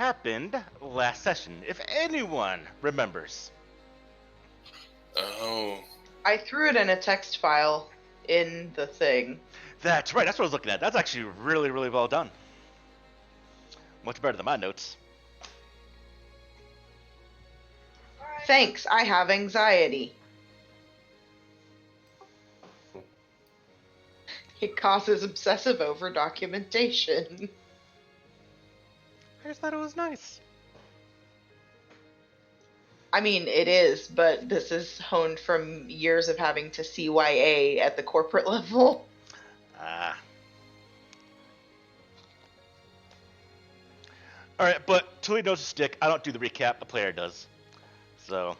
happened last session, if anyone remembers. Oh. I threw it in a text file in the thing. That's right, that's what I was looking at. That's actually really, really well done. Much better than my notes. Thanks, I have anxiety. It causes obsessive over-documentation. I just thought it was nice. I mean, it is, but this is honed from years of having to CYA at the corporate level. Alright, but Tilly knows the stick. I don't do the recap, the player does. So,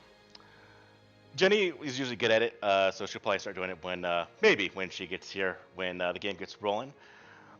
Jenny is usually good at it, so she'll probably start doing it when, maybe when she gets here, when the game gets rolling.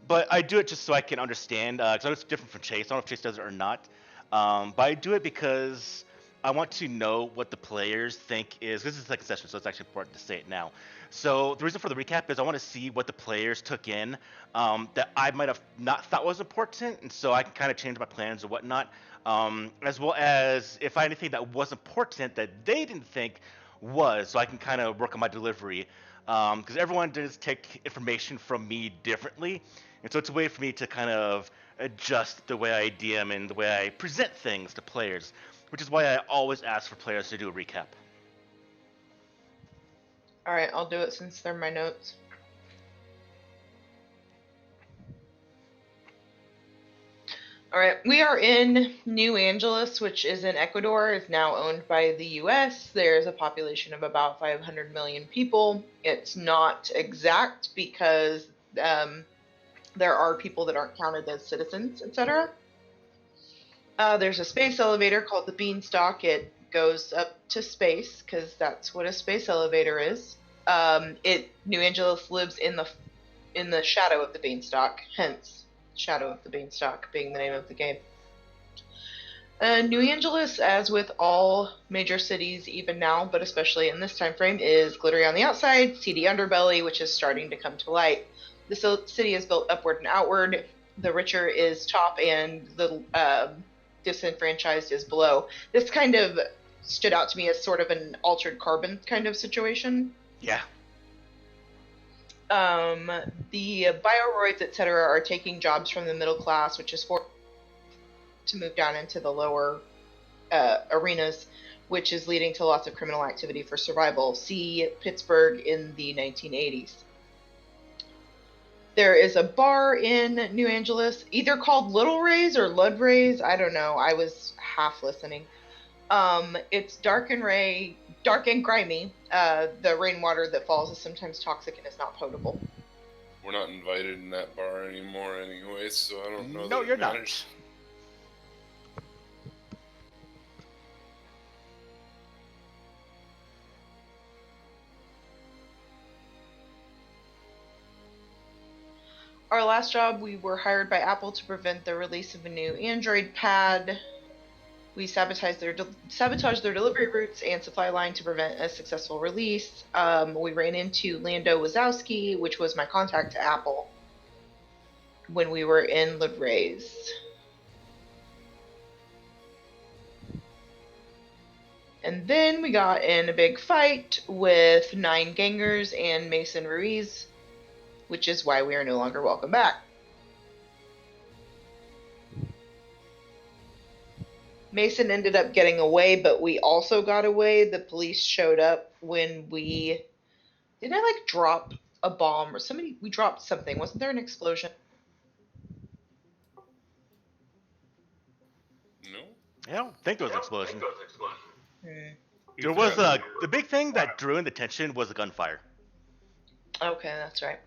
But I do it just so I can understand, because I know it's different from Chase. I don't know if Chase does it or not. But I do it because I want to know what the players think is. This is the second session, so it's actually important to say it now. So the reason for the recap is I want to see what the players took in that I might have not thought was important, and so I can kind of change my plans or whatnot. As well as if anything that was important that they didn't think was, so I can kind of work on my delivery. Because everyone does take information from me differently, and so it's a way for me to kind of adjust the way I DM and the way I present things to players, which is why I always ask for players to do a recap. Alright, I'll do it since they're my notes. Alright, we are in New Angeles, which is in Ecuador, is now owned by the US. There's a population of about 500 million people. It's not exact because there are people that aren't counted as citizens, etc. There's a space elevator called the Beanstalk. It goes up to space because that's what a space elevator is. New Angeles lives in the shadow of the Beanstalk, hence Shadow of the Beanstalk being the name of the game. New Angeles, as with all major cities even now, but especially in this time frame, is glittery on the outside, seedy underbelly, which is starting to come to light. The city is built upward and outward. The richer is top and the disenfranchised is below. This kind of stood out to me as sort of an altered carbon kind of situation. Yeah. The bioroids, etc., are taking jobs from the middle class, which is forced to move down into the lower arenas, which is leading to lots of criminal activity for survival. See Pittsburgh in the 1980s. There is a bar in New Angeles, either called Little Ray's or Lud Ray's. I don't know. I was half listening. It's dark and grimy. The rainwater that falls is sometimes toxic and is not potable. We're not invited in that bar anymore anyway, so I don't know. No, that you're it matters. not. Our last job, we were hired by Apple to prevent the release of a new Android pad. We sabotaged their delivery routes and supply line to prevent a successful release. We ran into Lando Wazowski, which was my contact to Apple, when we were in Librays. And then we got in a big fight with 9 gangers and Mason Ruiz, which is why we are no longer welcome back. Mason ended up getting away, but we also got away. The police showed up when we... Didn't I, drop a bomb or somebody... We dropped something. Wasn't there an explosion? No? I don't think there was an explosion. Hmm. There was the big thing that drew in the tension was the gunfire. Okay, that's right.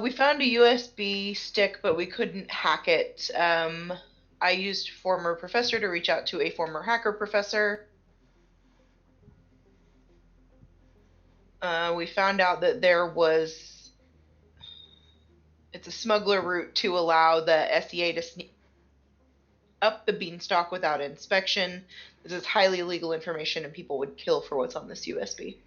We found a USB stick, but we couldn't hack it. I used former professor to reach out to a former hacker professor. We found out that there was... It's a smuggler route to allow the SEA to sneak up the Beanstalk without inspection. This is highly illegal information and people would kill for what's on this USB.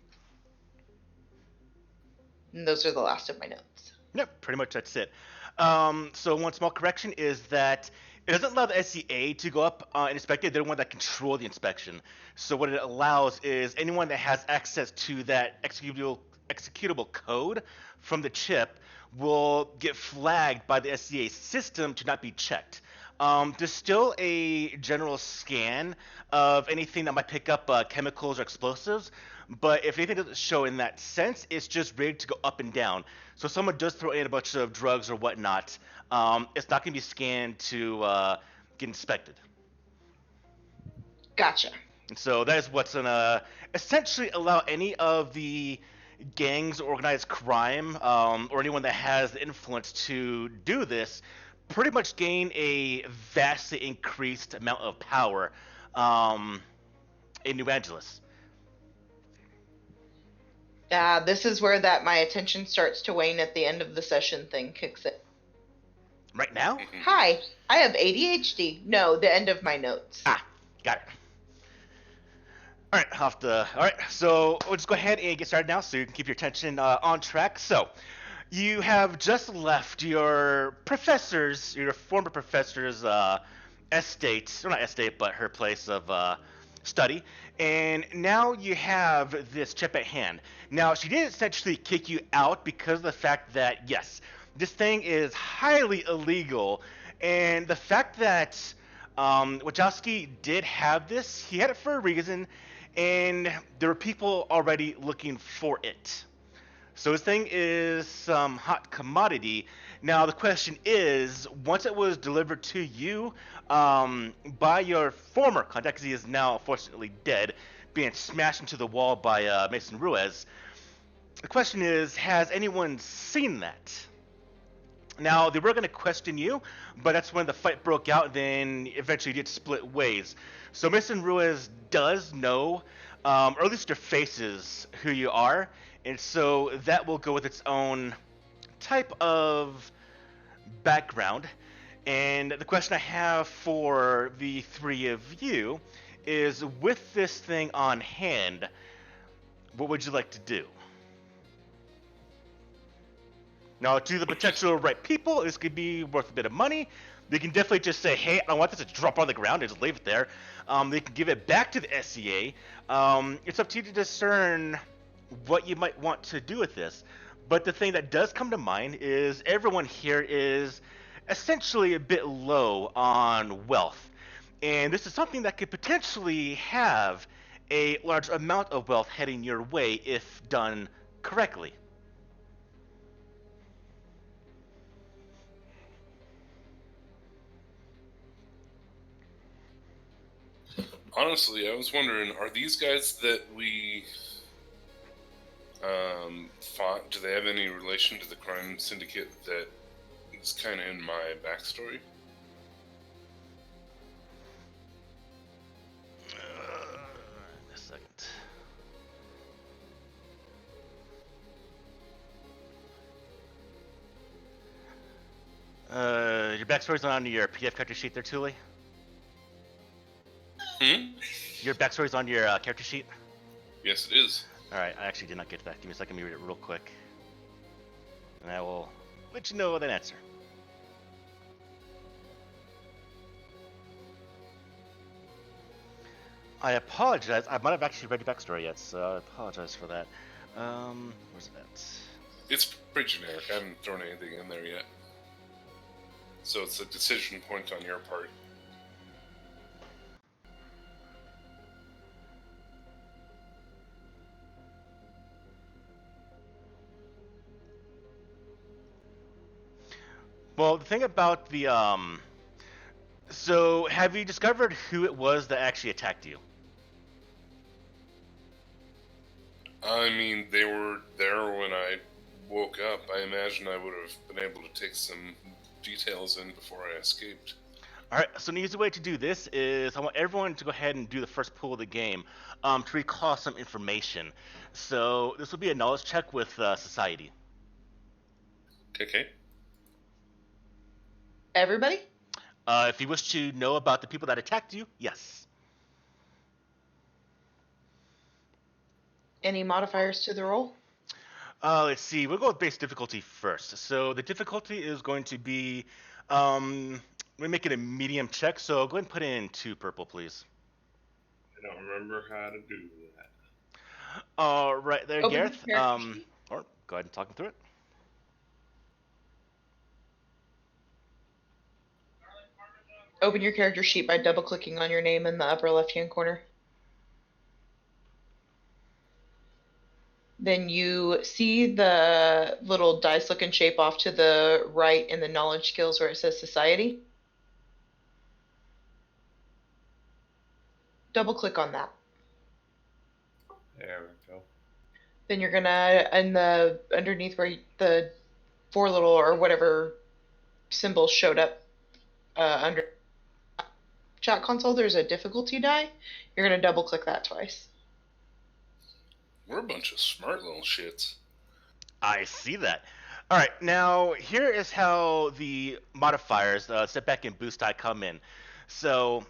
And those are the last of my notes. Yep, pretty much that's it. So one small correction is that It doesn't allow the SCA to go up and inspect it. They're the one that control the inspection. So what it allows is anyone that has access to that executable code from the chip will get flagged by the SCA system to not be checked. There's still a general scan of anything that might pick up chemicals or explosives, but if anything doesn't show in that sense, it's just rigged to go up and down. So if someone does throw in a bunch of drugs or whatnot, it's not going to be scanned to get inspected. Gotcha. And so that is what's going to essentially allow any of the gangs, organized crime, or anyone that has the influence to do this, pretty much gain a vastly increased amount of power in New Angeles. This is where that my attention starts to wane at the end of the session thing kicks in. Right now? Hi, I have ADHD. No, the end of my notes. Got it. Alright, so we'll just go ahead and get started now so you can keep your attention on track. So, you have just left your former professor's estate, or not estate, but her place of study, and now you have this chip at hand. Now, she did essentially kick you out because of the fact that, yes, this thing is highly illegal, and the fact that Wachowski did have this, he had it for a reason, and there were people already looking for it. So this thing is some hot commodity. Now the question is, once it was delivered to you by your former contact, because he is now unfortunately dead, being smashed into the wall by Mason Ruiz, the question is, has anyone seen that? Now, they were going to question you, but that's when the fight broke out, and then eventually did split ways. So Mason Ruiz does know, or at least your faces, who you are, and so that will go with its own type of background. And the question I have for the three of you is, with this thing on hand, what would you like to do? Now, to the potential right people, this could be worth a bit of money. They can definitely just say, hey, I don't want this to drop on the ground and just leave it there. They can give it back to the SCA. It's up to you to discern what you might want to do with this. But the thing that does come to mind is everyone here is essentially a bit low on wealth. And this is something that could potentially have a large amount of wealth heading your way if done correctly. Honestly, I was wondering, are these guys that we fought, do they have any relation to the crime syndicate that is kind of in my backstory? A second. Your backstory's on your PDF character sheet there, Thule? Your backstory's on your character sheet? Yes, it is. Alright, I actually did not get to that. Give me a second, let me read it real quick. And I will let you know that answer. I apologize. I might have actually read your backstory yet, so I apologize for that. Where's that? It's pretty generic. I haven't thrown anything in there yet. So it's a decision point on your part. Well, the thing about the so have you discovered who it was that actually attacked you? I mean, they were there when I woke up. I imagine I would have been able to take some details in before I escaped. Alright, so an easy way to do this is I want everyone to go ahead and do the first pull of the game to recall some information. So this will be a knowledge check with society. Okay. Everybody? If you wish to know about the people that attacked you, yes. Any modifiers to the roll? Let's see. We'll go with base difficulty first. So the difficulty is going to be, let We're make it a medium check, so go ahead and put in 2 purple, please. I don't remember how to do that. All right there, Open your Gareth. character sheet. Or go ahead and talk me through it. Open your character sheet by double clicking on your name in the upper left hand corner. Then you see the little dice looking shape off to the right in the knowledge skills where it says society. Double click on that. There we go. Then you're gonna, in the underneath where the 4 little or whatever symbols showed up under chat console, there's a difficulty die. You're gonna double click that twice. We're a bunch of smart little shits. I see that. All right, now here is how the modifiers, setback and boost die, come in. So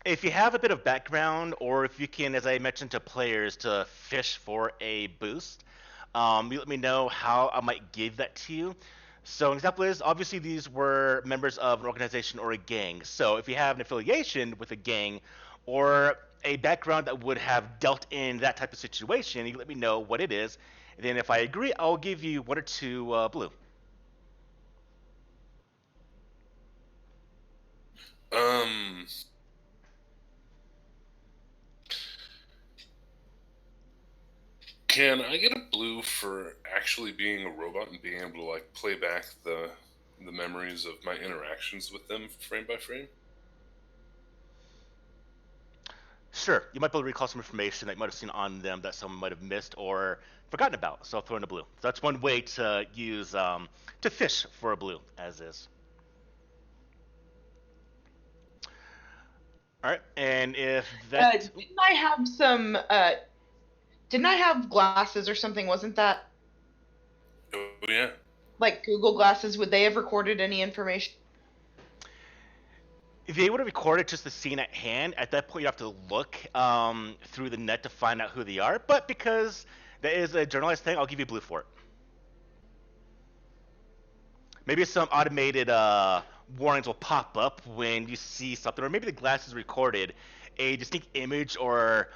if you have a bit of background, or if you can, as I mentioned to players, to fish for a boost, you let me know how I might give that to you. So an example is, obviously these were members of an organization or a gang. So if you have an affiliation with a gang, or a background that would have dealt in that type of situation, you let me know what it is. And then if I agree, I'll give you 1 or 2 blue. Can I get a blue for actually being a robot and being able to like play back the memories of my interactions with them frame by frame? Sure, you might be able to recall some information that you might have seen on them that someone might have missed or forgotten about, so I'll throw in a blue. So that's one way to use, to fish for a blue, as is. Alright, and if that... Didn't I have some, didn't I have glasses or something? Wasn't that Oh yeah. like Google Glasses? Would they have recorded any information? If they would have recorded just the scene at hand, at that point you'd have to look through the net to find out who they are, but because that is a journalized thing, I'll give you blue for it. Maybe some automated warnings will pop up when you see something, or maybe the glasses recorded a distinct image or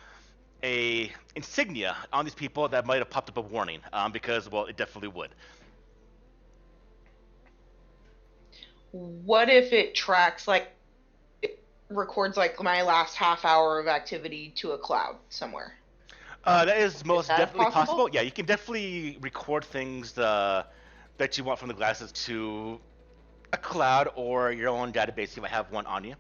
a insignia on these people that might have popped up a warning, because, well, it definitely would. What if it tracks, like, it records, like, my last half hour of activity to a cloud somewhere? That is most that definitely possible? possible. Yeah, you can definitely record things that you want from the glasses to a cloud or your own database. You might have one on you.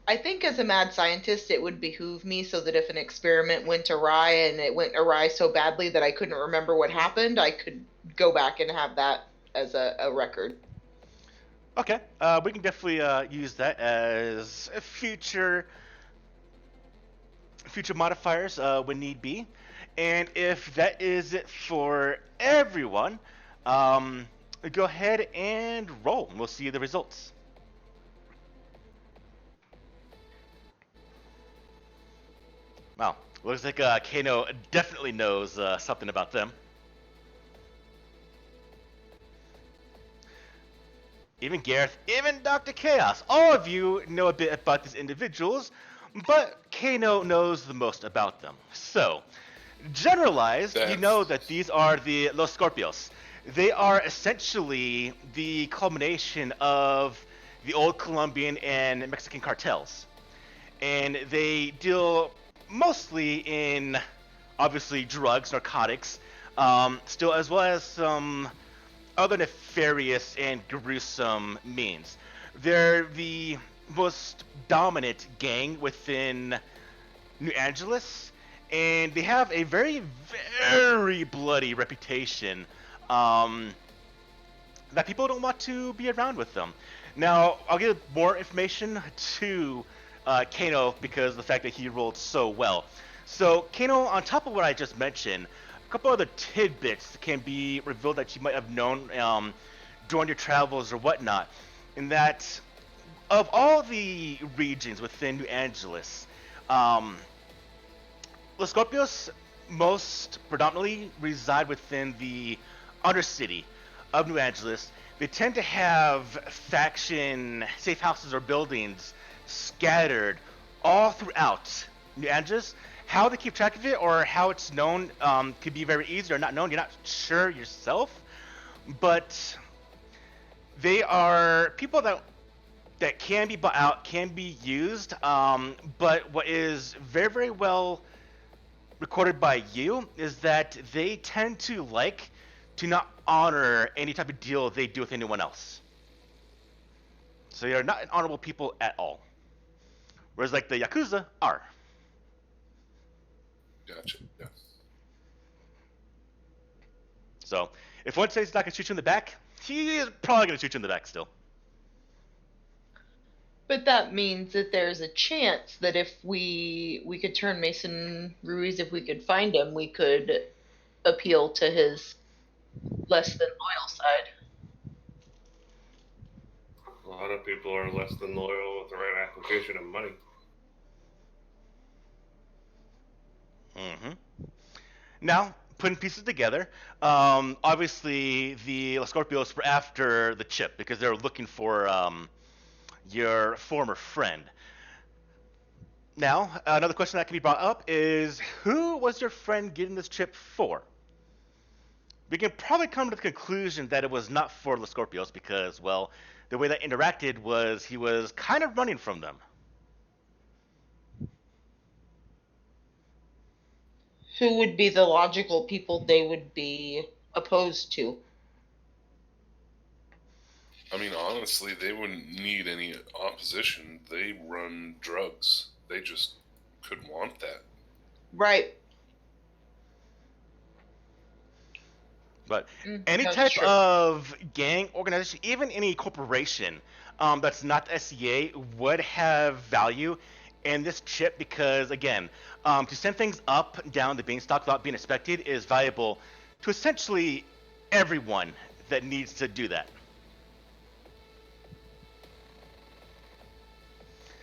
I think as a mad scientist, it would behoove me so that if an experiment went awry and it went awry so badly that I couldn't remember what happened, I could go back and have that as a record. Okay, we can definitely use that as a future modifiers when need be. And if that is it for everyone, go ahead and roll, and we'll see the results. Wow, looks like Kano definitely knows something about them. Even Gareth, even Dr. Chaos, all of you know a bit about these individuals, but Kano knows the most about them. So, generalized, you know that these are the Los Scorpios. They are essentially the culmination of the old Colombian and Mexican cartels. And they deal mostly in, obviously, drugs, narcotics, still, as well as some other nefarious and gruesome means. They're the most dominant gang within New Angeles, and they have a very, very bloody reputation that people don't want to be around with them. Now, I'll give more information to Kano because of the fact that he rolled so well. So, Kano, on top of what I just mentioned, a couple other tidbits can be revealed that you might have known during your travels or whatnot, in that of all the regions within New Angeles, Los Scorpios most predominantly reside within the undercity of New Angeles. they tend to have faction safe houses or buildings scattered all throughout New Angeles. How they keep track of it or how it's known could be very easy or not known. You're not sure yourself, but they are people that can be bought out, can be used. But what is very, very well recorded by you is that they tend to like to not honor any type of deal they do with anyone else. So they are not honorable people at all. Whereas like the Yakuza are. Gotcha. Yeah. So if one says he's not going to shoot you in the back, he is probably going to shoot you in the back still. But that means that there's a chance that if we could turn Mason Ruiz, if we could find him, we could appeal to his less than loyal side. A lot of people are less than loyal with the right application of money. Mm-hmm. Now, putting pieces together, obviously the Scorpios were after the chip because they were looking for your former friend. Now, another question that can be brought up is who was your friend getting this chip for? We can probably come to the conclusion that it was not for the Scorpios because, well, the way that interacted was he was kind of running from them. Who would be the logical people they would be opposed to? I mean, honestly, they wouldn't need any opposition. They run drugs. They just could want that. Right. But any type of gang organization, even any corporation that's not the SCA, would have value in this chip because, again, to send things up and down the Beanstalk without being inspected is valuable to essentially everyone that needs to do that.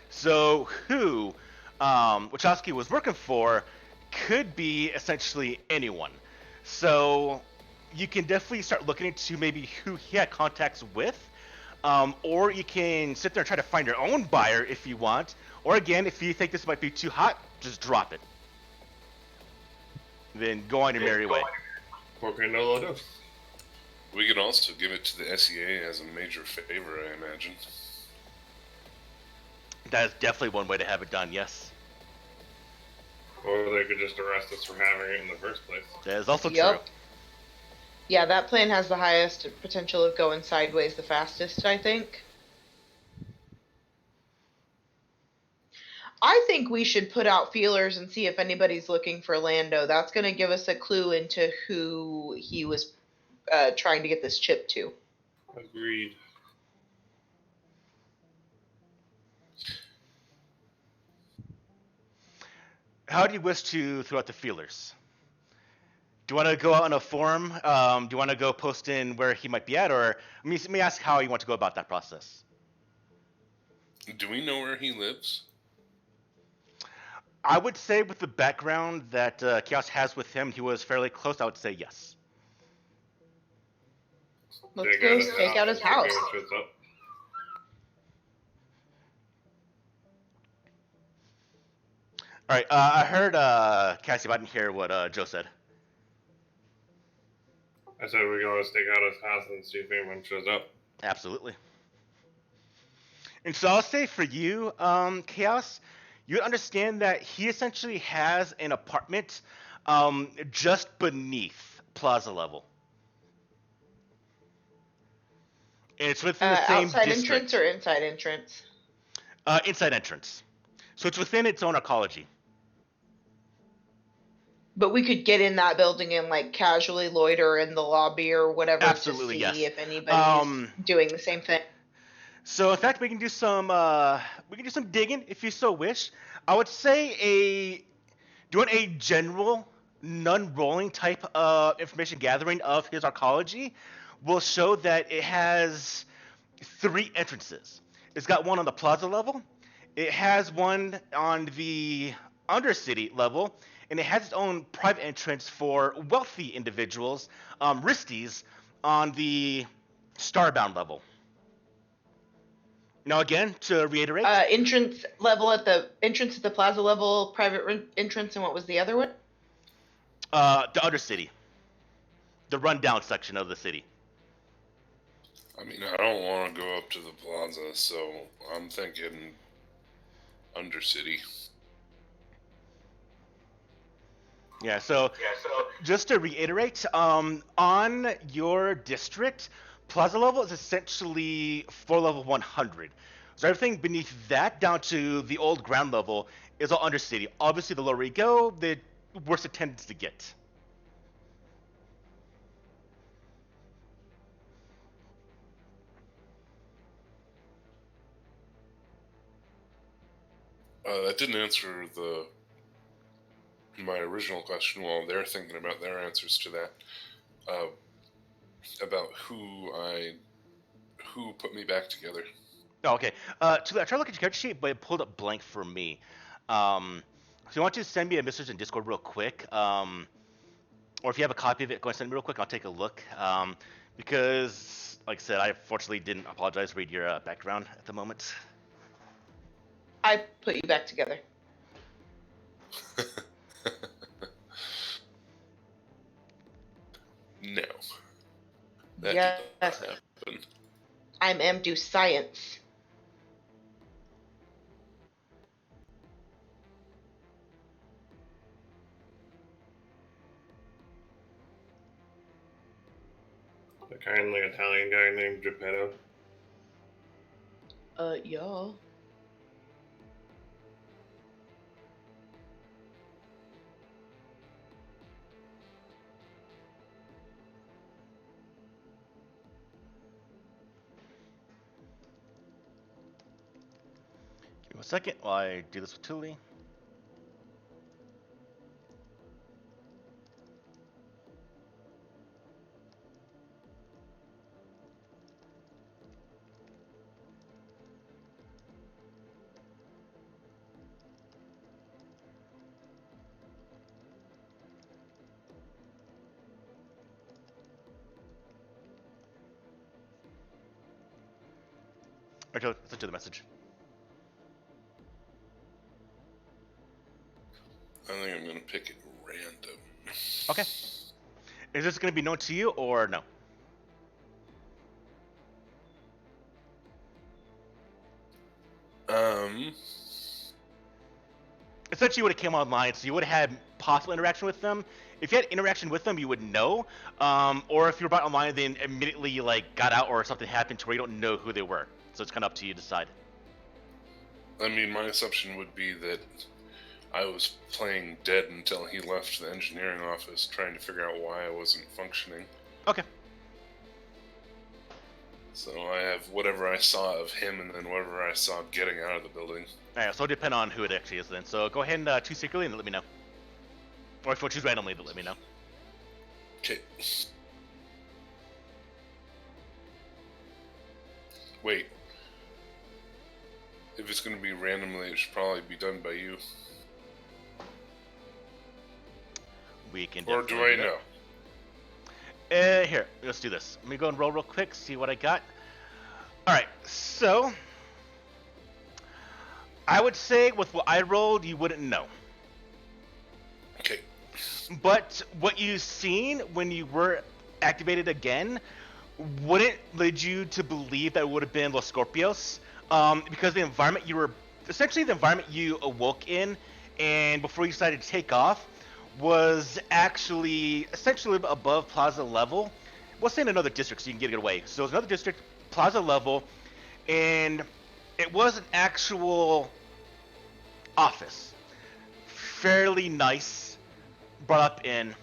So who Wachowski was working for could be essentially anyone. So you can definitely start looking into maybe who he had contacts with, or you can sit there and try to find your own buyer if you want. Or again, if you think this might be too hot, just drop it. Then go on your merry way. Porque no lo do. We could also give it to the SEA as a major favor, I imagine. That is definitely one way to have it done, yes. Or they could just arrest us for having it in the first place. That is also Yep. true. Yeah, that plan has the highest potential of going sideways the fastest, I think. I think we should put out feelers and see if anybody's looking for Lando. That's going to give us a clue into who he was trying to get this chip to. Agreed. How do you wish to throw out the feelers? Do you want to go out on a forum? Do you want to go post in where he might be at? Or let me ask how you want to go about that process. Do we know where he lives? I would say with the background that Chaos has with him, he was fairly close. I would say yes. Let's go stake out his house. All right, I heard Cassie, but I didn't hear what Joe said. I said we're going to stake out his house and see if anyone shows up. Absolutely. And so I'll say for you, Chaos, you understand that he essentially has an apartment just beneath Plaza level. And it's within the same outside district. Entrance or inside entrance? Inside entrance. So it's within its own ecology. But we could get in that building and like casually loiter in the lobby or whatever Absolutely, to see yes. if anybody's doing the same thing. So in fact, we can do some digging if you so wish. I would say doing a general, non-rolling type of information gathering of his arcology will show that it has 3 entrances. It's got one on the plaza level. It has one on the undercity level, and it has its own private entrance for wealthy individuals, Risties, on the Starbound level. Now again, to reiterate, Entrance level at the entrance at the plaza level, private entrance, and what was the other one? the Undercity. The rundown section of the city. I mean, I don't want to go up to the plaza, so I'm thinking Undercity. Yeah, so just to reiterate, on your district, plaza level is essentially floor level 100. So everything beneath that, down to the old ground level, is all Undercity. Obviously, the lower you go, the worse it tends to get. That didn't answer my original question while they're thinking about their answers to that. About who put me back together. Oh, okay. I tried to look at your character sheet, but it pulled up blank for me. So you want to send me a message in Discord real quick, or if you have a copy of it, go and send me real quick. I'll take a look. Because, like I said, I fortunately didn't apologize. Read your background at the moment. I put you back together. No. That Yes. did not happen. I'm do science. The kindly Italian guy named Geppetto. Yeah. Give me a second while I do this with Thule. Okay, let's send you the message. I think I'm gonna pick it random. Okay. Is this going to be known to you or no? Essentially, you would have came online, so you would have had possible interaction with them. If you had interaction with them, you would know. Or if you were brought online, then immediately like got out or something happened to where you don't know who they were. So it's kind of up to you to decide. I mean, my assumption would be that I was playing dead until he left the engineering office, trying to figure out why I wasn't functioning. Okay. So I have whatever I saw of him and then whatever I saw getting out of the building. Alright, so it'll depend on who it actually is then. So go ahead and choose secretly and let me know. Or if you want to choose randomly, then let me know. Okay. Wait. If it's going to be randomly, it should probably be done by you. We can Or do definitely I know? Here, let's do this. Let me go and roll real quick, see what I got. Alright, so I would say with what I rolled, you wouldn't know. Okay. But what you've seen when you were activated again wouldn't lead you to believe that it would have been Los Scorpios, because the environment you awoke in and before you decided to take off was actually essentially above plaza level. We'll say in another district so you can get it away. So it was another district, plaza level, and it was an actual office. Fairly nice, brought up in,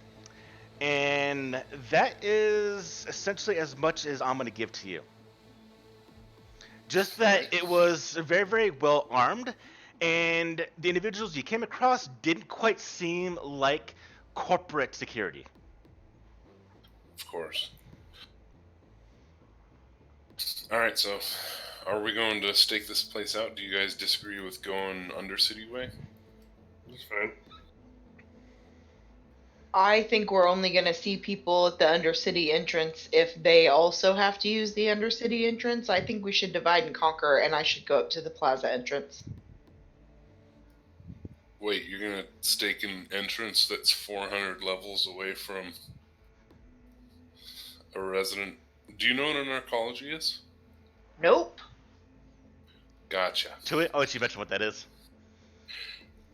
and that is essentially as much as I'm going to give to you. Just that it was very, very well armed, and the individuals you came across didn't quite seem like corporate security. Of course. Alright, so are we going to stake this place out? Do you guys disagree with going Undercity way? That's fine. I think we're only going to see people at the Undercity entrance if they also have to use the Undercity entrance. I think we should divide and conquer, and I should go up to the Plaza entrance. Wait, you're gonna stake an entrance that's 400 levels away from a resident? Do you know what an arcology is? Nope. Gotcha. Tuli, I'll let you mention what that is.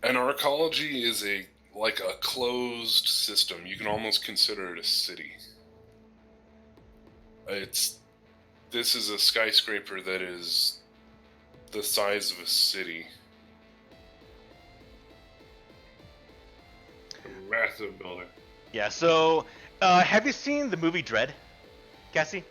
An arcology is like a closed system. You can almost consider it a city. This is a skyscraper that is the size of a city. A massive building. Yeah. So, have you seen the movie Dread, Cassie?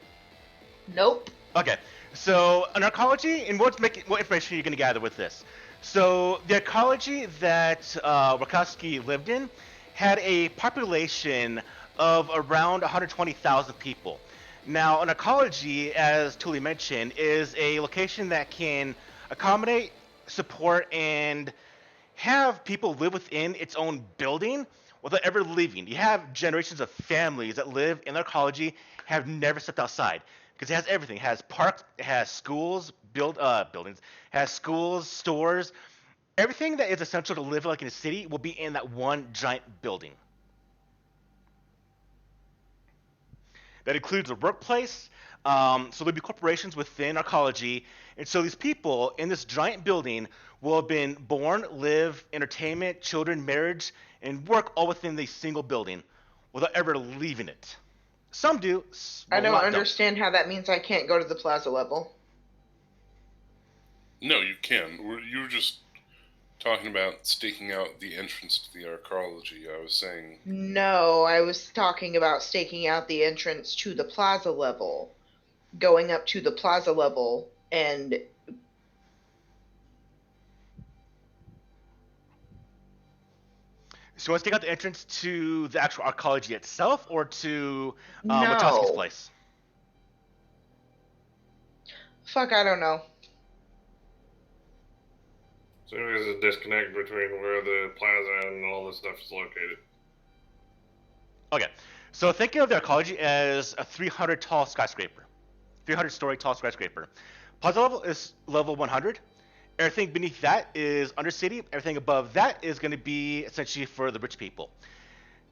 Nope. Okay, so an arcology, and what information are you going to gather with this? So the arcology that Rakowski lived in had a population of around 120,000 people. Now, an arcology, as Tuli mentioned, is a location that can accommodate, support, and have people live within its own building without ever leaving. You have generations of families that live in the arcology, have never stepped outside because it has everything. It has parks, it has schools, buildings, has schools, stores. Everything that is essential to live like in a city will be in that one giant building. That includes a workplace. So there'll be corporations within arcology, and so these people in this giant building will have been born, live, entertainment, children, marriage, and work all within the single building without ever leaving it. Some do. I A don't lot understand how that means I can't go to the Plaza level. No, you can. You were just talking about staking out the entrance to the arcology. I was saying. No, I was talking about staking out the entrance to the Plaza level, going up to the Plaza level, and So you want to take out the entrance to the actual arcology itself, or to no. Wachowski's place? Fuck, I don't know. So there's a disconnect between where the plaza and all this stuff is located. Okay, so think of the arcology as a 300 tall skyscraper, 300-story tall skyscraper. Plaza level is level 100. Everything beneath that is Undercity. Everything above that is going to be essentially for the rich people.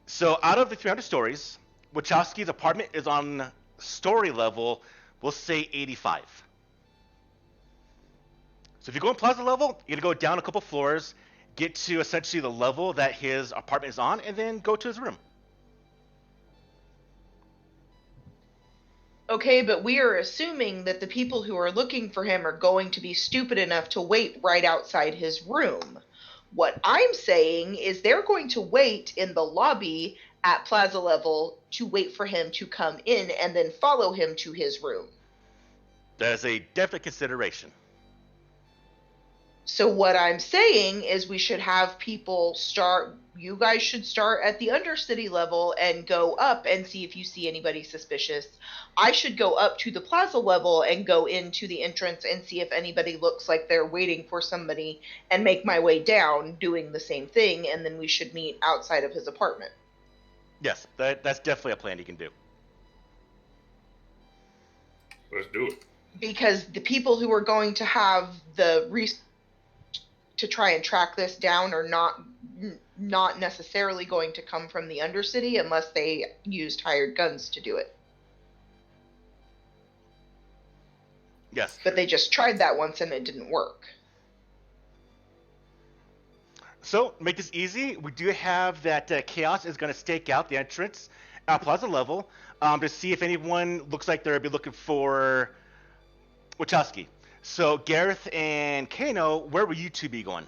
So out of the 300 stories, Wachowski's apartment is on story level, we'll say 85. So if you go on Plaza level, you're going to go down a couple floors, get to essentially the level that his apartment is on, and then go to his room. Okay, but we are assuming that the people who are looking for him are going to be stupid enough to wait right outside his room. What I'm saying is they're going to wait in the lobby at Plaza level to wait for him to come in and then follow him to his room. That is a definite consideration. So what I'm saying is we should have people start, you guys should start at the Undercity level and go up and see if you see anybody suspicious. I should go up to the Plaza level and go into the entrance and see if anybody looks like they're waiting for somebody and make my way down doing the same thing, and then we should meet outside of his apartment. Yes, that's definitely a plan you can do. Let's do it. Because the people who are going to have the to try and track this down are not necessarily going to come from the Undercity unless they used hired guns to do it. Yes. But they just tried that once and it didn't work. So, make this easy, we do have that Chaos is going to stake out the entrance at Plaza level to see if anyone looks like they'll be looking for Wachowski. So, Gareth and Kano, where will you two be going?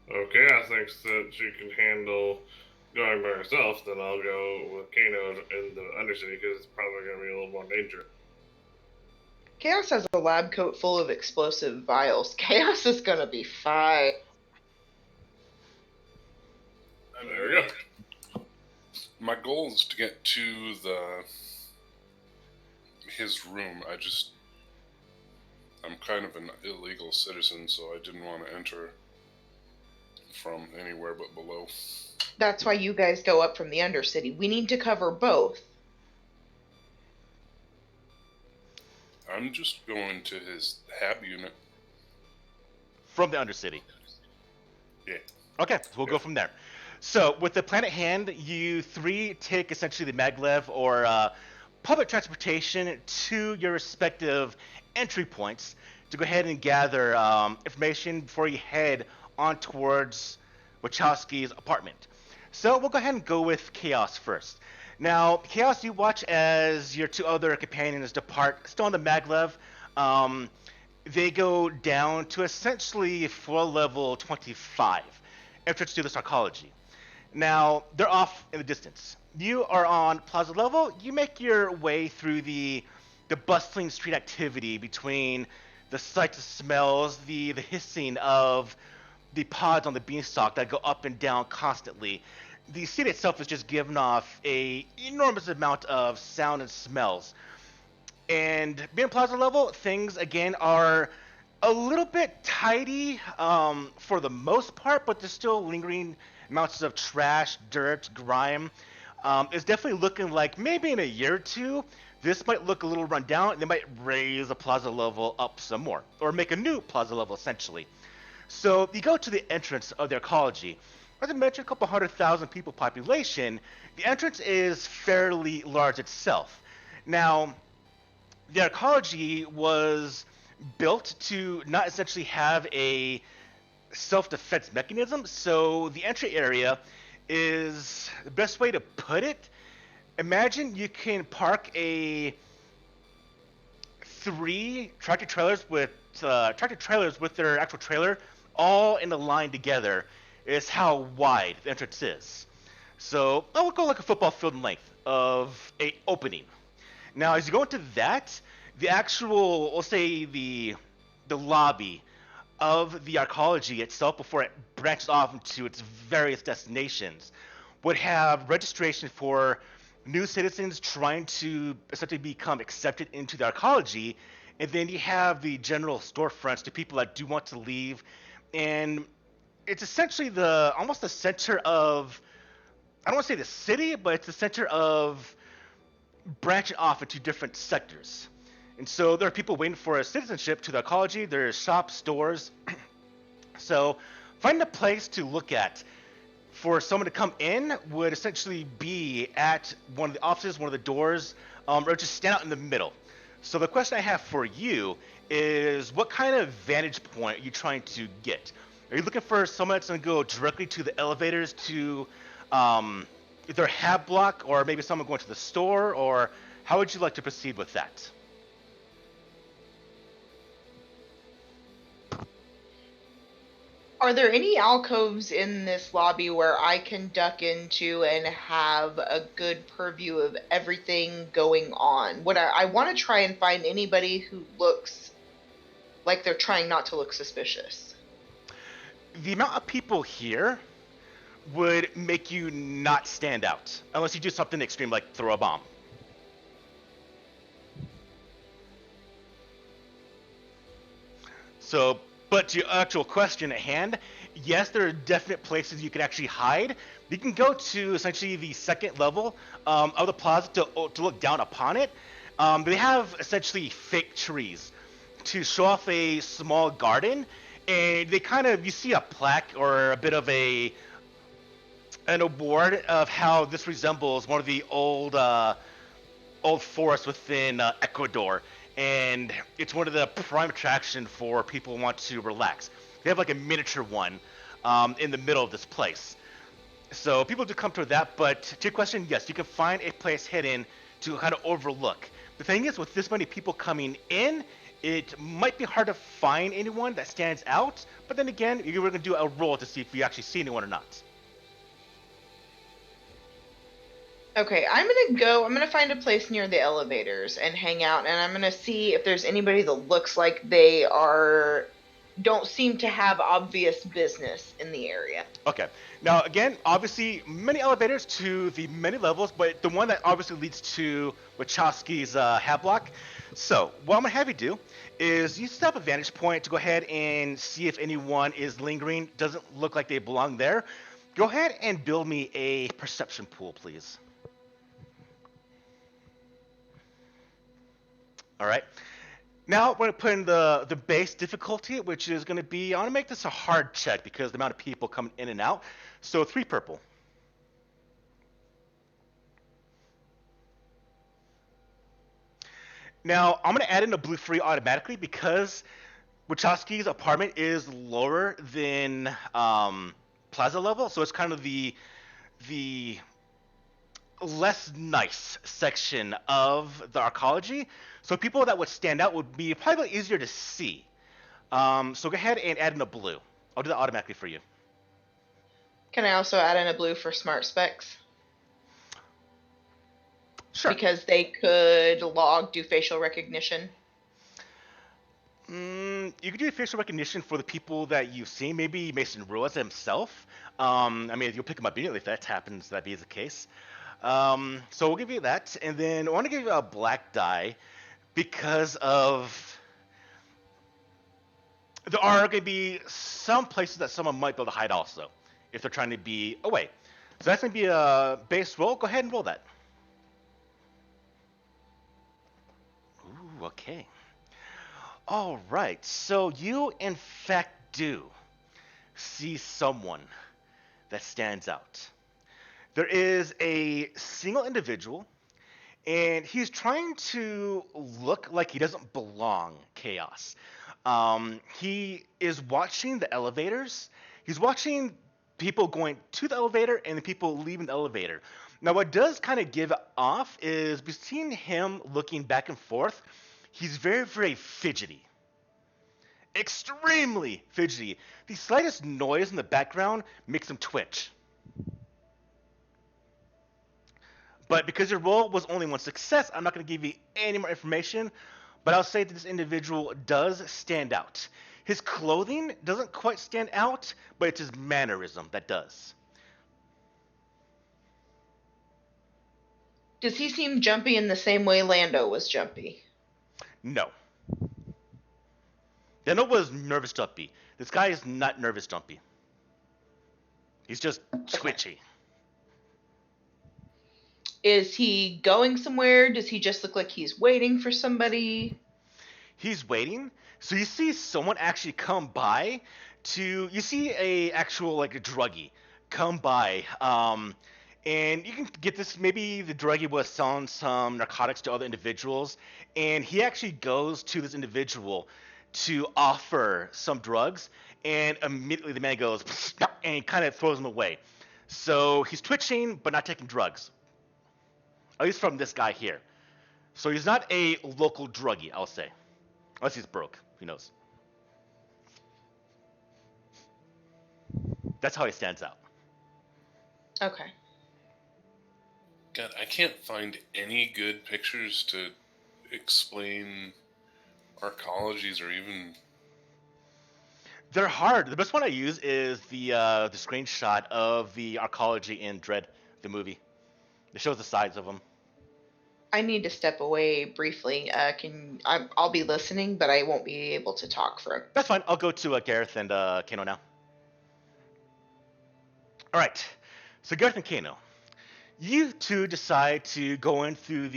Okay, I think that she can handle going by herself, then I'll go with Kano in the Undercity because it's probably going to be a little more dangerous. Chaos has a lab coat full of explosive vials. Chaos is gonna be fine. There we go. My goal is to get to his room. I'm kind of an illegal citizen, so I didn't want to enter from anywhere but below. That's why you guys go up from the Undercity. We need to cover both. I'm just going to his hab unit. From the Undercity. Yeah. Okay, so we'll go from there. So with the plan at hand, you three take essentially the maglev or public transportation to your respective entry points to go ahead and gather information before you head on towards Wachowski's apartment. So we'll go ahead and go with Chaos first. Now, Chaos, you watch as your two other companions depart, still on the maglev. They go down to essentially floor level 25, entrance to the psychology. Now, they're off in the distance. You are on plaza level. You make your way through the bustling street activity between the sights and smells, the hissing of the pods on the beanstalk that go up and down constantly. The city itself is just giving off a enormous amount of sound and smells. And being plaza level, things again are a little bit tidy for the most part, but there's still lingering amounts of trash, dirt, grime. It's definitely looking like maybe in a year or two, this might look a little run down. They might raise the plaza level up some more, or make a new plaza level essentially. So you go to the entrance of the ecology. As I mentioned, a couple 100,000 people population. The entrance is fairly large itself. Now, the ecology was built to not essentially have a self-defense mechanism, so the entry area is the best way to put it. Imagine you can park three tractor trailers with their actual trailer all in a line together. Is how wide the entrance is. So I would go like a football field in length of a opening. Now, as you go into that, the actual, we'll say the lobby of the arcology itself, before it branches off into its various destinations, would have registration for new citizens trying to essentially become accepted into the arcology, and then you have the general storefronts to people that do want to leave, and it's essentially almost the center of, I don't want to say the city, but it's the center of branching off into different sectors. And so there are people waiting for a citizenship to the ecology. There's shops, stores. So finding a place to look at for someone to come in would essentially be at one of the offices, one of the doors, or just stand out in the middle. So the question I have for you is, what kind of vantage point are you trying to get? Are you looking for someone that's going to go directly to the elevators to either hab block, or maybe someone going to the store, or how would you like to proceed with that? Are there any alcoves in this lobby where I can duck into and have a good purview of everything going on? I want to try and find anybody who looks like they're trying not to look suspicious. The amount of people here would make you not stand out, unless you do something extreme like throw a bomb. So, but to your actual question at hand, yes, there are definite places you can actually hide. You can go to essentially the second level of the plaza to look down upon it. They have essentially fake trees to show off a small garden, and they kind of, you see a plaque or a bit of an award of how this resembles one of the old forests within Ecuador, and it's one of the prime attraction for people who want to relax. They have like a miniature one in the middle of this place. So people do come to that, but to your question, yes, you can find a place hidden to kind of overlook. The thing is, with this many people coming in, it might be hard to find anyone that stands out, but then again, you're going to do a roll to see if you actually see anyone or not. Okay, I'm gonna find a place near the elevators and hang out, and I'm gonna see if there's anybody that looks like they don't seem to have obvious business in the area. Okay. Now, again, obviously, many elevators to the many levels, but the one that obviously leads to Wachowski's hab block. So, what I'm gonna have you do is you set up a vantage point to go ahead and see if anyone is lingering. Doesn't look like they belong there. Go ahead and build me a perception pool, please. All right. Now we're gonna put in the base difficulty, which is gonna be, I want to make this a hard check because the amount of people coming in and out. So 3 purple. Now I'm gonna add in a blue free automatically because Wachowski's apartment is lower than plaza level, so it's kind of the less nice section of the arcology. So people that would stand out would be probably easier to see. So go ahead and add in a blue. I'll do that automatically for you. Can I also add in a blue for smart specs? Sure. Because they could do facial recognition. You could do facial recognition for the people that you've seen. Maybe Mason Ruiz himself. I mean, you'll pick him up immediately if that happens. That be the case. So we'll give you that, and then I want to give you a black die because of there are going to be some places that someone might be able to hide also if they're trying to be away. So that's going to be a base roll. Go ahead and roll that. Ooh, okay. All right. So you, in fact, do see someone that stands out. There is a single individual, and he's trying to look like he doesn't belong chaos. He is watching the elevators. He's watching people going to the elevator and the people leaving the elevator. Now, what does kind of give off is we've seen him looking back and forth. He's very, very fidgety. Extremely fidgety. The slightest noise in the background makes him twitch. But because your roll was only 1 success, I'm not going to give you any more information. But I'll say that this individual does stand out. His clothing doesn't quite stand out, but it's his mannerism that does. Does he seem jumpy in the same way Lando was jumpy? No. Dano was nervous jumpy. This guy is not nervous jumpy. He's just twitchy. Is he going somewhere? Does he just look like he's waiting for somebody? He's waiting. So you see someone actually come by you see a actual like a druggie come by. And you can get this, maybe the druggie was selling some narcotics to other individuals, and he actually goes to this individual to offer some drugs, and immediately the man goes and he kind of throws him away. So he's twitching but not taking drugs. At least from this guy here. So he's not a local druggie, I'll say. Unless he's broke. Who knows? That's how he stands out. Okay. God, I can't find any good pictures to explain arcologies or even... They're hard. The best one I use is the screenshot of the arcology in Dread, the movie. It shows the sides of them. I need to step away briefly. I'll be listening, but I won't be able to talk for. That's fine. I'll go to Gareth and Kano now. All right. So Gareth and Kano, you two decide to go in through not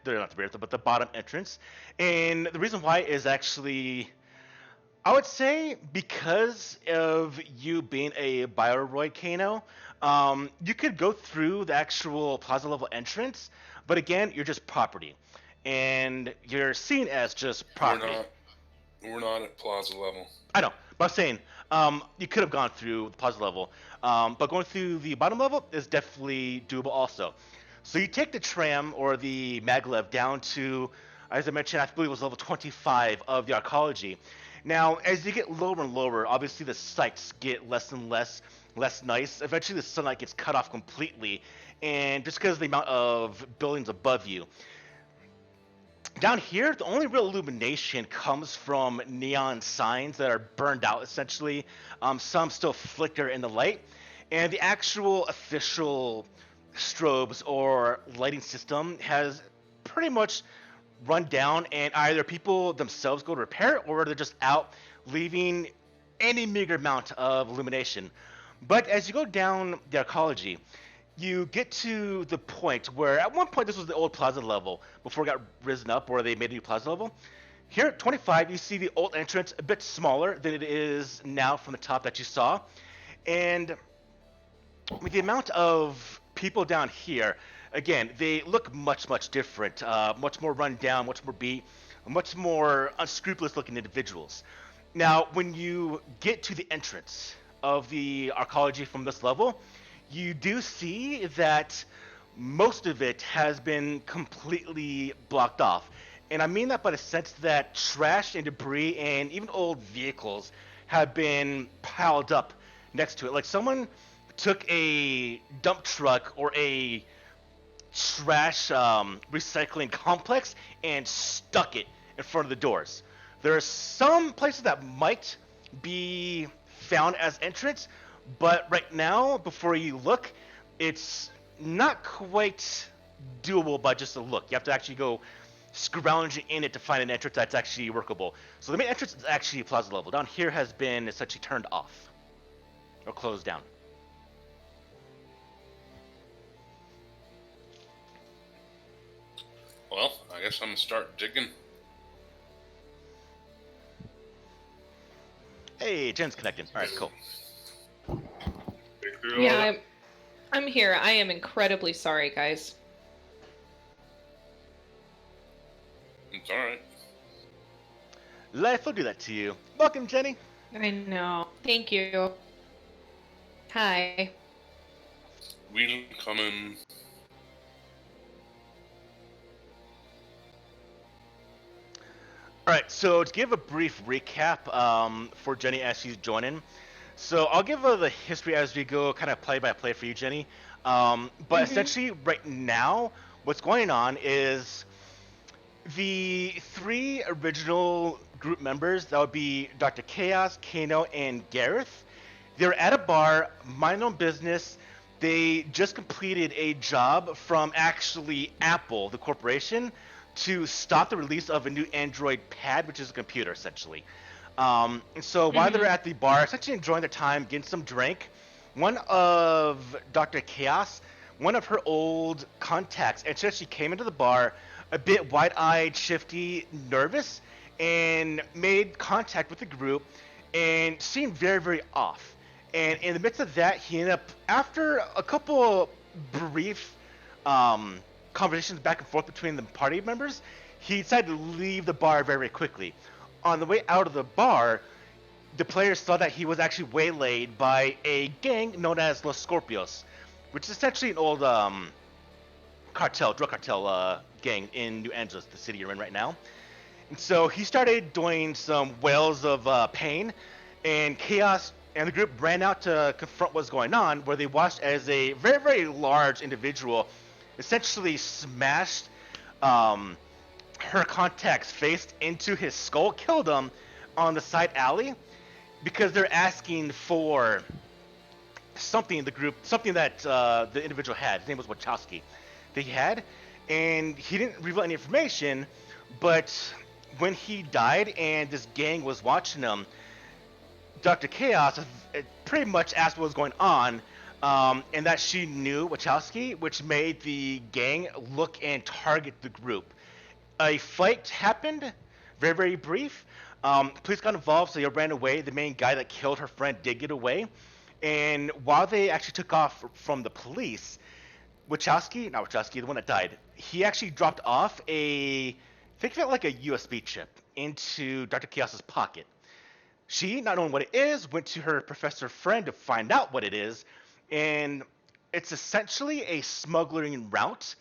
the rear, but the bottom entrance, and the reason why is actually, I would say, because of you being a Bioroid Kano, you could go through the actual plaza level entrance. But again, you're just property, and you're seen as just property. We're not at plaza level. I know, but I'm saying you could have gone through the plaza level, but going through the bottom level is definitely doable also. So you take the tram or the maglev down to, as I mentioned, I believe it was level 25 of the arcology. Now, as you get lower and lower, obviously the sights get less and less nice. Eventually, the sunlight gets cut off completely, and just because of the amount of buildings above you. Down here, the only real illumination comes from neon signs that are burned out, essentially. Some still flicker in the light, and the actual official strobes or lighting system has pretty much run down, and either people themselves go to repair it, or they're just out, leaving any meager amount of illumination. But as you go down the arcology, you get to the point where, at one point, this was the old plaza level before it got risen up, or they made a new plaza level. Here at 25, you see the old entrance a bit smaller than it is now from the top that you saw. And with the amount of people down here, again, they look much, much different, much more run down, much more beat, much more unscrupulous looking individuals. Now, when you get to the entrance of the arcology from this level, you do see that most of it has been completely blocked off. And I mean that by the sense that trash and debris and even old vehicles have been piled up next to it. Like someone took a dump truck or a trash recycling complex and stuck it in front of the doors. There are some places that might be found as entrance, but right now, before you look, it's not quite doable by just a look. You have to actually go scrounging in it to find an entrance that's actually workable. So the main entrance is actually plaza level. Down here has been essentially turned off or closed down. Well, I guess I'm gonna start digging. Hey, Jen's connecting. All right, cool. Dig through all Yeah, that. I'm here. I am incredibly sorry, guys. It's alright. Life will do that to you. Welcome, Jenny. I know. Thank you. Hi. We'll come in. All right, so to give a brief recap for Jenny as she's joining, so I'll give the history as we go, kind of play by play for you, Jenny. But essentially, right now, what's going on is the three original group members, that would be Dr. Chaos, Kano, and Gareth. They're at a bar, mind their own business. They just completed a job from actually Apple, the corporation, to stop the release of a new Android pad, which is a computer, essentially. And so while they're at the bar, essentially enjoying their time, getting some drink, one of Dr. Chaos, one of her old contacts, and she actually came into the bar a bit wide-eyed, shifty, nervous, and made contact with the group and seemed very, very off. And in the midst of that, he ended up, after a couple brief conversations back and forth between the party members, he decided to leave the bar very, very quickly. On the way out of the bar, the players saw that he was actually waylaid by a gang known as Los Scorpios, which is essentially an old drug cartel gang in New Angeles, the city you're in right now. And so he started doing some wails of pain, and Chaos and the group ran out to confront what's going on, where they watched as a very, very large individual essentially smashed her contact's face into his skull, killed him on the side alley, because they're asking for something in the group, something that the individual had. His name was Wachowski. That he had, and he didn't reveal any information, but when he died and this gang was watching him, Dr. Chaos pretty much asked what was going on, and that she knew Wachowski, which made the gang look and target the group. A fight happened, very, very brief. Police got involved, so they ran away. The main guy that killed her friend did get away. And while they actually took off from the police, Wachowski, the one that died, he actually dropped off think of it like a USB chip into Dr. Chaos's pocket. She, not knowing what it is, went to her professor friend to find out what it is, and it's essentially a smuggling route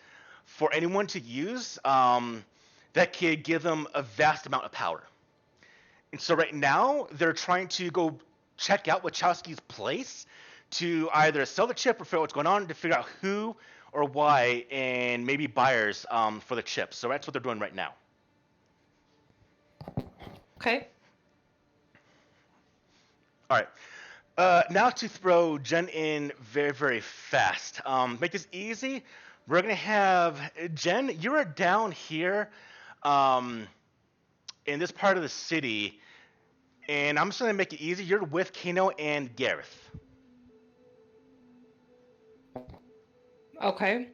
for anyone to use that could give them a vast amount of power. And so right now, they're trying to go check out Wachowski's place to either sell the chip or figure out what's going on, to figure out who or why, and maybe buyers for the chip. So that's what they're doing right now. Okay. All right. Now to throw Jen in very, very fast. Make this easy. We're going to have Jen, you are down here um, in this part of the city, and I'm just gonna make it easy. You're with Kano and Gareth. Okay.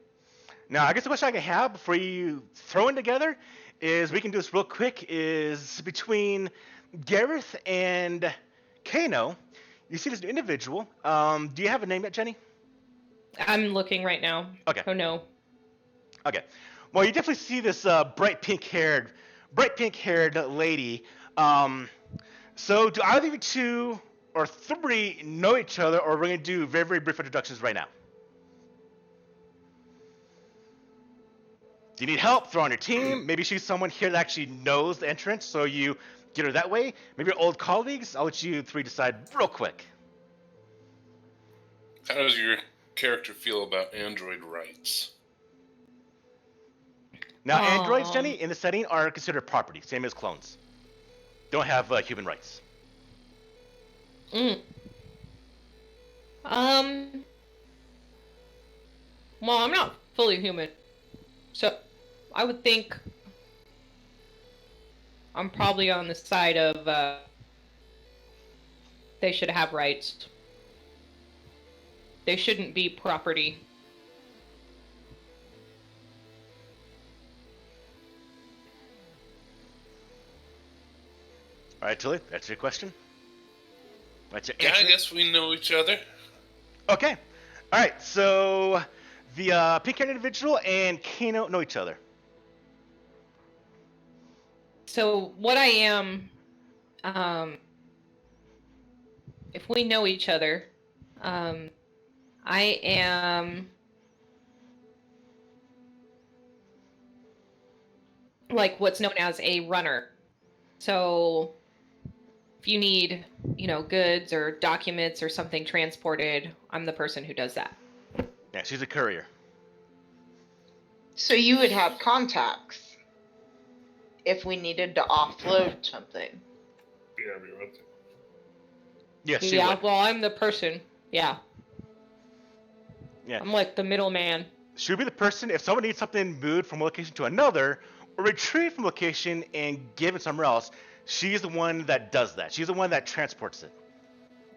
Now, I guess the question I can have before you throw in together is we can do this real quick. Is between Gareth and Kano, you see this new individual. Do you have a name yet, Jenny? I'm looking right now. Okay. Oh no. Okay. Well, you definitely see this bright pink-haired lady. So, do either of you two or three know each other, or we're gonna do very, very brief introductions right now? Do you need help? Throw on your team. Maybe she's someone here that actually knows the entrance, so you get her that way. Maybe you're old colleagues. I'll let you three decide real quick. How does your character feel about android rights? Now, androids, Aw. Jenny, in the setting are considered property, same as clones. Don't have human rights. Mm. Well, I'm not fully human, so I would think I'm probably on the side of they should have rights. They shouldn't be property. All right, Tilly, that's your question. That's your Yeah, answer. I guess we know each other. Okay. All right, so the pink-haired individual and Kano know each other. So what I am, if we know each other, I am like what's known as a runner. So if you need, goods or documents or something transported, I'm the person who does that. Yeah, she's a courier. So you would have contacts if we needed to offload something. Yeah, we want to. Yes, she Yeah, would. well, I'm the person. Yeah. Yeah. I'm like the middleman. She would be the person if someone needs something moved from one location to another, or retrieved from location and given somewhere else. She's the one that does that. She's the one that transports it.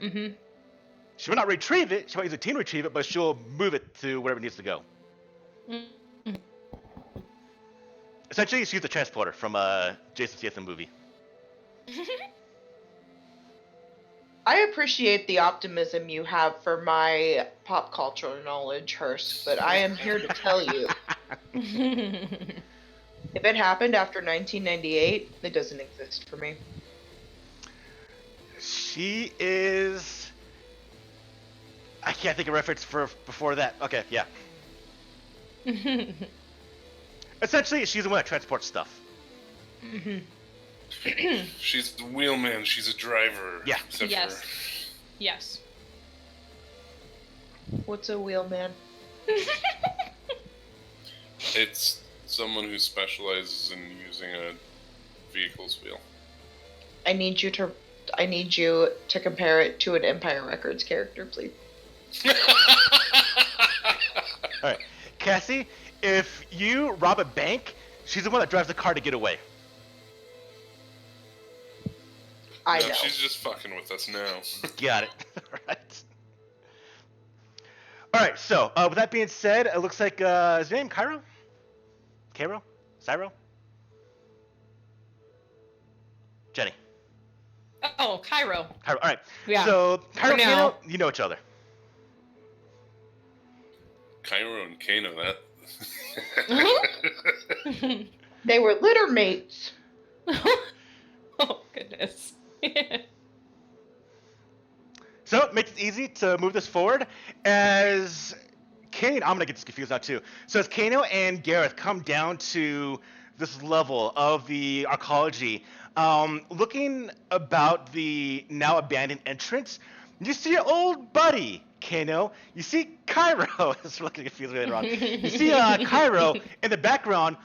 Mm-hmm. She might not retrieve it. She might use a team to retrieve it, but she'll move it to wherever it needs to go. Mm-hmm. Essentially, she's the transporter from Jason Statham movie. I appreciate the optimism you have for my pop culture knowledge, Hurst, but I am here to tell you, if it happened after 1998, it doesn't exist for me. She is. I can't think of a reference for before that. Okay, yeah. Essentially, she's the one that transports stuff. She's the wheelman. She's a driver. Yeah. except Yes. for- Yes. What's a wheelman? It's someone who specializes in using a vehicle's wheel. I need you to compare it to an Empire Records character, please. All right, Cassie, if you rob a bank, she's the one that drives the car to get away. I No, know. she's just fucking with us now. Got it. All right, so with that being said, it looks like his name Cairo? Cairo? Cyro? Jenny. Oh, Cairo. Cairo. All right. Yeah. So Cairo For and now. Kano, you know each other. Cairo and Kano, that. They were litter mates. Oh, goodness. So it makes it easy to move this forward as Kane. I'm gonna get this confused now too. So as Kano and Gareth come down to this level of the arcology, looking about the now abandoned entrance, you see your old buddy Kano. You see Cairo. It's looking confused later on. You see Cairo in the background.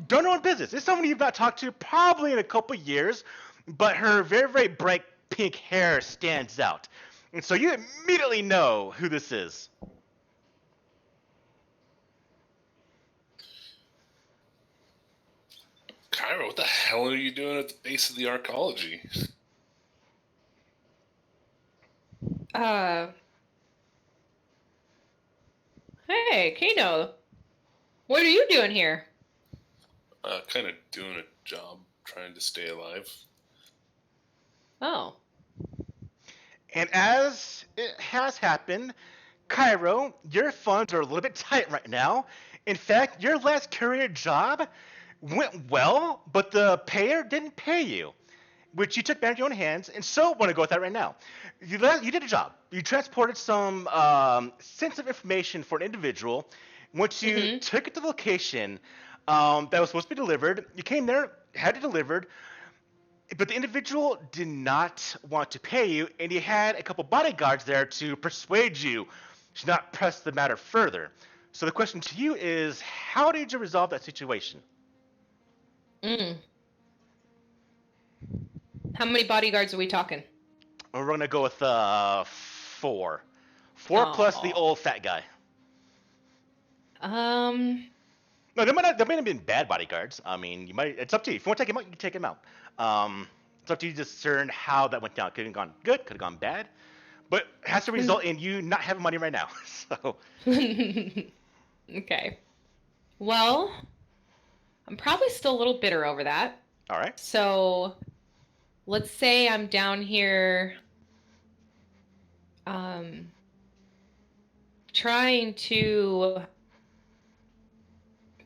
Don't know her business. It's someone you've not talked to probably in a couple years, but her very, very bright pink hair stands out. And so you immediately know who this is. Kyra, what the hell are you doing at the base of the arcology? Hey, Kano. What are you doing here? Kind of doing a job, trying to stay alive. Oh. And as it has happened, Cairo, your funds are a little bit tight right now. In fact, your last career job went well, but the payer didn't pay you, which you took back into your own hands, and so want to go with that right now. You did a job. You transported some sensitive information for an individual. Once you took it to the location that was supposed to be delivered, you came there, had it delivered, but the individual did not want to pay you, and he had a couple bodyguards there to persuade you to not press the matter further. So the question to you is, how did you resolve that situation? How many bodyguards are we talking? We're gonna go with 4. 4 plus the old fat guy. No, they might have been bad bodyguards. I mean, you might. It's up to you. If you want to take him out, you can take him out. It's up to you to discern how that went down. Could have gone good. Could have gone bad. But it has to result in you not having money right now. So. Okay. Well, I'm probably still a little bitter over that. All right. So, let's say I'm down here trying to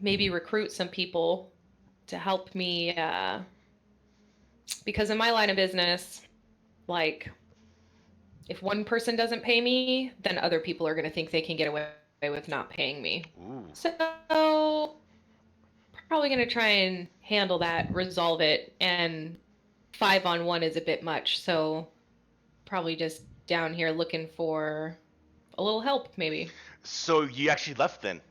maybe recruit some people to help me because in my line of business, like, if one person doesn't pay me, then other people are going to think they can get away with not paying me. Ooh. So probably going to try and handle that, resolve it, and 5-on-1 is a bit much. So probably just down here looking for a little help, maybe. So you actually left then?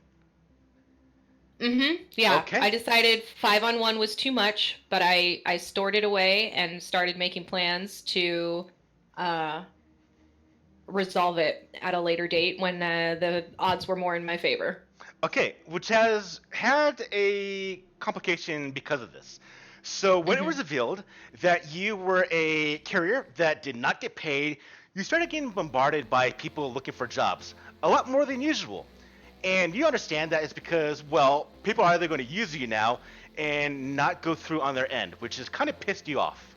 Yeah. Okay. I decided 5-on-1 was too much, but I stored it away and started making plans to resolve it at a later date when the odds were more in my favor. Okay, which has had a complication because of this. So when it was revealed that you were a carrier that did not get paid, you started getting bombarded by people looking for jobs, a lot more than usual. And you understand that it's because, well, people are either going to use you now and not go through on their end, which has kind of pissed you off.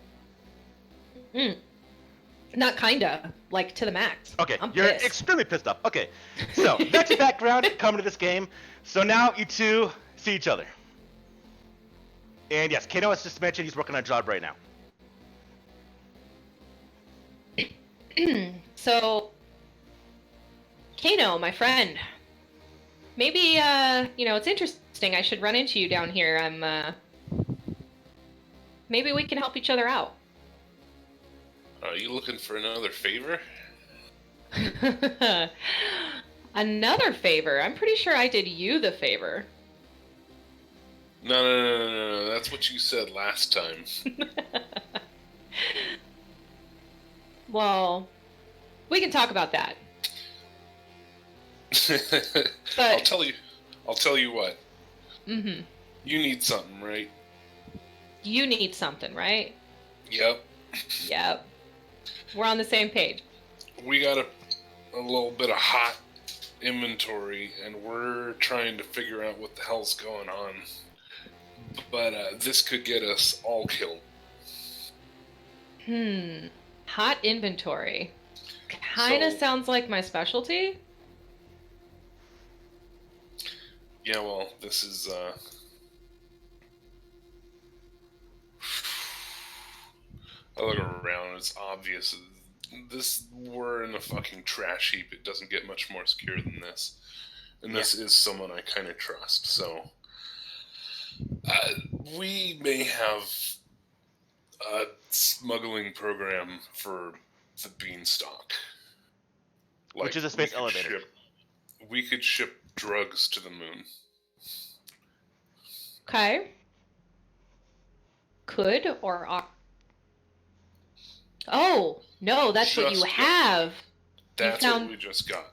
Not kinda, like to the max. Okay, I'm you're pissed. extremely pissed off. Okay, so that's your background coming to this game. So now you two see each other. And yes, Kano has just mentioned he's working on a job right now. So, Kano, my friend, maybe it's interesting. I should run into you down here. Maybe we can help each other out. Are you looking for another favor? Another favor? I'm pretty sure I did you the favor. No. That's what you said last time. Well, we can talk about that. But I'll tell you what. You need something, right? You need something, right? Yep. Yep. We're on the same page. We got a little bit of hot inventory, and we're trying to figure out what the hell's going on. But this could get us all killed. Hot inventory. Kinda sounds like my specialty. Yeah, well, this is, I look around, it's obvious. We're in a fucking trash heap. It doesn't get much more secure than this. And this is someone I kind of trust, so... we may have a smuggling program for the Beanstalk. Which is a space elevator. We could ship drugs to the moon. Okay. Could or are... Oh, no, that's what you have. That's you what found we just got.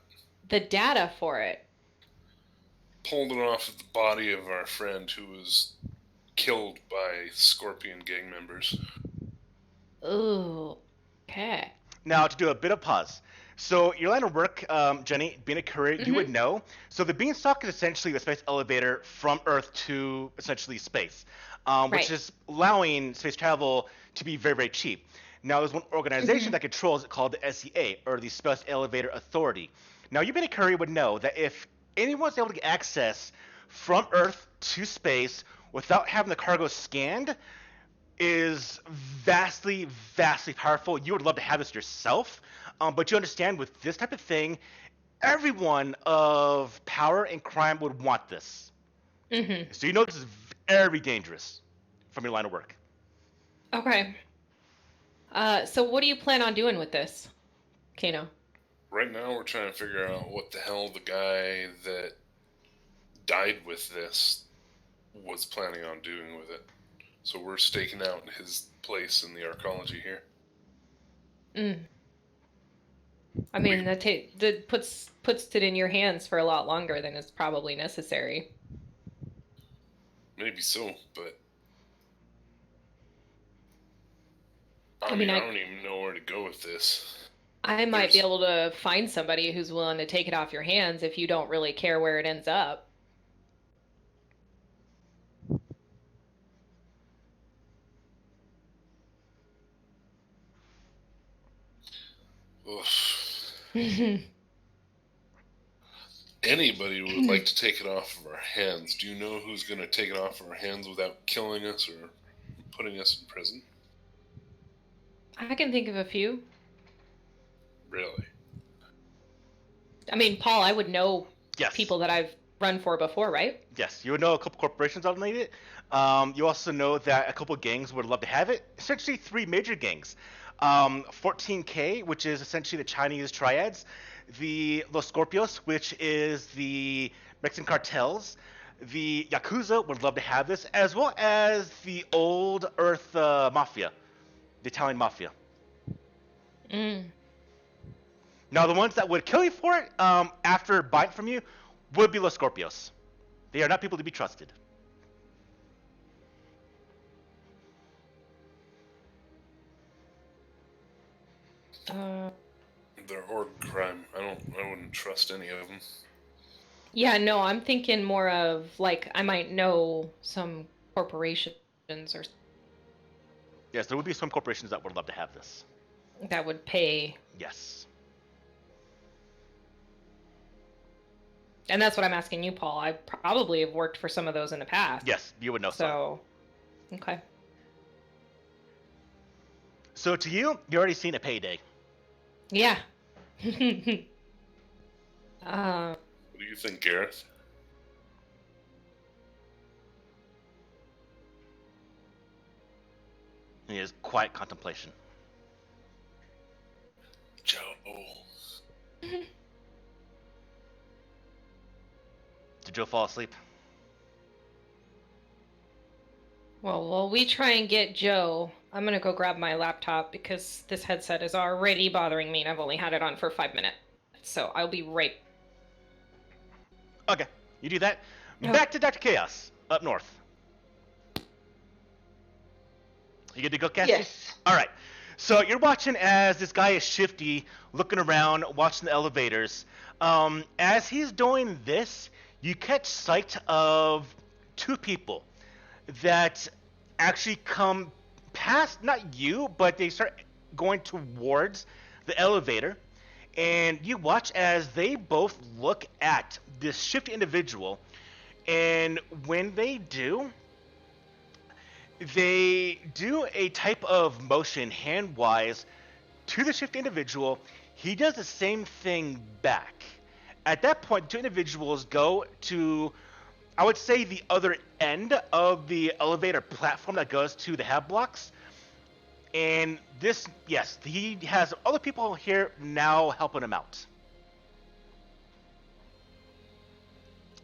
the data for it. Pulled it off of the body of our friend who was killed by Scorpion gang members. Ooh. Okay. Now, to do a bit of pause. So, your line of work, Jenny, being a courier, you would know. So, the Beanstalk is essentially the space elevator from Earth to essentially space, which Right. is allowing space travel to be very, very cheap. Now, there's one organization that controls it called the SEA, or the Space Elevator Authority. Now, you being a courier would know that if anyone's able to get access from Earth to space without having the cargo scanned, is vastly, vastly powerful. You would love to have this yourself, but you understand with this type of thing, everyone of power and crime would want this. Mm-hmm. So you know this is very dangerous from your line of work. Okay. So what do you plan on doing with this, Kano? Right now, we're trying to figure out what the hell the guy that died with this was planning on doing with it. So we're staking out his place in the arcology here. I mean, that puts it in your hands for a lot longer than is probably necessary. Maybe so, but I I mean, mean, I don't even know where to go with this. I might be able to find somebody who's willing to take it off your hands if you don't really care where it ends up. Anybody would like to take it off of our hands. Do you know who's going to take it off of our hands without killing us or putting us in prison? I can think of a few. Really? I mean, Paul, I would know Yes. people that I've run for before, right? Yes, you would know a couple corporations that would need it. You also know that a couple gangs would love to have it. Essentially, three major gangs. 14K, which is essentially the Chinese triads. The Los Scorpios, which is the Mexican cartels. The Yakuza would love to have this, as well as the old Earth Mafia, the Italian Mafia. Now, the ones that would kill you for it after buying from you would be Los Scorpios. They are not people to be trusted. They're horde crime. I wouldn't trust any of them. Yeah, no, I'm thinking more of like I might know some corporations or Yes, there would be some corporations that would love to have this. that would pay. Yes. And that's what I'm asking you, Paul. I probably have worked for some of those in the past. Yes, you would know so. Okay. So to you, you're already seen a payday. Yeah. What do you think, Gareth? He is quiet contemplation. Joe. Did Joe fall asleep? Well, while we try and get Joe, I'm gonna go grab my laptop because this headset is already bothering me and I've only had it on for 5 minutes. So I'll be right. Okay, you do that. Oh. Back to Dr. Chaos, up north. You good to go, Cassie? Yes. All right. So you're watching as this guy is shifty, looking around, watching the elevators. As he's doing this, you catch sight of two people that actually come past, not you, but they start going towards the elevator. And you watch as they both look at this shifty individual. And when they do a type of motion hand-wise to the shifty individual. He does the same thing back. At that point, the two individuals go to, I would say, the other end of the elevator platform that goes to the hab blocks. And this, yes, he has other people here now helping him out.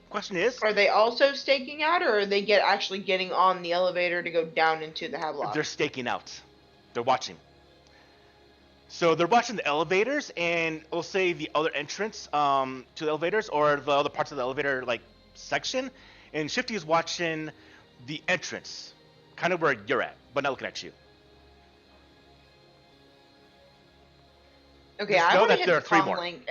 Question is, Are they also staking out, or are they actually getting on the elevator to go down into the Havelock? they're staking out. They're watching. So they're watching the elevators, and we'll say the other entrance to the elevators, or the other parts of the elevator like section. And Shifty is watching the entrance, kind of where you're at, but not looking at you. Okay, Just I know want to that hit there are the 3 comm more. link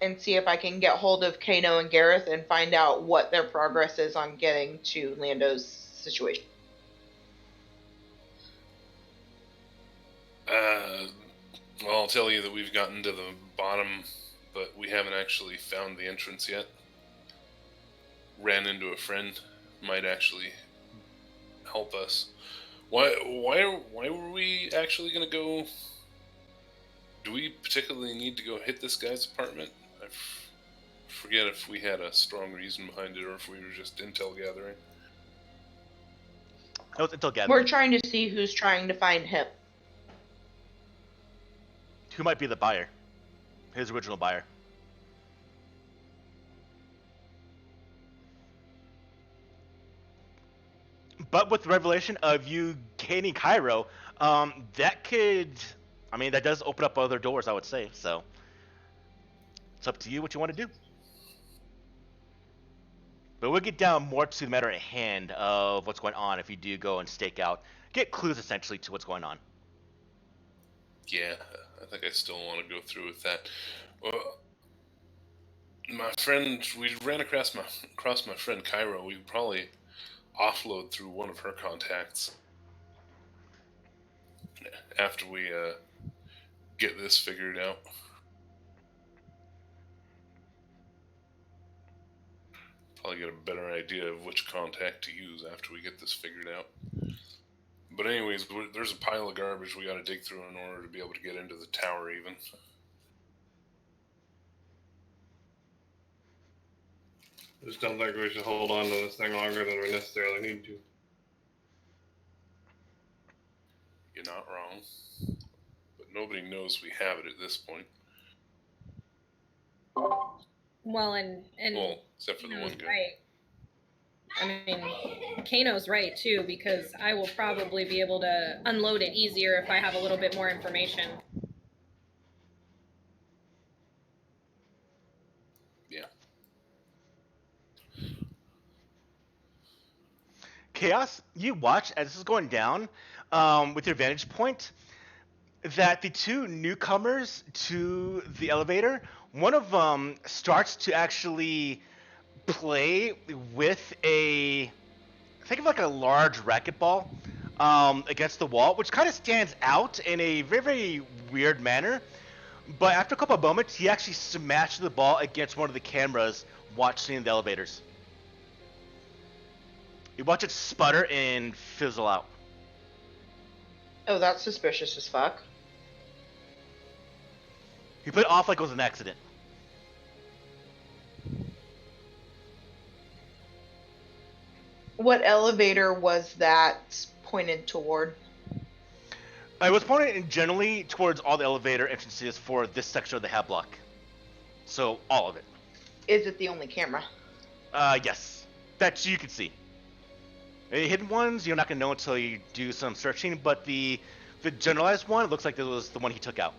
and see if I can get hold of Kano and Gareth and find out what their progress is on getting to Lando's situation. Well, I'll tell you that we've gotten to the bottom, but we haven't actually found the entrance yet. Ran into a friend, might actually help us. Why were we actually gonna go? Do we particularly need to go hit this guy's apartment? I forget if we had a strong reason behind it or if we were just intel gathering. No, it's until gathering. We're trying to see who's trying to find him. Who might be the buyer? His original buyer. But with the revelation of you gaining Cairo, that could, I mean, that does open up other doors, I would say. So it's up to you what you want to do. But we'll get down more to the matter at hand of what's going on if you do go and stake out, get clues essentially to what's going on. Yeah, I think I still want to go through with that. Well, my friend, we ran across my friend Cairo. We could probably offload through one of her contacts after we get this figured out. Probably get a better idea of which contact to use after we get this figured out. But anyways, there's a pile of garbage we got to dig through in order to be able to get into the tower even. I just don't think we should hold on to this thing longer than we necessarily need to. You're not wrong. But nobody knows we have it at this point. Well, and well, except for the one guy. Right. I mean, Kano's right too, because I will probably be able to unload it easier if I have a little bit more information. Yeah. Chaos, you watch as this is going down with your vantage point that the 2 newcomers to the elevator, one of them starts to actually play with think of like a large racquetball against the wall, which kind of stands out in a very, very weird manner. But after a couple of moments, he actually smashed the ball against one of the cameras watching the elevators. You watch it sputter and fizzle out. Oh, that's suspicious as fuck. He put it off like it was an accident. What elevator was that pointed toward? It was pointed generally towards all the elevator entrances for this section of the hab block. So, all of it. Is it the only camera? Yes. That you can see. The hidden ones, you're not going to know until you do some searching, but the generalized one, it looks like this was the one he took out.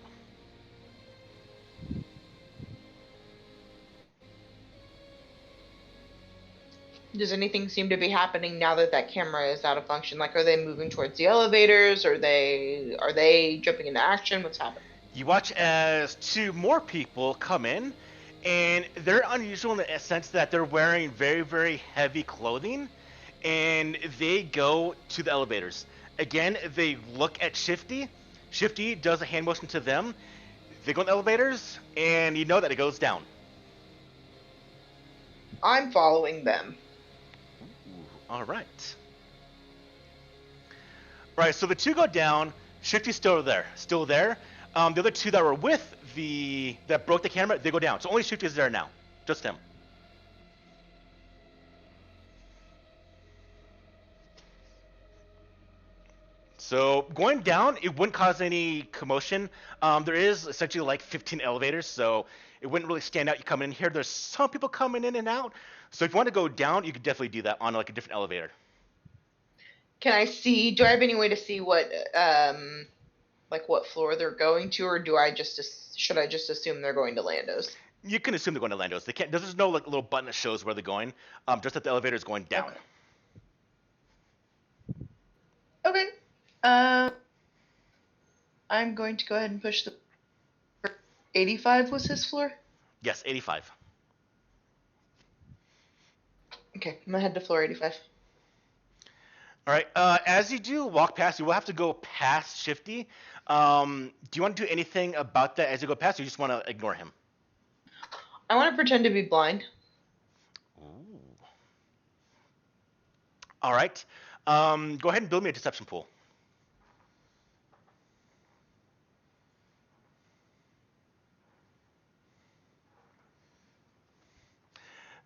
Does anything seem to be happening now that that camera is out of function? Like, are they moving towards the elevators? Are they jumping into action? What's happening? You watch as 2 more people come in, and they're unusual in the sense that they're wearing very, very heavy clothing, and they go to the elevators. Again, they look at Shifty. Shifty does a hand motion to them. They go in the elevators, and you know that it goes down. I'm following them. All right. Right, so the 2 go down. Shifty's still there. The other 2 that were with that broke the camera, they go down. So only Shifty's there now. Just him. So going down, it wouldn't cause any commotion. There is essentially like 15 elevators, so it wouldn't really stand out you coming in here. There's some people coming in and out. So if you want to go down, you could definitely do that on like a different elevator. Can I see? Do I have any way to see what floor they're going to, or should I just assume they're going to Lando's? You can assume they're going to Lando's. They can't. There's no like little button that shows where they're going. Just that the elevator is going down. Okay. I'm going to go ahead and push the 85 was his floor? Yes, 85. Okay, I'm gonna head to floor 85. All right. As you do walk past, you will have to go past Shifty. Do you want to do anything about that as you go past, or you just want to ignore him? I want to pretend to be blind. Ooh. All right. Go ahead and build me a deception pool.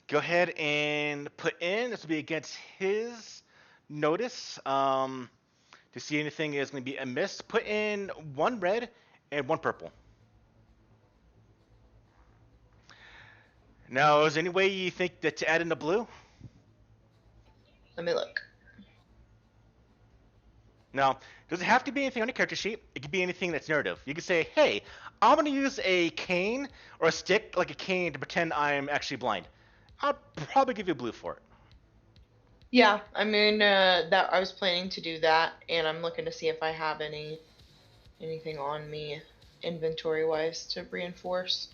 Go ahead and put in. This will be against his notice. To see anything is going to be amiss. Put in 1 red and 1 purple. Now, is there any way you think that to add in the blue? Let me look. Now, does it have to be anything on your character sheet? It could be anything that's narrative. You could say, hey, I'm going to use a cane or a stick like a cane to pretend I'm actually blind. I'll probably give you blue for it. Yeah, I mean that I was planning to do that, and I'm looking to see if I have anything on me inventory wise to reinforce.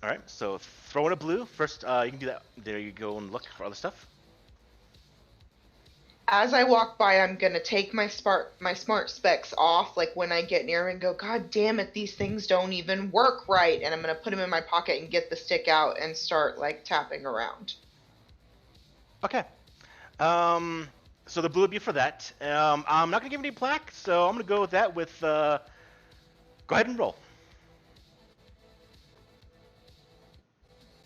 All right, so throw in a blue. First, you can do that. There you go and look for other stuff. As I walk by, I'm gonna take my smart specs off, like when I get near and go, God damn it, these things don't even work right, and I'm gonna put them in my pocket and get the stick out and start like tapping around. Okay. So the blue would be for that. I'm not gonna give any black, so I'm gonna go with that. With go ahead and roll.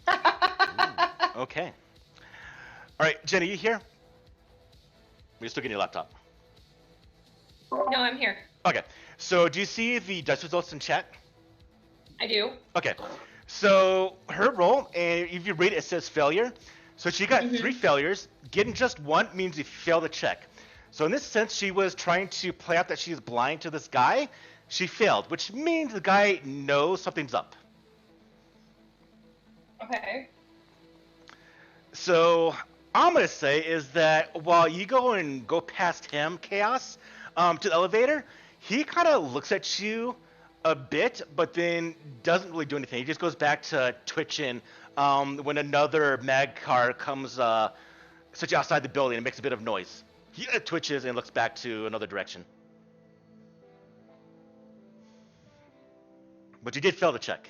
Ooh, okay. All right, Jenny, you here? You're still getting your laptop. No, I'm here. Okay. So do you see the dice results in chat? I do. Okay. So her roll, and if you read it, it says failure. So she got 3 failures. Getting just 1 means you fail the check. So in this sense, she was trying to play out that she's blind to this guy. She failed, which means the guy knows something's up. Okay. So I'm gonna say is that while you go past him, Chaos, to the elevator, he kind of looks at you a bit, but then doesn't really do anything. He just goes back to twitching when another mag car comes such outside the building and makes a bit of noise. He twitches and looks back to another direction. But you did fail the check.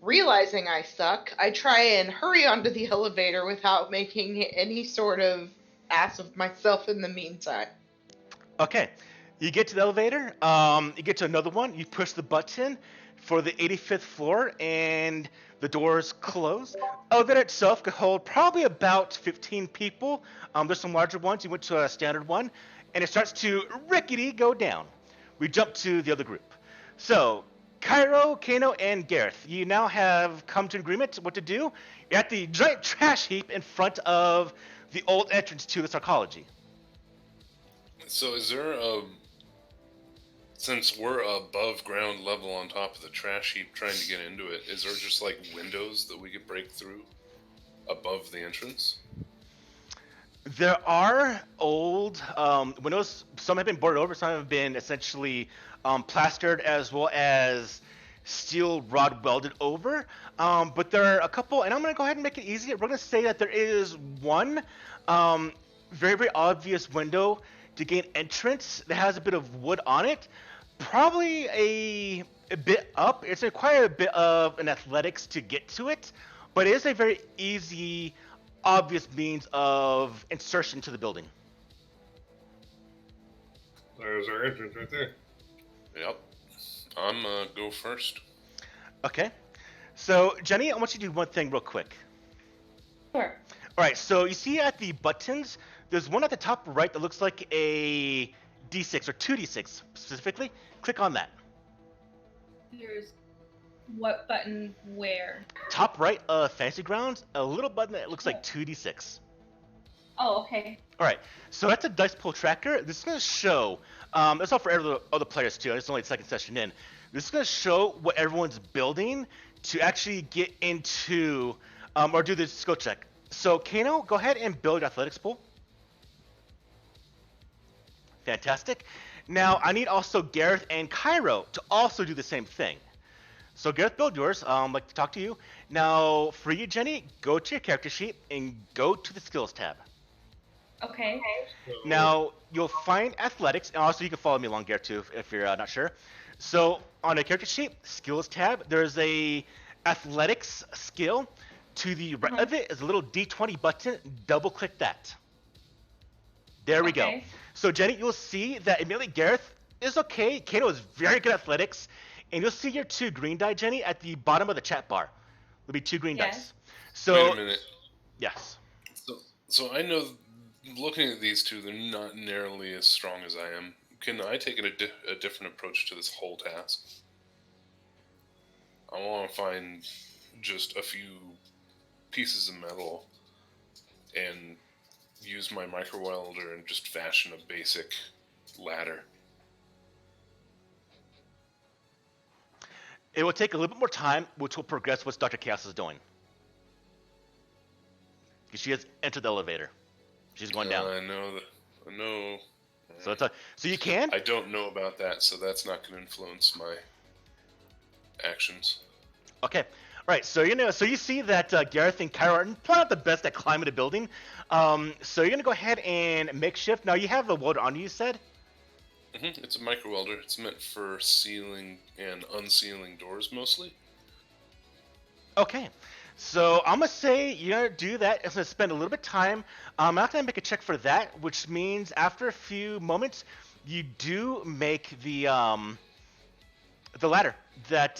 Realizing I suck, I try and hurry onto the elevator without making any sort of ass of myself in the meantime. Okay, you get to the elevator, you get to another one, you push the button for the 85th floor, and the doors close. Elevator itself could hold probably about 15 people. There's some larger ones, you went to a standard one, and it starts to rickety go down. We jump to the other group. So, Cairo, Kano, and Gareth, you now have come to an agreement what to do. You're at the giant trash heap in front of the old entrance to the sarcology. So is there a... Since we're above ground level on top of the trash heap trying to get into it, is there just like windows that we could break through above the entrance? There are old windows. Some have been boarded over. Some have been essentially plastered, as well as steel rod welded over. But there are a couple, and I'm going to go ahead and make it easy. We're going to say that there is one very, very obvious window to gain entrance that has a bit of wood on it. Probably a bit up. It's quite a bit of an athletics to get to it, but it is a very easy, obvious means of insertion to the building. There's our entrance right there. Yep. I'm go first. Okay. So, Jenny, I want you to do one thing real quick. Sure. All right, so you see at the buttons, there's one at the top right that looks like a D6, or 2D6 specifically. Click on that. There's what button where? Top right of Fantasy Grounds, a little button that looks like 2D6. Oh, okay. All right, so that's a dice pool tracker. This is going to show, that's all for other players too, it's only the second session in. This is going to show what everyone's building to actually get into, or do the skill check. So, Kano, go ahead and build your athletics pool. Fantastic. Now, I need also Gareth and Cairo to also do the same thing. So, Gareth, build yours. Like to talk to you. Now, for you, Jenny, go to your character sheet and go to the skills tab. Okay. Now, you'll find athletics, and also you can follow me along, Gareth, too, if you're not sure. So, on the character sheet, skills tab, there's a athletics skill. To the right of it is a little D20 button. Double click that. There we go. Okay. So, Jenny, you'll see that immediately Gareth is okay. Kato is very good at athletics. And you'll see your 2 green die, Jenny, at the bottom of the chat bar. There'll be 2 green Yes. dice. So, Wait a minute. yes. So I know, looking at these two, they're not nearly as strong as I am. Can I take a different approach to this whole task? I want to find just a few pieces of metal and use my micro welder and just fashion a basic ladder. It will take a little bit more time, which will progress what Dr. Chaos is doing. She has entered the elevator. She's going down. I know that. I know. So you can? I don't know about that, so that's not going to influence my actions. Okay. All right. So so you see that Gareth and Kyra are probably not the best at climbing a building. So you're gonna go ahead and makeshift. Now you have the welder on you. You said. It's a micro welder. It's meant for sealing and unsealing doors mostly. Okay. So I'm gonna say you're gonna do that. It's gonna spend a little bit of time. I'm not gonna make a check for that, which means after a few moments, you do make the ladder that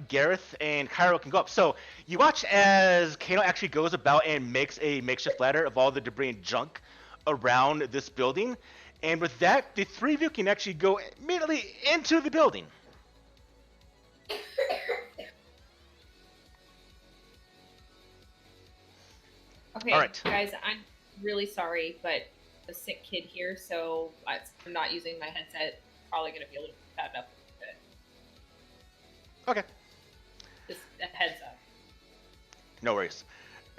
Gareth and Cairo can go up. So you watch as Kano actually goes about and makes a makeshift ladder of all the debris and junk around this building. And with that, the 3 of you can actually go immediately into the building. Okay, All right. guys, I'm really sorry, but a sick kid here, so I'm not using my headset. Probably going to be a little bad up with it. Okay. Just a heads up. No worries.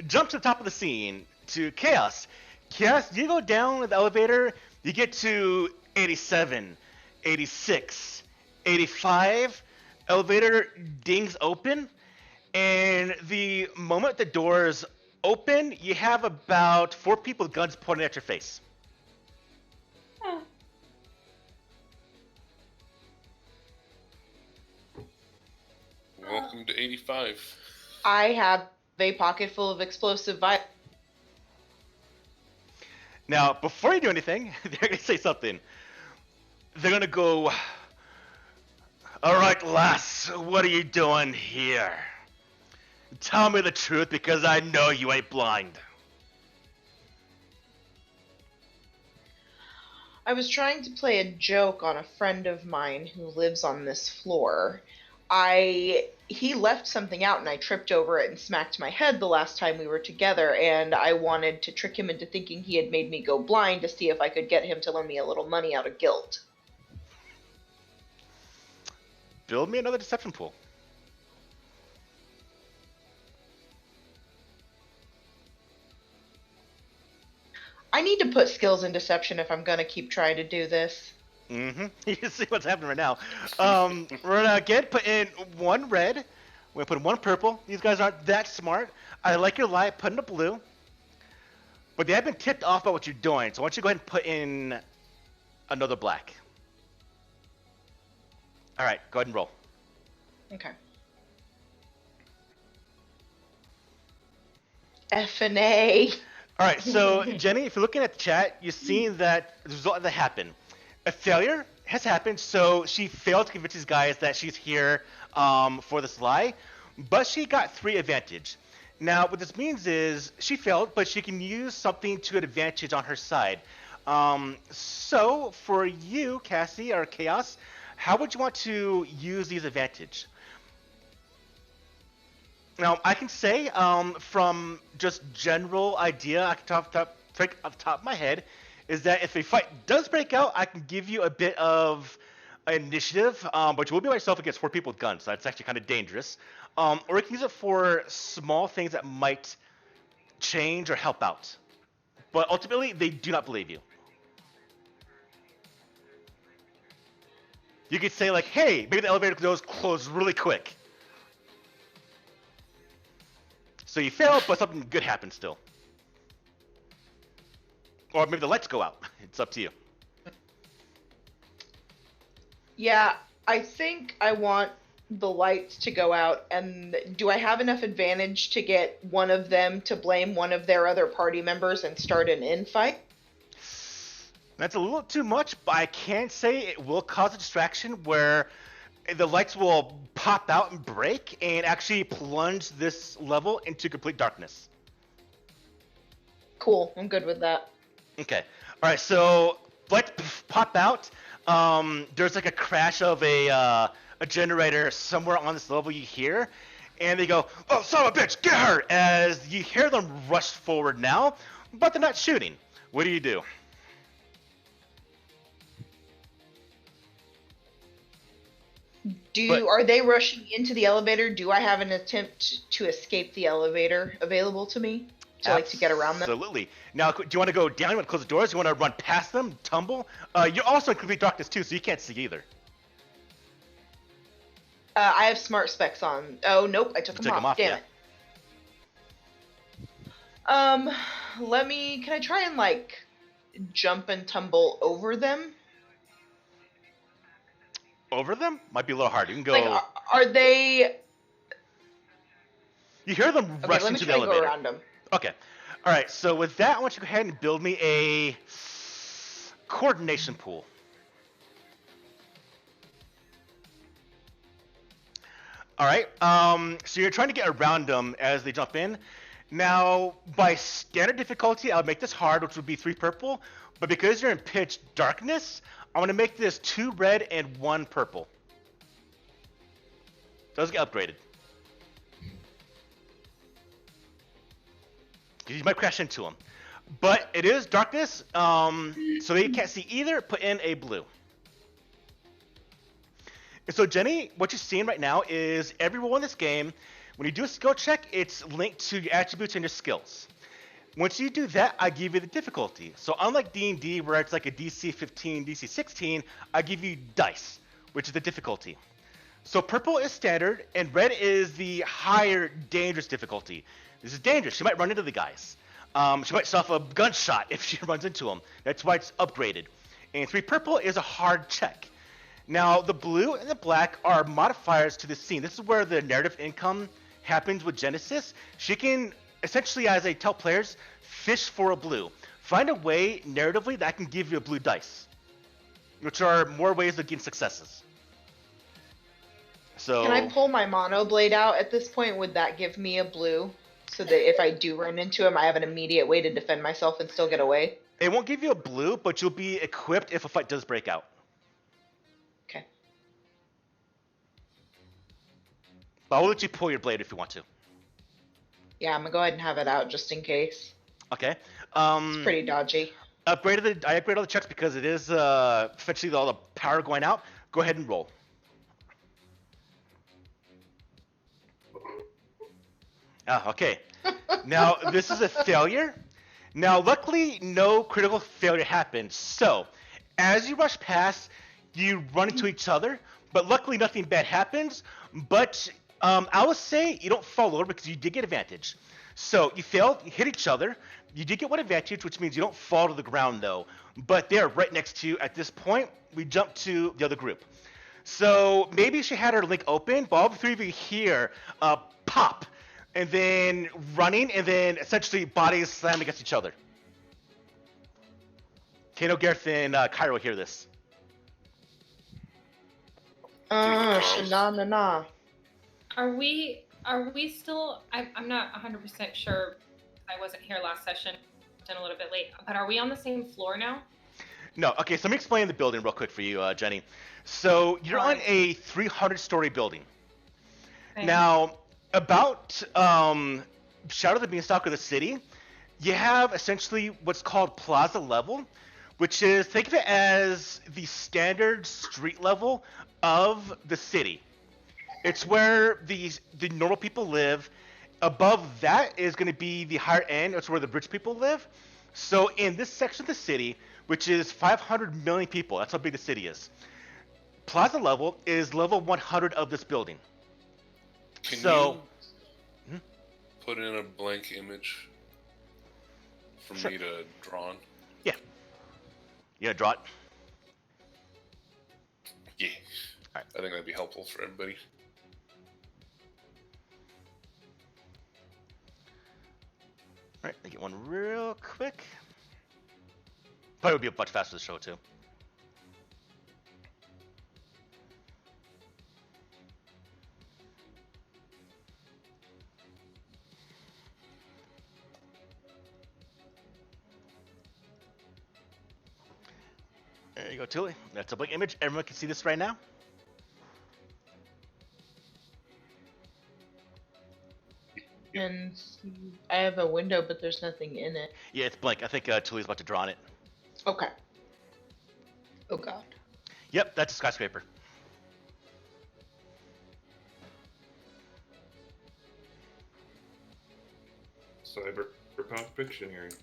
Jump to the top of the scene to Chaos. Chaos, you go down the elevator, you get to 87, 86, 85. Elevator dings open, and the moment the doors open, you have about 4 people with guns pointing at your face. Oh. Welcome to 85. I have a pocket full of explosive violence. Now, before you do anything, they're going to say something. They're going to go, "All right, lass, what are you doing here? Tell me the truth, because I know you ain't blind." I was trying to play a joke on a friend of mine who lives on this floor. He left something out and I tripped over it and smacked my head the last time we were together, and I wanted to trick him into thinking he had made me go blind to see if I could get him to loan me a little money out of guilt. Build me another deception pool. I need to put skills in deception if I'm going to keep trying to do this. Mm-hmm. You can see what's happening right now. We're gonna again put in 1 red. We're gonna put in 1 purple. These guys aren't that smart. I like your light. Put in a blue. But they have been tipped off by what you're doing. So why don't you go ahead and put in another black. All right, go ahead and roll. Okay. F and A. All right, so Jenny, if you're looking at the chat, you're seeing that the result that happened. A failure has happened, so she failed to convince these guys that she's here for this lie, but she got 3 advantage. Now, what this means is she failed, but she can use something to an advantage on her side. So for you, Cassie, or Chaos, how would you want to use these advantage? Now, I can say from just general idea, I can think off the top of my head, is that if a fight does break out, I can give you a bit of initiative, but you will be by yourself against 4 people with guns, so that's actually kind of dangerous. Or you can use it for small things that might change or help out. But ultimately, they do not believe you. You could say like, hey, maybe the elevator doors close really quick. So you fail, but something good happens still. Or maybe the lights go out. It's up to you. Yeah, I think I want the lights to go out. And do I have enough advantage to get one of them to blame one of their other party members and start an infight? That's a little too much, but I can say it will cause a distraction where the lights will pop out and break and actually plunge this level into complete darkness. Cool, I'm good with that. Okay. All right. So lights pop out. There's like a crash of a generator somewhere on this level. You hear, and they go, "Oh, son of a bitch, get her!" As you hear them rush forward now, but they're not shooting. What do you do? Are they rushing into the elevator? Do I have an attempt to escape the elevator available to me? To get around them? Absolutely. Now, do you want to go down? You want to close the doors? You want to run past them, tumble? You're also in complete darkness too, so you can't see either. I have smart specs on. Oh, nope, I took them off. Damn it. Can I try and, like, jump and tumble over them? Over them? Might be a little hard. You can go... Like, are they... You hear them rush into the elevator. Go around them. Okay. All right, so with that, I want you to go ahead and build me a coordination pool. All right, so you're trying to get around them as they jump in. Now, by standard difficulty, I would make this hard, which would be 3 purple. But because you're in pitch darkness, I'm going to make this 2 red and 1 purple. Those get upgraded. You might crash into them. But it is darkness, so they can't see either. Put in a blue. And so, Jenny, what you're seeing right now is every role in this game, when you do a skill check, it's linked to your attributes and your skills. Once you do that, I give you the difficulty. So unlike D&D, where it's like a DC 15, DC 16, I give you dice, which is the difficulty. So purple is standard, and red is the higher dangerous difficulty. This is dangerous. She might run into the guys. She might suffer a gunshot if she runs into them. That's why it's upgraded. And 3 purple is a hard check. Now, the blue and the black are modifiers to the scene. This is where the narrative income happens with Genesis. She can, essentially, as I tell players, fish for a blue. Find a way, narratively, that can give you a blue dice, which are more ways of getting successes. So, can I pull my mono blade out at this point? Would that give me a blue? So that if I do run into him, I have an immediate way to defend myself and still get away? It won't give you a blue, but you'll be equipped if a fight does break out. Okay. But I will let you pull your blade if you want to. Yeah, I'm gonna go ahead and have it out just in case. Okay. It's pretty dodgy. I upgraded all the checks because it is essentially all the power going out. Go ahead and roll. Okay. Now, this is a failure. Now, luckily, no critical failure happened. So, as you rush past, you run into each other, but luckily nothing bad happens. But I would say you don't fall over because you did get advantage. So, you failed, you hit each other. You did get 1 advantage, which means you don't fall to the ground, though. But they're right next to you. At this point, we jump to the other group. So, maybe she had her link open, but all the 3 of you here pop. And then running, and then essentially bodies slam against each other. Kano, Gareth, and Cairo hear this. Sha-na-na-na. Are we still? I'm not 100% sure. I wasn't here last session. Been a little bit late, but are we on the same floor now? No. Okay, so let me explain the building real quick for you, Jenny. So you're on a 300-story building. Okay. Now, about Shadow of the Beanstalk of the city, you have essentially what's called plaza level, which is, think of it as the standard street level of the city. It's where the normal people live. Above that is going to be the higher end. It's where the rich people live. So in this section of the city, which is 500 million people, that's how big the city is. Plaza level is level 100 of this building. Can So- you put in a blank image for Sure. me to draw on? Yeah, draw it. Yeah. Alright. I think that'd be helpful for everybody. All right, get one real quick. Probably would be a much faster to show too. There you go, Tully. That's a blank image. Everyone can see this right now. And I have a window, but there's nothing in it. Yeah, it's blank. I think Tully's about to draw on it. Okay. Oh God. Yep, that's a skyscraper. Cyberpunk Pictionary.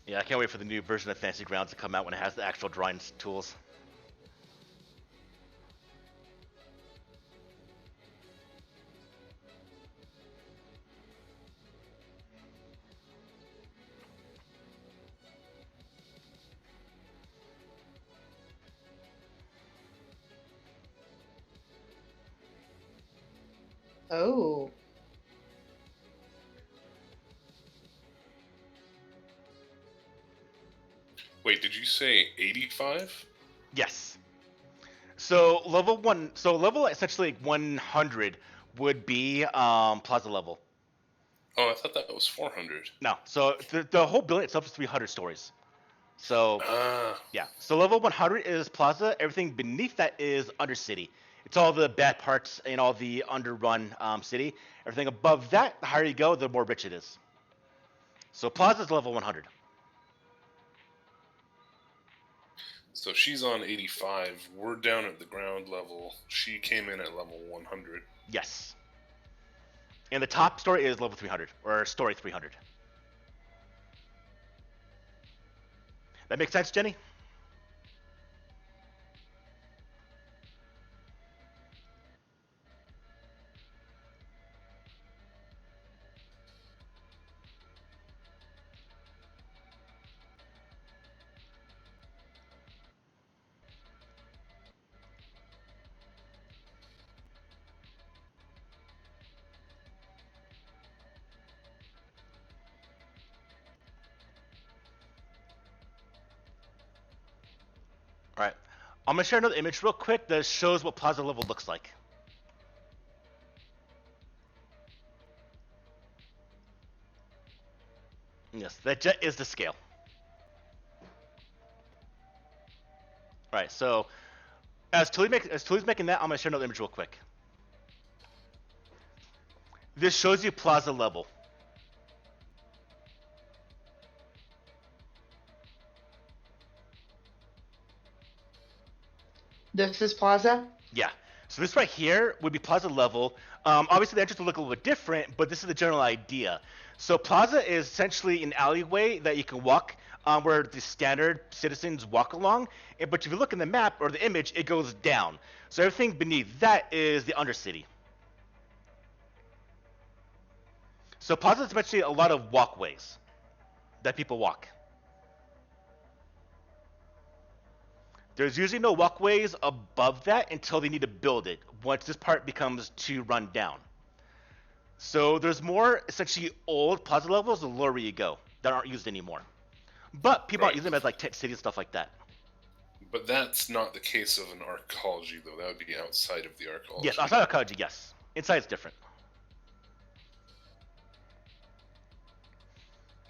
Yeah, I can't wait for the new version of Fantasy Grounds to come out when it has the actual drawing tools. Oh. Wait, did you say 85? Yes. So level essentially 100 would be Plaza level. Oh, I thought that was 400. No, so the whole building itself is 300 stories. So Ah, yeah, so level 100 is Plaza. Everything beneath that is Undercity. It's all the bad parts in all the underrun city. Everything above that, the higher you go, the more rich it is. So Plaza is level 100. so she's on 85. We're down at the ground level. She came in at level 100. Yes. And the top story is level 300, or story 300. That makes sense, Jenny? All right. I'm going to share another image real quick that shows what Plaza level looks like. Yes, that jet is the scale. All right, so as Tully's making that, I'm going to share another image real quick. This shows you Plaza level. This is Plaza? Yeah. So this right here would be Plaza level. Obviously, the entrance will look a little bit different, but this is the general idea. So Plaza is essentially an alleyway that you can walk where the standard citizens walk along. But if you look in the map or the image, it goes down. So everything beneath that is the Undercity. So Plaza is essentially a lot of walkways that people walk. There's usually no walkways above that until they need to build it, once this part becomes too run down. So there's more essentially old Plaza levels the lower you go that aren't used anymore. But people aren't Right. using them as like tent city and stuff like that. But that's not the case of an arcology, though. That would be outside of the arcology. Yes, outside of Kaji, yes. Inside it's different.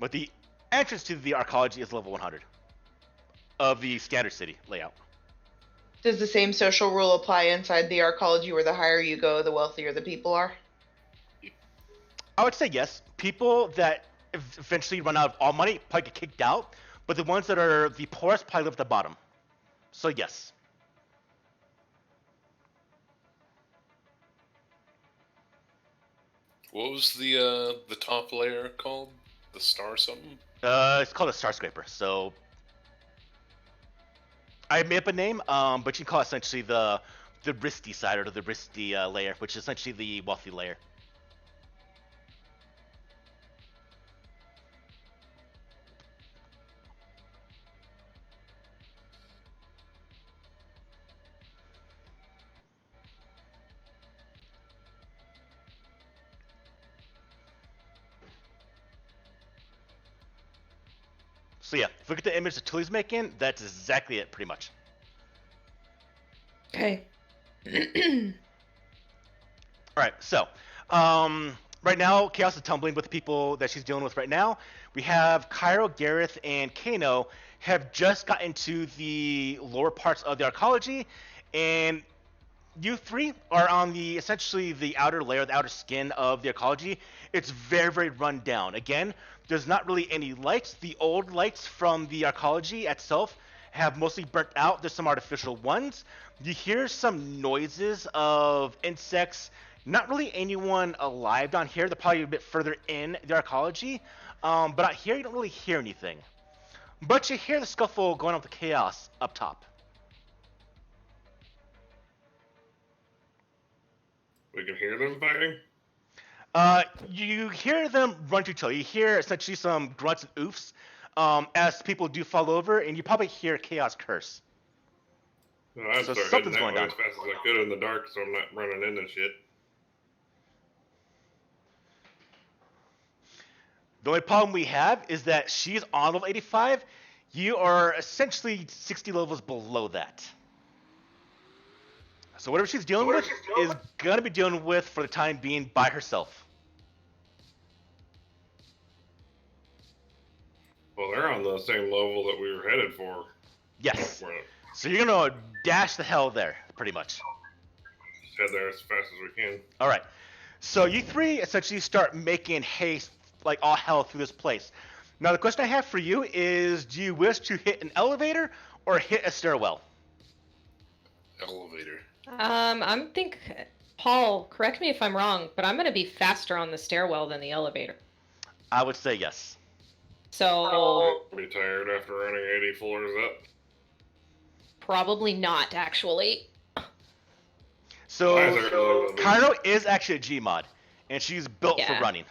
But the entrance to the arcology is level 100 of the standard city layout. Does the same social rule apply inside the arcology where the higher you go, the wealthier the people are? I would say yes. People that eventually run out of all money probably get kicked out, but the ones that are the poorest probably live at the bottom. So yes. What was the top layer called? The star something? It's called a star scraper. So I made up a name, but you can call it essentially the risty side or the risty layer, which is essentially the wealthy layer. So yeah, if we look at the image that Tully's making, that's exactly it, pretty much. Okay. All right, so right now, Chaos is tumbling with the people that she's dealing with right now. We have Cairo, Gareth, and Kano have just got into the lower parts of the arcology, and you three are on the essentially the outer layer, the outer skin of the arcology. It's very, very run down. Again, there's not really any lights. The old lights from the arcology itself have mostly burnt out. There's some artificial ones. You hear some noises of insects. Not really anyone alive down here. They're probably a bit further in the arcology. But out here, you don't really hear anything. But you hear the scuffle going on with the chaos up top. We can hear them fighting. You hear them run to each other. You hear essentially some grunts and oofs as people do fall over, and you probably hear Chaos curse. No, I'd So start something's heading that going way on. as fast as I could in the dark, so I'm not running into shit. The only problem we have is that she's on level 85. You are essentially 60 levels below that. So whatever she's dealing with is going to be dealing with for the time being by herself. Well, they're on the same level that we were headed for. Yes. We're So you're going to dash the hell there, pretty much. head there as fast as we can. All right. So you three essentially start making haste like all hell through this place. Now the question I have for you is, do you wish to hit an elevator or hit a stairwell? Elevator. I'm Paul, correct me if I'm wrong, but I'm gonna be faster on the stairwell than the elevator. I would say yes. So I'll be tired after running 80 floors up. probably not, actually. So I certainly will be. Cairo is actually a Gmod, and she's built for Yeah. running.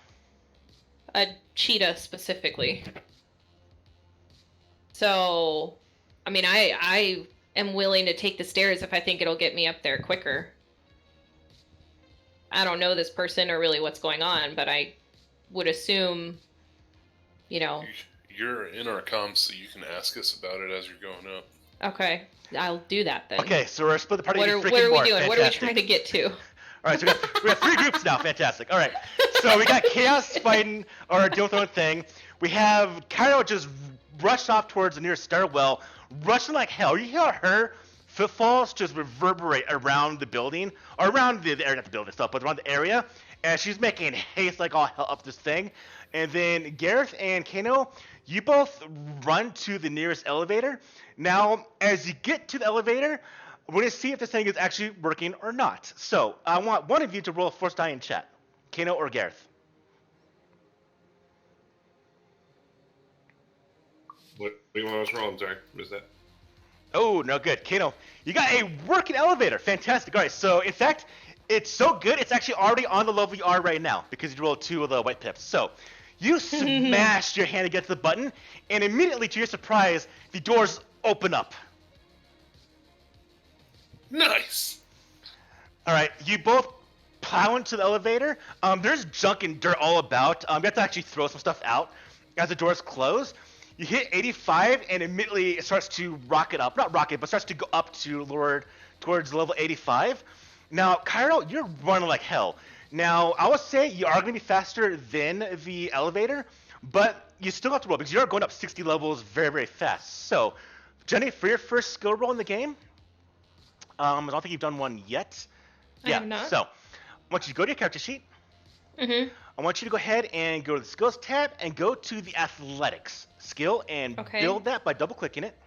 A cheetah specifically. So, I mean, I am willing to take the stairs if I think it'll get me up there quicker. I don't know this person or really what's going on, but I would assume, you know, You're in our comms, so you can ask us about it as you're going up. okay, I'll do that then. Okay, so we're split the party What into are, freaking what are we board. doing? What are we Fantastic. trying to get to? All right, so we got 3 groups now. Fantastic. All right, so we got Chaos fighting or doing their own thing. We have Cairo just rush off towards the nearest stairwell, rushing like hell. You hear her footfalls just reverberate around the building, or around the area, not the building itself, but around the area, and she's making haste like all hell up this thing. And then Gareth and Kano, you both run to the nearest elevator. Now, as you get to the elevator, we're going to see if this thing is actually working or not. So, I want one of you to roll a force die in chat. Kano or Gareth. What do you want us to roll? I'm sorry, missed that. Oh, no good. Kano, you got a working elevator. Fantastic. All right, so in fact, it's so good, it's actually already on the level you are right now because you rolled 2 of the white pips. So, you smash your hand against the button, and immediately, to your surprise, the doors open up. Nice. All right, you both plow into the elevator. There's junk and dirt all about. You have to actually throw some stuff out as the doors close. You hit 85, and immediately it starts to rocket up. Not rocket, but starts to go up towards level 85. Now, Cairo, you're running like hell. Now, I would say you are going to be faster than the elevator, but you still have to roll because you're going up 60 levels very, very fast. So, Jenny, for your first skill roll in the game, I don't think you've done one yet. I have not. So, I want you to go to your character sheet. Mm-hmm. I want you to go ahead and go to the skills tab and go to the athletics skill and Okay. build that by double clicking it.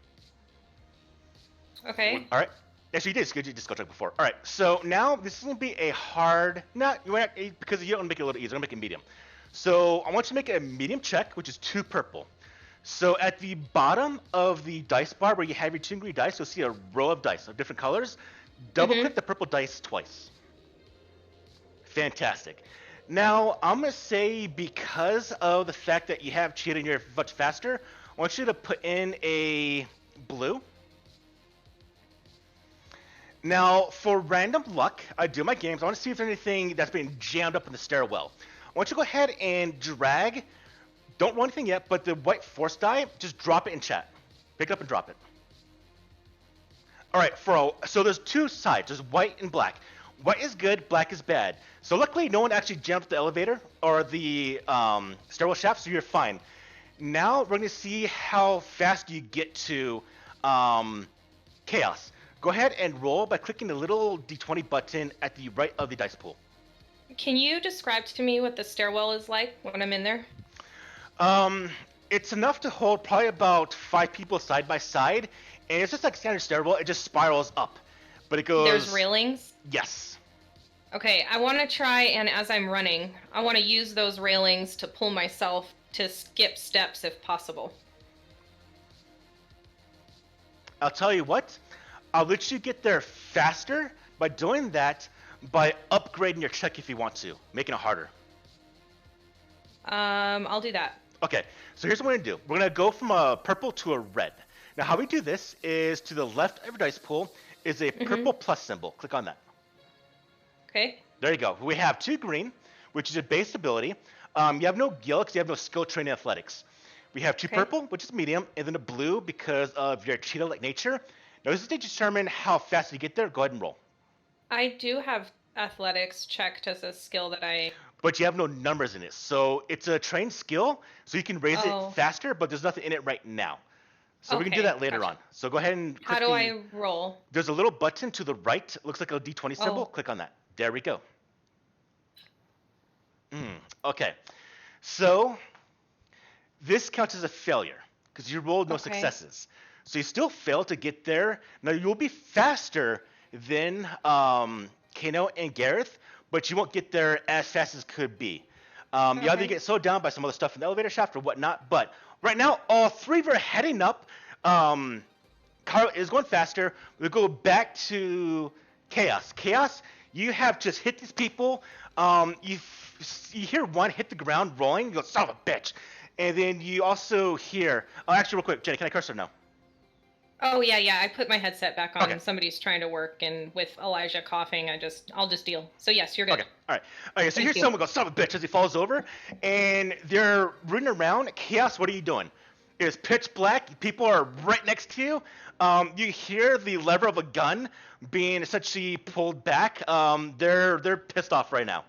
Okay. All right. Actually, you did just go check before. All right, so now this is gonna be a hard, not because you don't make it a little easier. I'm gonna make it medium. So I want you to make a medium check, which is 2 purple. So at the bottom of the dice bar where you have your 2 green dice, you'll see a row of dice of different colors. Double click the purple dice twice. Fantastic. Now I'm gonna say because of the fact that you have cheated and you're much faster, I want you to put in a blue. Now, for random luck, I do my games. I want to see if there's anything that's been jammed up in the stairwell. I want you to go ahead and drag. Don't roll anything yet, but the white force die, just drop it in chat. Pick it up and drop it. All right, so there's 2 sides. There's white and black. White is good, black is bad. So luckily, no one actually jammed up the elevator or the stairwell shaft, so you're fine. Now we're going to see how fast you get to chaos. Go ahead and roll by clicking the little D20 button at the right of the dice pool. Can you describe to me what the stairwell is like when I'm in there? It's enough to hold probably about 5 people side by side, and it's just like standard stairwell. It just spirals up, but it goes. There's railings? Yes. Okay, I want to try, and as I'm running, I want to use those railings to pull myself to skip steps if possible. I'll tell you what. I'll let you get there faster by doing that by upgrading your check if you want to, making it harder. I'll do that. Okay, so here's what we're gonna do. We're gonna go from a purple to a red. Now, how we do this is to the left of your dice pool is a purple plus symbol. Click on that. Okay. There you go. We have 2 green, which is a base ability. You have no guild because you have no skill training athletics. We have 2 purple, which is medium, and then a blue because of your cheetah-like nature. Now, this is to determine how fast you get there. Go ahead and roll. I do have athletics checked as a skill that I... But you have no numbers in it. So it's a trained skill, so you can raise it faster, but there's nothing in it right now. So we can do that later on. So go ahead and click How do I roll? There's a little button to the right. It looks like a D20 symbol. Click on that. There we go. Okay. So this counts as a failure because you rolled no successes. So you still fail to get there. Now you'll be faster than Kano and Gareth, but you won't get there as fast as could be. You either get slowed down by some other stuff in the elevator shaft or whatnot. But right now, all 3 of you are heading up. Carl is going faster. We'll go back to Chaos. Chaos, you have just hit these people. You hear one hit the ground rolling. You go, son of a bitch. And then you also hear... Oh, actually, real quick, Jenny, can I curse her now? Oh, yeah. I put my headset back on. Okay. Somebody's trying to work, and with Elijah coughing, I'll just deal. So, yes, you're good. Okay, all right. Okay, so you hear someone go, son of a bitch, as he falls over, and they're running around. Chaos, what are you doing? It's pitch black. People are right next to you. You hear the lever of a gun being essentially pulled back. They're pissed off right now.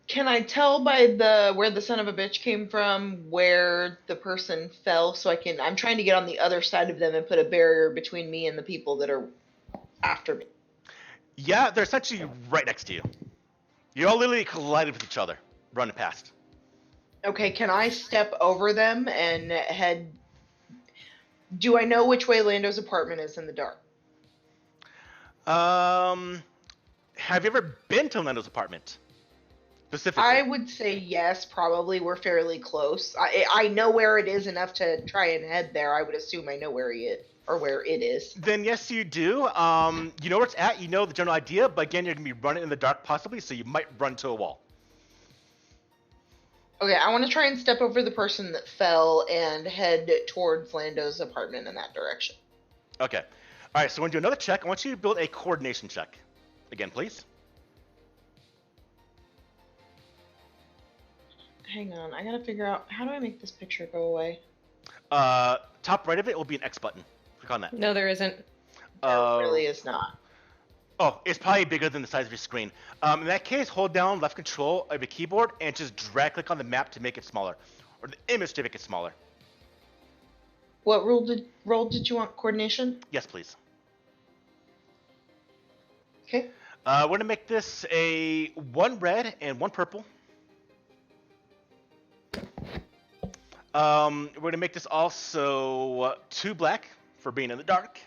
Can I tell by where the son of a bitch came from where the person fell so I'm trying to get on the other side of them and put a barrier between me and the people that are after me. Yeah, they're essentially right next to you. You all literally collided with each other, running past. Okay, can I step over them and head... Do I know which way Lando's apartment is in the dark? Have you ever been to Lando's apartment? Specifically? I would say yes, probably. We're fairly close. I know where it is enough to try and head there. I would assume I know where where it is. Then yes, you do. You know where it's at. You know the general idea, but again, you're gonna be running in the dark possibly, so you might run to a wall. Okay, I want to try and step over the person that fell and head towards Lando's apartment in that direction. Okay. All right. So we're gonna do another check. I want you to build a coordination check. Again, please. Hang on, I gotta figure out, how do I make this picture go away? Top right of it will be an X button. Click on that. No, there isn't. There really is not. Oh, it's probably bigger than the size of your screen. In that case, hold down left control of your keyboard and just drag click on the map to make it smaller, or the image to make it smaller. What role did you want? Coordination? Yes, please. Okay. We're gonna make this a 1 red and 1 purple. We're gonna make this also 2 black for being in the dark.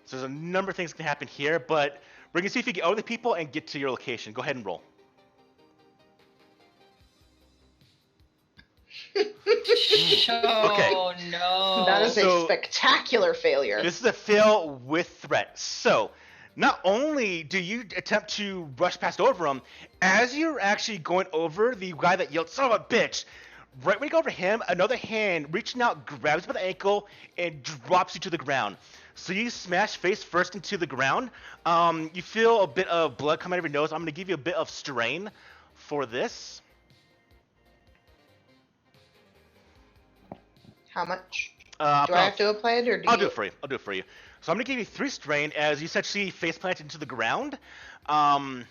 So there's a number of things that can happen here, but we're gonna see if you get over the people and get to your location. Go ahead and roll. Oh no. That is So- a spectacular failure. This is a fail with threat. So, not only do you attempt to rush past over him, as you're actually going over the guy that yelled, "Son of a bitch!" Right when you go over him, another hand reaching out grabs you by the ankle and drops you to the ground. So you smash face first into the ground. You feel a bit of blood coming out of your nose. I'm going to give you a bit of strain for this. How much? Uh, Do I have to apply it, or do I'll you? do it for you. I'll do it for you. So I'm gonna give you 3 strain as you essentially face plant into the ground. And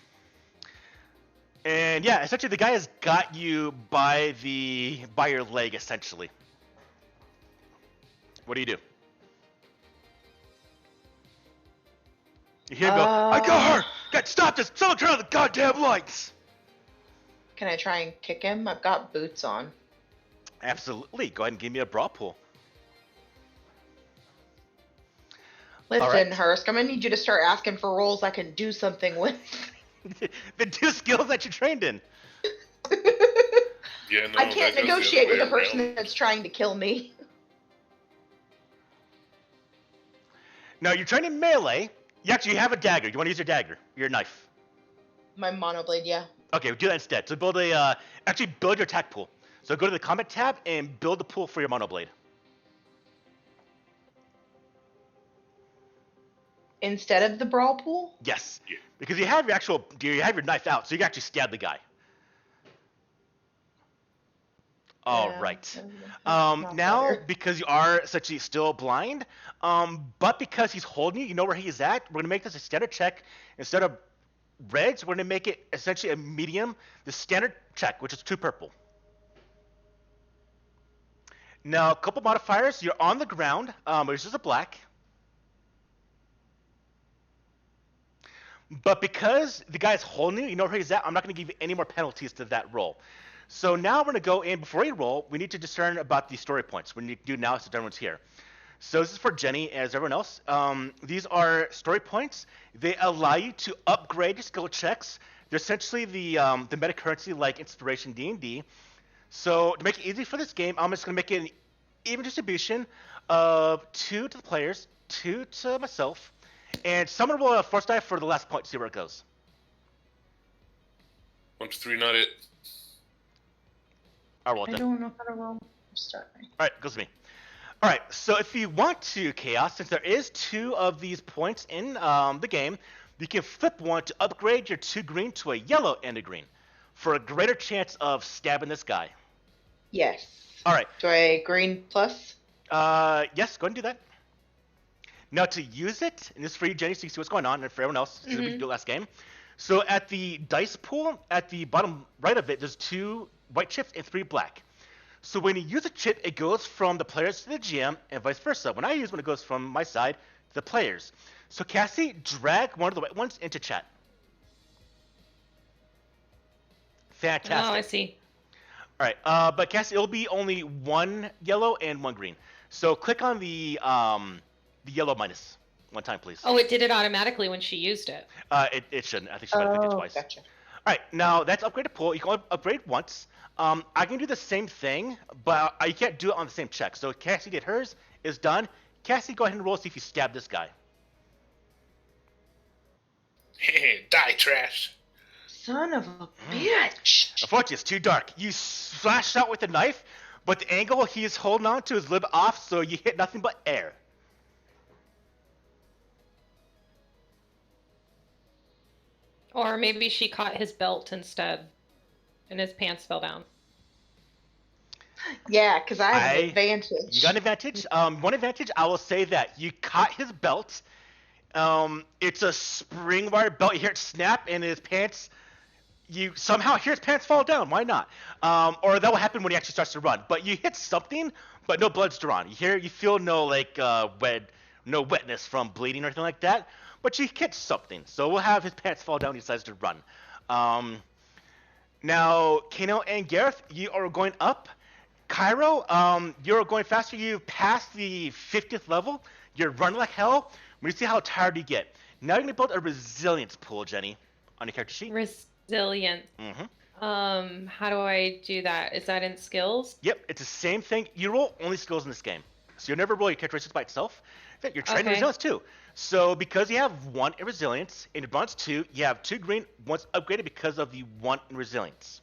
yeah, essentially the guy has got you by your leg essentially. What do? You hear him go, "I got her! God, stop this! Someone turn on the goddamn lights!" Can I try and kick him? I've got boots on. Absolutely. Go ahead and give me a brawl pool. Listen, right. Hursk, I'm gonna need you to start asking for roles I can do something with. The 2 skills that you trained in. Yeah, no, I that can't goes the negotiate other with a way person around. that's trying to kill me. Now you're trained in melee. You actually have a dagger. You want to use your dagger, your knife. My monoblade, yeah. Okay, we'll do that instead. So build actually build your attack pool. So go to the combat tab and build the pool for your monoblade. Instead of the brawl pool? Yes, Yeah. because you have your knife out, so you can actually stab the guy. All Yeah, right. that's not Now better. because you are essentially still blind, but because he's holding you, you know where he is at. We're gonna make this a standard check instead of reds. We're gonna make it essentially a medium, the standard check, which is 2 purple. Now, a couple modifiers. You're on the ground, which is a black. But because the guy's holding you, you know where he's at, I'm not going to give you any more penalties to that roll. So now we're going to go in, before you roll, we need to discern about the story points. We need to do now since everyone's here. So this is for Jenny as everyone else. These are story points. They allow you to upgrade your skill checks. They're essentially the meta currency like Inspiration D&D. So to make it easy for this game, I'm just going to make it an even distribution of 2 to the players, 2 to myself, and someone roll a force die for the last point to see where it goes. 1, 2, 3, not it. I'll roll it I then. don't know how to roll. I'm sorry. Alright, goes to me. Alright, so if you want to, Chaos, since there is 2 of these points in the game, you can flip one to upgrade your 2 green to a yellow and a green for a greater chance of stabbing this guy. Yes. Alright, Do I green plus? yes, go ahead and do that. Now to use it, and this is for you, Jenny, so you can see what's going on, and for everyone else, since we did it last game. So at the dice pool, at the bottom right of it, there's 2 white chips and 3 black. So when you use a chip, it goes from the players to the GM, and vice versa. When I use one, it goes from my side to the players. So Cassie, drag one of the white ones into chat. Fantastic. Oh, I see. All right, but Cassie, it'll be only 1 yellow and 1 green. So click on the yellow minus 1 time, please. Oh, it did it automatically when she used it. It shouldn't. I think she might have clicked it twice. Gotcha. All right, now that's upgraded pool. You can only upgrade once. I can do the same thing, but you can't do it on the same check. So Cassie did hers, is done. Cassie, go ahead and roll, see if you stab this guy. Die, trash. Son of a bitch. Unfortunately, it's too dark. You slash out with the knife, but the angle he's holding on to is a little bit off, so you hit nothing but air. Or maybe she caught his belt instead, and his pants fell down. Yeah, because I have an advantage. You got an advantage. One advantage, I will say that you caught his belt. It's a spring wire belt. You hear it snap, and his pants. You somehow hear his pants fall down. Why not? Or that will happen when he actually starts to run. But you hit something, but no blood's drawn. You feel no no wetness from bleeding or anything like that. But you hit something, so we'll have his pants fall down. He decides to run. Now, Kano and Gareth, you are going up. Cairo, you're going faster. You passed the 50th level. You're running like hell When you see how tired you get, now you're gonna build a resilience pool, Jenny, on your character sheet. Resilient. How do I do that? Is that in skills? Yep, it's the same thing. You roll only skills in this game, so you'll never roll your character resilience by itself. In fact, you're trained in Okay. resilience too. So because you have 1 in resilience, in bronze 2, you have 2 green, one's upgraded because of the 1 in resilience.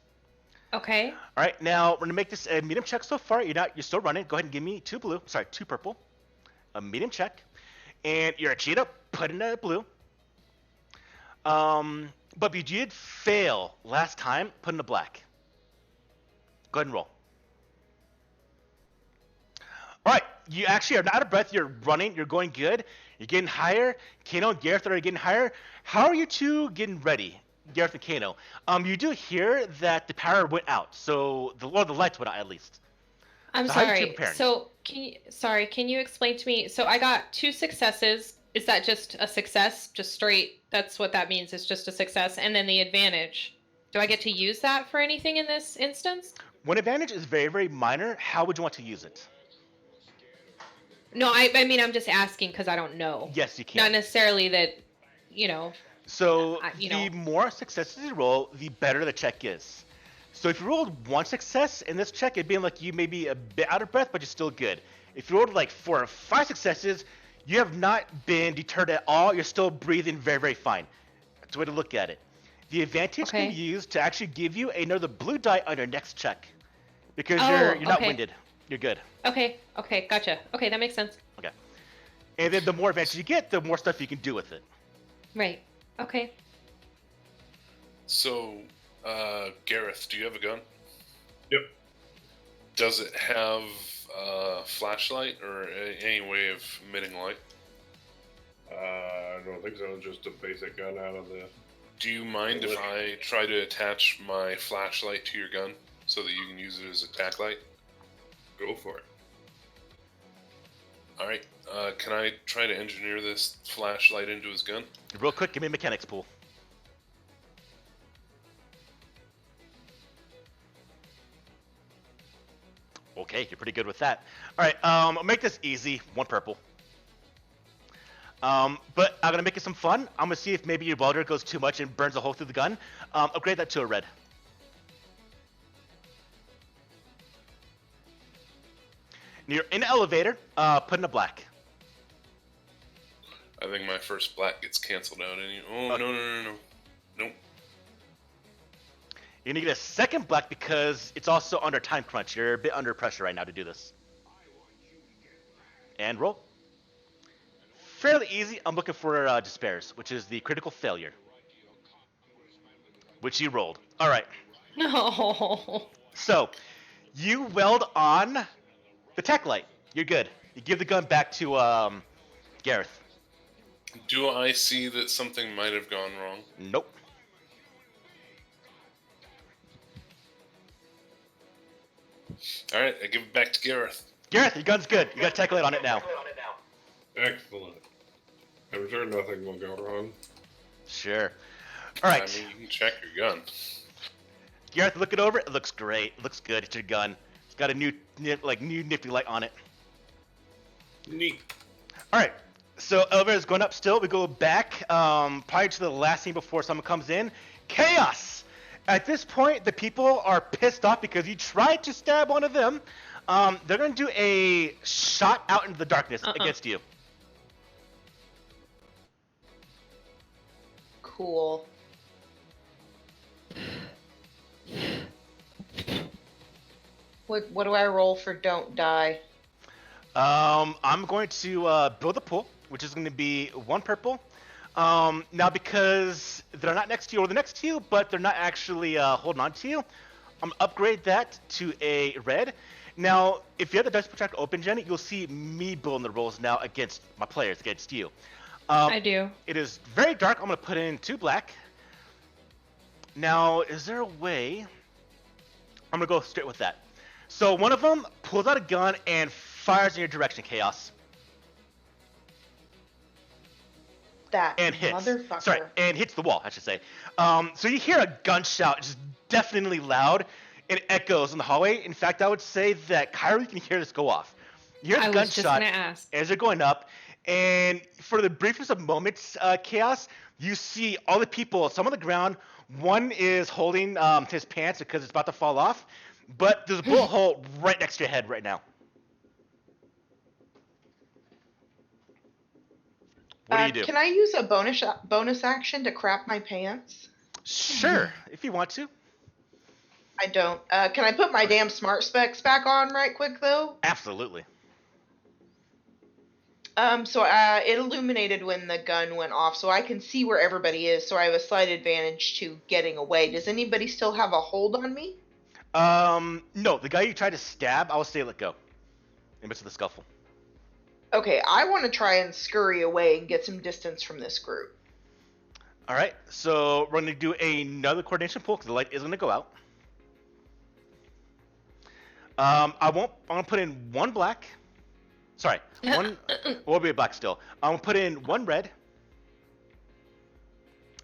Okay. All right, now we're gonna make this a medium check so far. You're still running. Go ahead and give me 2 blue. Sorry, 2 purple. A medium check, and you're a cheetah. Put in a blue. But if you did fail last time, put in a black. Go ahead and roll. All right, you actually are not out of breath. You're running. You're going good. You're getting higher. Kano and Gareth are getting higher. How are you two getting ready, Gareth and Kano? You do hear that the power went out, so the lights went out at least. I'm So how you two sorry. preparing? So can you explain to me? So I got 2 successes. Is that just a success? Just straight? That's what that means. It's just a success, and then the advantage. Do I get to use that for anything in this instance? When advantage is very, very minor, how would you want to use it? No, I mean I'm just asking because I don't know. Yes, you can. Not necessarily that, you know. So you the know. more successes you roll, the better the check is. So if you rolled 1 success in this check, it'd be like you may be a bit out of breath, but you're still good. If you rolled like 4 or 5 successes, you have not been deterred at all. You're still breathing very, very fine. That's the way to look at it. The advantage can be used to actually give you another blue die on your next check, because you're not winded. You're good. Okay, gotcha. Okay, that makes sense. Okay. And then the more advantage you get, the more stuff you can do with it. Right. Okay. So, Gareth, do you have a gun? Yep. Does it have a flashlight or any way of emitting light? I don't think so. Just a basic gun out of the. Do you mind if I try to attach my flashlight to your gun so that you can use it as a tack light? Go for it. All right. Can I try to engineer this flashlight into his gun? Real quick, give me a mechanics pool. Okay, you're pretty good with that. All right, I'll make this easy. 1 purple. But I'm gonna make it some fun. I'm gonna see if maybe your welder goes too much and burns a hole through the gun. Upgrade that to a red. And you're in the elevator. Put in a black. I think my first black gets canceled out. No. Nope. You're gonna get a second black because it's also under time crunch. You're a bit under pressure right now to do this. And roll. Fairly easy. I'm looking for despairs, which is the critical failure, which you rolled. All right. No. So you weld on the tech light. You're good. You give the gun back to Gareth. Do I see that something might have gone wrong? Nope. All right, I give it back to Gareth. Gareth, your gun's good. You got a tech light on it now. Excellent. I'm sure nothing will go wrong. Sure. All right. I mean, you can check your gun. Gareth, look it over. It looks great. It looks good. It's your gun. It's got a new nifty light on it. Neat. All right. So elevator's going up still. We go back probably to the last scene before someone comes in. Chaos! At this point, the people are pissed off because you tried to stab one of them. They're going to do a shot out into the darkness against you. Cool. What do I roll for don't die? I'm going to build a pool, which is going to be 1 purple. Now, because they're not next to you, or they're next to you, but they're not actually holding on to you, I'm going to upgrade that to a red. Now, if you have the dice protractor open, Jenny, you'll see me building the rolls now against my players, against you. I do. It is very dark. I'm going to put in 2 black. Now, is there a way? I'm going to go straight with that. So one of them pulls out a gun and fires in your direction, Chaos. That And hits. motherfucker. Sorry, and hits the wall, I should say. So you hear a gunshot, just deafeningly loud. It echoes in the hallway. In fact, I would say that Kyrie can hear this go off. You hear the I was just gunshot gonna ask. as they're going up, And for the briefest of moments, Chaos, you see all the people, some on the ground. One is holding his pants because it's about to fall off, but there's a bullet hole right next to your head right now. What do you do? Can I use a bonus action to crap my pants? Sure, if you want to. I don't. Can I put my damn smart specs back on right quick though? Absolutely. So it illuminated when the gun went off, so I can see where everybody is. So I have a slight advantage to getting away. Does anybody still have a hold on me? No, the guy you tried to stab, I will say let go. In midst of the scuffle. Okay, I want to try and scurry away and get some distance from this group. All right, so we're going to do another coordination pull because the light is going to go out. I'm going to put in one black. Sorry, one. Will be a black still. I'm going to put in one red.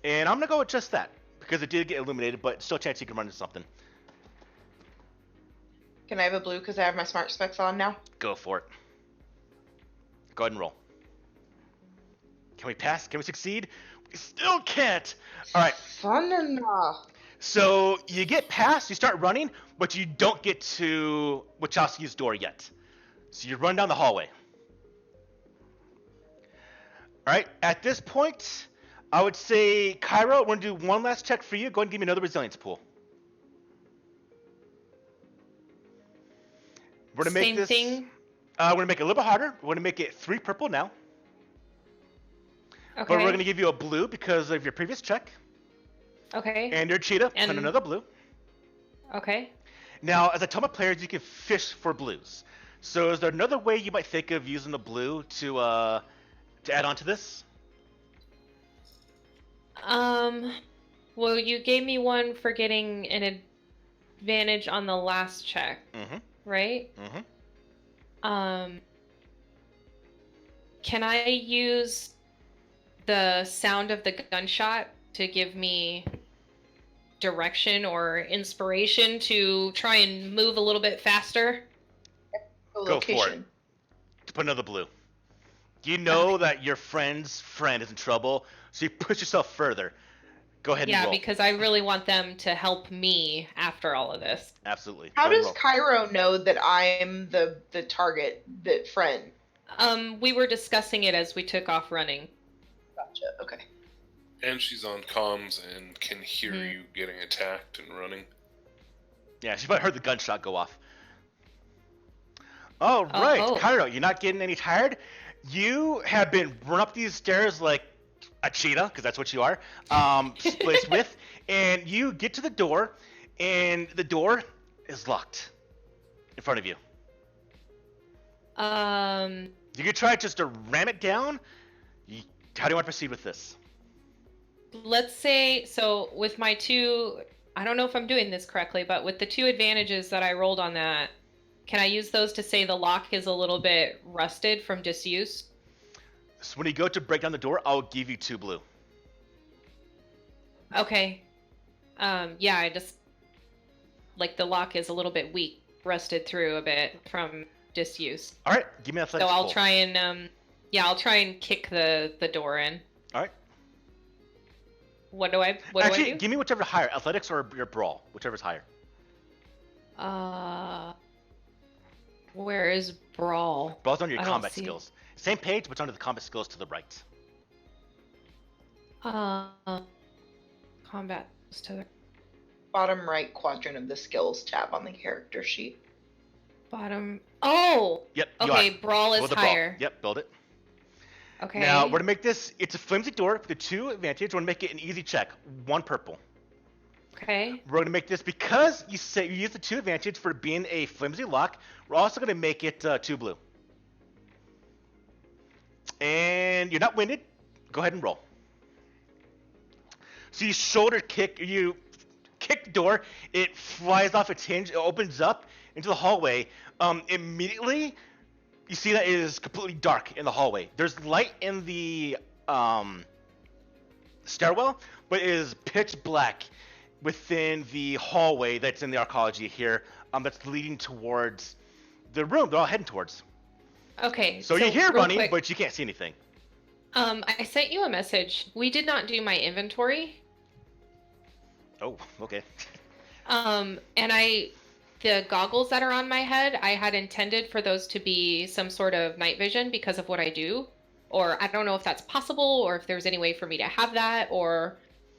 And I'm going to go with just that because it did get illuminated, but still a chance you can run into something. Can I have a blue because I have my smart specs on now? Go for it. Go ahead and roll. Can we pass? Can we succeed? We still can't. All right. Fun enough. So you get past, you start running, but you don't get to Wachowski's door yet. So you run down the hallway. All right. At this point, I would say, Cairo, we're going to do one last check for you. Go ahead and give me another resilience pool. We're going to make Same this. thing. We're going to make it a little bit harder. We're going to make it 3 purple now. Okay. But we're going to give you a blue because of your previous check. Okay. And your cheetah, And- and another blue. Okay. Now, as I tell my players, you can fish for blues. So is there another way you might think of using the blue to add on to this? Well, you gave me one for getting an advantage on the last check, Mm-hmm. right? Mm-hmm. Can I use the sound of the gunshot to give me direction or inspiration to try and move a little bit faster? Go for it. To put another blue. You know that your friend's friend is in trouble, so you push yourself further. Go ahead and Yeah, roll. because I really want them to help me after all of this. Absolutely. How Go ahead does and roll. Cairo know that I'm the target, the friend? We were discussing it as we took off running. Gotcha. Okay. And she's on comms and can hear you getting attacked and running. Yeah, she probably heard the gunshot go off. All right, Oh. Cairo, you're not getting any tired. You have been run up these stairs like a cheetah, because that's what you are, spliced with, and you get to the door, and the door is locked in front of you. You could try just to ram it down. How do you want to proceed with this? Let's say, so with my two, I don't know if I'm doing this correctly, but with the 2 advantages that I rolled on that, can I use those to say the lock is a little bit rusted from disuse? So when you go to break down the door, I'll give you 2 blue. Okay. Yeah, I just, like the lock is a little bit weak, rusted through a bit from disuse. All right, give me an So athletics I'll pull. try and, I'll try and kick the door in. All right. What do I Actually, do? give me whichever higher, athletics or your brawl, whichever's higher. Where is brawl? Brawl's under your I don't combat see it. skills. Same page, but it's under the combat skills to the right. Combat to the Bottom right quadrant of the skills tab on the character sheet. bottom. Oh. Yep. You Okay, are. brawl is Build the brawl. higher. Yep. Build it. Okay. Now we're gonna make this. It's a flimsy door with the 2 advantage. We're gonna make it an easy check. 1 purple. Okay. We're gonna make this because you say you use the 2 advantage for being a flimsy lock. We're also gonna make it 2 blue. And you're not winded. Go ahead and roll. So you shoulder kick. You kick the door. It flies off its hinge. It opens up into the hallway. Immediately, you see that it is completely dark in the hallway. There's light in the stairwell, but it is pitch black within the hallway that's in the arcology here. That's leading towards the room they're all heading towards. Okay. So you hear real running, quick, but you can't see anything. I sent you a message. We did not do my inventory. Oh, okay. And the goggles that are on my head, I had intended for those to be some sort of night vision because of what I do. Or I don't know if that's possible or if there's any way for me to have that, or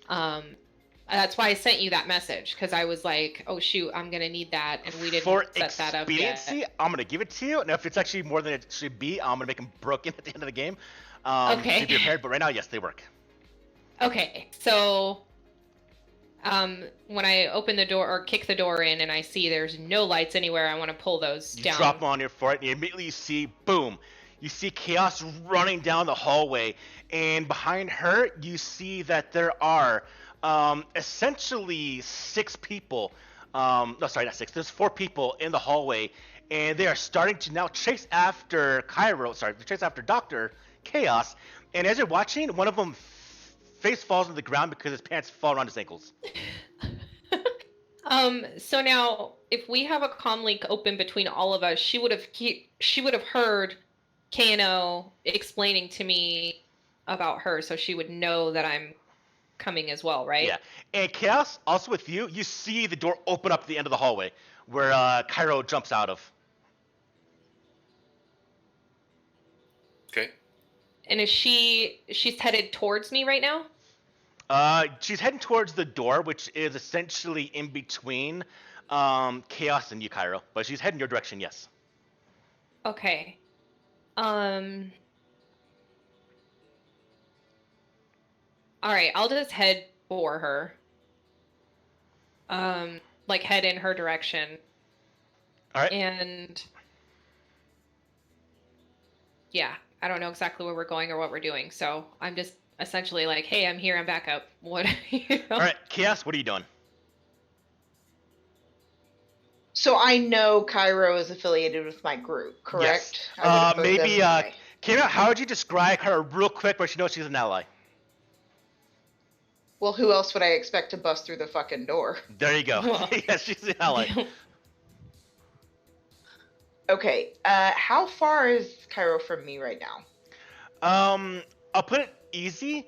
that's why I sent you that message, because I was like, oh shoot, I'm gonna need that, and we didn't For set that up yet. expediency, I'm gonna give it to you. Now, if it's actually more than it should be, I'm gonna make them broken at the end of the game. Okay. To be prepared, but right now, yes, they work. Okay, so when I open the door or kick the door in and I see there's no lights anywhere, I want to pull those You down. drop them on your foot, and immediately you see, boom, you see Chaos running down the hallway, and behind her, you see that there are essentially 6 people. No, sorry, not 6. There's 4 people in the hallway, and they are starting to now chase after chase after Dr. Chaos. And as you're watching, one of them face falls on the ground because his pants fall around his ankles. So now, if we have a comm link open between all of us, she would have heard Kano explaining to me about her, so she would know that I'm coming as well, right? Yeah. And Chaos, also with you, you see the door open up at the end of the hallway where Cairo jumps out of. Okay. And she's headed towards me right now? She's heading towards the door, which is essentially in between Chaos and you, Cairo. But she's heading your direction, yes. Okay. Alright, I'll just head for her. Like head in her direction. Alright. And yeah, I don't know exactly where we're going or what we're doing, so I'm just essentially like, hey, I'm here, I'm back up. What you know? Alright, Chaos, what are you doing? So I know Cairo is affiliated with my group, correct? Yes. I would have heard Maybe, them anyway. Kira, how would you describe her real quick where she knows she's an ally? Well, who else would I expect to bust through the fucking door? There you go. Well. Yes, she's an ally. Okay, how far is Cairo from me right now? I'll put it easy.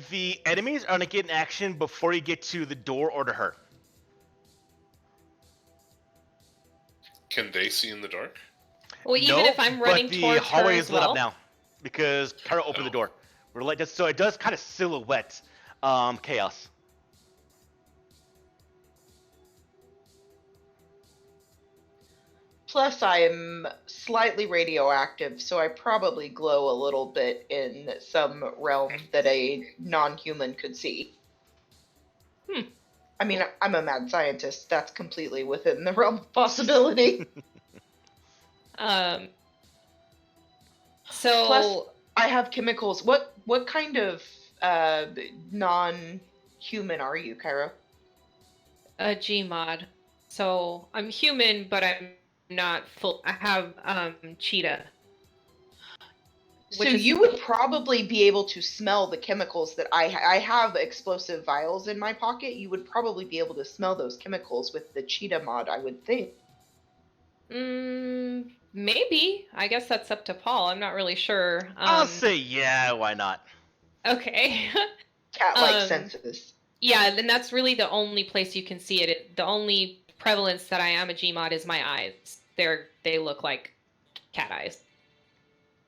The enemies are gonna get in action before you get to the door or to her. Can they see in the dark? Well, even if I'm running but the towards hallway her is as lit well. up now because Kara opened the door. We're like so it does kind of silhouette Chaos. Plus, I am slightly radioactive, so I probably glow a little bit in some realm that a non-human could see. I mean, I'm a mad scientist. That's completely within the realm of possibility. So Plus, I have chemicals. What kind of non-human are you, Cairo? a Gmod. So I'm human, but I'm not full. I have cheetah. So Which is- you would probably be able to smell the chemicals that I have explosive vials in my pocket. You would probably be able to smell those chemicals with the cheetah mod, I would think. Maybe. I guess that's up to Paul. I'm not really sure. I'll say yeah, why not? Okay. Cat-like senses. Yeah, and that's really the only place you can see it. The only prevalence that I am a Gmod is my eyes. They look like cat eyes.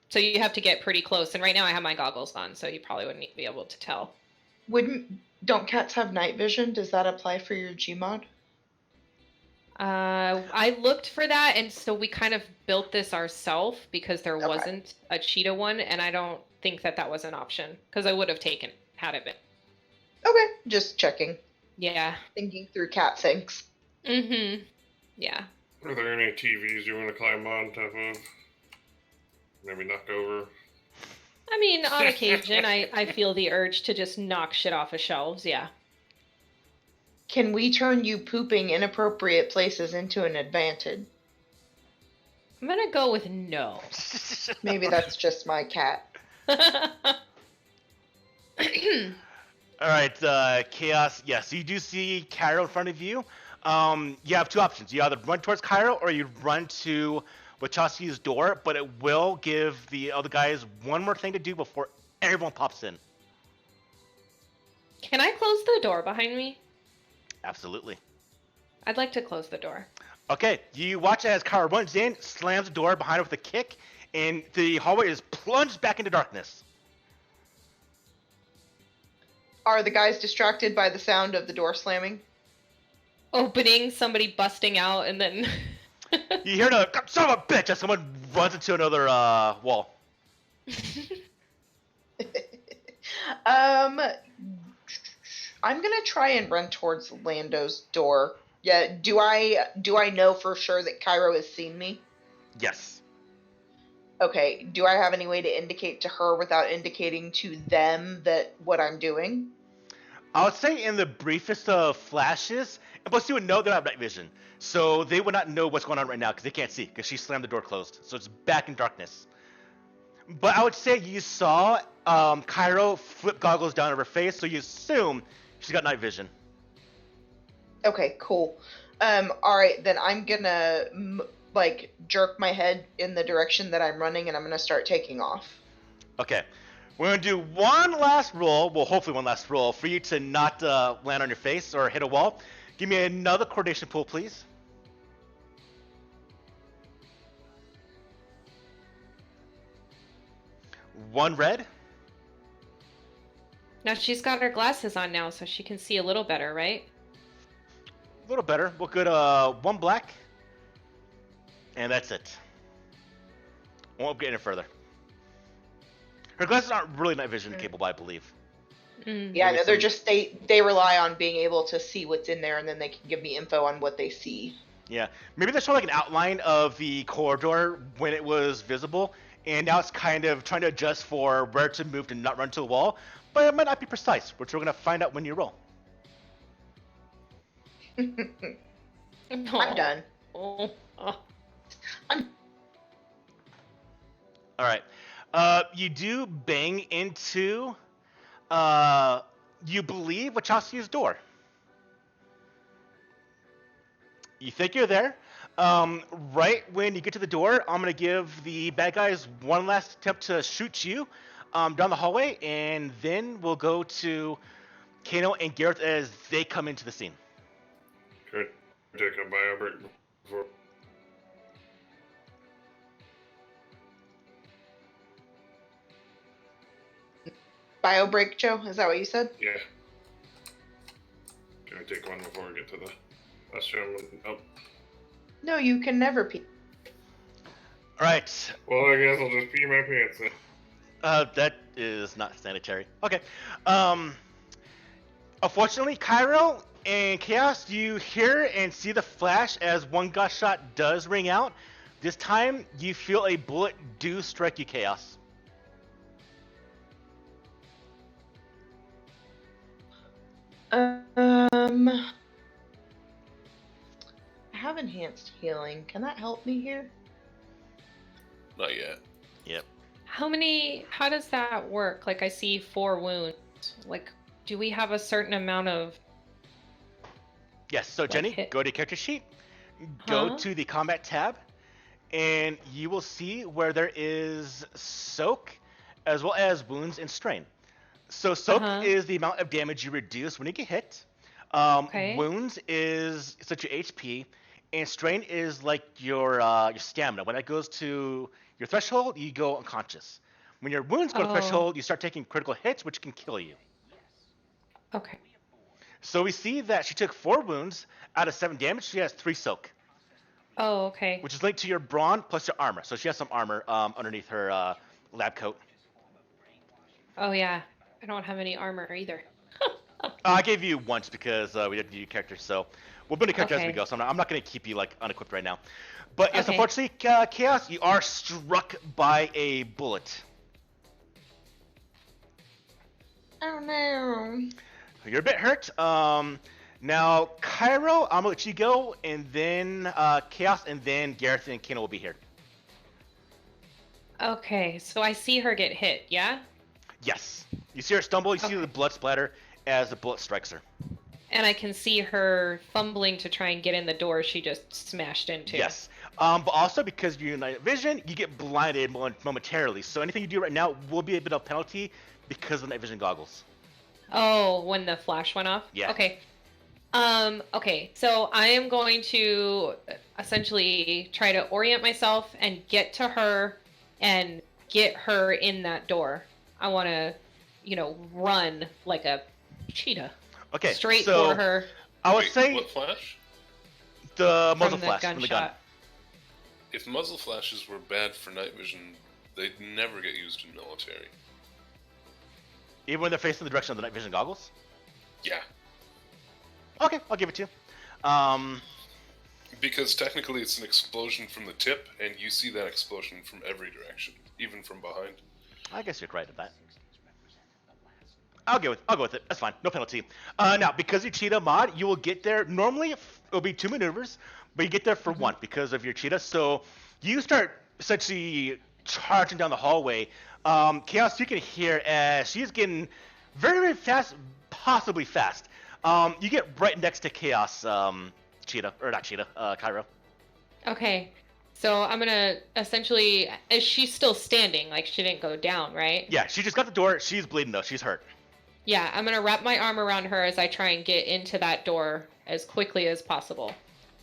So you have to get pretty close. And right now I have my goggles on, so you probably wouldn't be able to tell. Don't cats have night vision? Does that apply for your Gmod? I looked for that, and so we kind of built this ourselves because there wasn't a cheetah one, and I don't think that was an option because I would have taken it had it been. Okay, just checking. Yeah. Thinking through cat things. Mm-hmm. Yeah. Are there any TVs you want to climb on top of? Maybe knock over? I mean, on occasion, I feel the urge to just knock shit off of shelves, yeah. Can we turn you pooping inappropriate places into an advantage? I'm gonna go with no. Maybe that's just my cat. Alright, Chaos, yes, you do see Cairo in front of you. You have 2 options. You either run towards Cairo or you run to Wachowski's door, but it will give the other guys one more thing to do before everyone pops in. Can I close the door behind me? Absolutely. I'd like to close the door. Okay, you watch as Kara runs in, slams the door behind her with a kick, and the hallway is plunged back into darkness. Are the guys distracted by the sound of the door slamming? Opening, somebody busting out, and then... You hear the son of a bitch as someone runs into another wall. I'm gonna try and run towards Lando's door. Yeah, do I know for sure that Cairo has seen me? Yes. Okay, do I have any way to indicate to her without indicating to them that what I'm doing? I would say in the briefest of flashes, and plus you would know they don't have night vision, so they would not know what's going on right now because they can't see because she slammed the door closed, so it's back in darkness. But I would say you saw Cairo flip goggles down over her face, so you assume she's got night vision. Okay, cool. All right, then I'm gonna jerk my head in the direction that I'm running, and I'm gonna start taking off. Okay, we're gonna do one last roll. Well, hopefully one last roll for you to not land on your face or hit a wall. Give me another coordination pool, please. One red. Now she's got her glasses on now, so she can see a little better, right? A little better. We'll go to one black. And that's it. Won't get any further. Her glasses aren't really night vision capable, I believe. Yeah, no, they're just they rely on being able to see what's in there, and then they can give me info on what they see. Yeah, maybe they're showing like an outline of the corridor when it was visible, and now it's kind of trying to adjust for where to move to not run to the wall, but it might not be precise, which we're gonna find out when you roll. I'm done. Oh. I'm... All right, you do bang into, you believe Wachowski's door. You think you're there. Right when you get to the door, I'm going to give the bad guys one last attempt to shoot you down the hallway, and then we'll go to Kano and Gareth as they come into the scene. Could I take a bio break before? Bio break, Joe? Is that what you said? Yeah. Can I take one before we get to the last gentleman? Oh. No, you can never pee. All right. Well, I guess I'll just pee my pants then. That is not sanitary. Okay. Unfortunately, Cairo and Chaos, you hear and see the flash as one gunshot does ring out. This time, you feel a bullet do strike you, Chaos. I have enhanced healing. Can that help me here? Not yet. Yep. How does that work? Like, I see 4 wounds. Like, do we have a certain amount of... Yes, so Jenny, go to your character sheet, go to the combat tab, and you will see where there is soak, as well as wounds and strain. So soak is the amount of damage you reduce when you get hit. Wounds is such your HP, and strain is like your stamina. When that goes to your threshold, you go unconscious. When your wounds go to threshold, you start taking critical hits, which can kill you. Okay. So we see that she took 4 wounds out of 7 damage. She has 3 soak. Oh, okay. Which is linked to your brawn plus your armor. So she has some armor underneath her lab coat. Oh, yeah. I don't have any armor either. I gave you once because we didn't do your characters, so we'll build a character as we go. So I'm not going to keep you like unequipped right now. But yes, unfortunately, Chaos, you are struck by a bullet. Oh no. You're a bit hurt. Now, Cairo, I'm gonna let you go, and then Chaos, and then Gareth and Kano will be here. Okay, so I see her get hit, yeah? Yes. You see her stumble, you see the blood splatter as the bullet strikes her. And I can see her fumbling to try and get in the door she just smashed into. Yes. But also because you're in night vision, you get blinded momentarily. So anything you do right now will be a bit of penalty because of night vision goggles. Oh, when the flash went off? Yeah. Okay. Okay, so I am going to essentially try to orient myself and get to her and get her in that door. I want to, run like a cheetah. Okay. Straight so for her I would Wait, say what flash? the muzzle from the flash from the gun. gunshot. If muzzle flashes were bad for night vision, they'd never get used in military. Even when they're facing the direction of the night vision goggles. Yeah, Okay, I'll give it to you. because technically it's an explosion from the tip, and you see that explosion from every direction, even from behind. I guess you're right at that. I'll go with it. That's fine. No penalty. Now, because you cheetah mod, you will get there. Normally, it'll be 2 maneuvers, but you get there for 1 because of your cheetah. So you start essentially charging down the hallway. Chaos, you can hear as she's getting very, very fast, possibly fast. You get right next to Chaos, Cheetah, or not Cheetah, Cairo. Okay, so I'm gonna essentially, is she still standing? Like she didn't go down, right? Yeah, she just got the door. She's bleeding though. She's hurt. Yeah, I'm gonna wrap my arm around her as I try and get into that door as quickly as possible.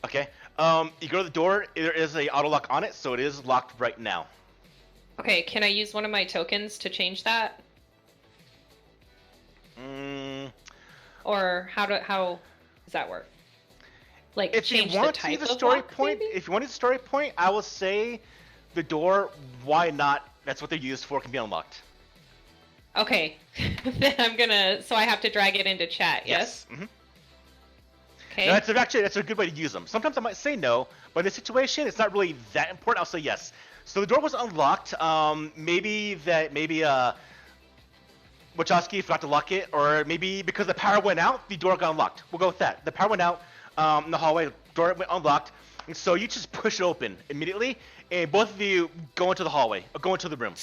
Okay. You go to the door. There is a auto lock on it, so it is locked right now. Okay, can I use one of my tokens to change that? Or how does that work? Like If you change the want to type use a of story lock, point, maybe? if you want to use a story point, I will say the door. Why not? That's what they're used for. Can be unlocked. Okay, then I'm gonna. So I have to drag it into chat. Yes. Mm-hmm. Okay. That's a good way to use them. Sometimes I might say no, but in this situation, it's not really that important. I'll say yes. So the door was unlocked. Maybe Wachowski forgot to lock it, or maybe because the power went out, the door got unlocked. We'll go with that. The power went out in the hallway, the door went unlocked, and so you just push it open immediately, and both of you go into the hallway, or go into the room.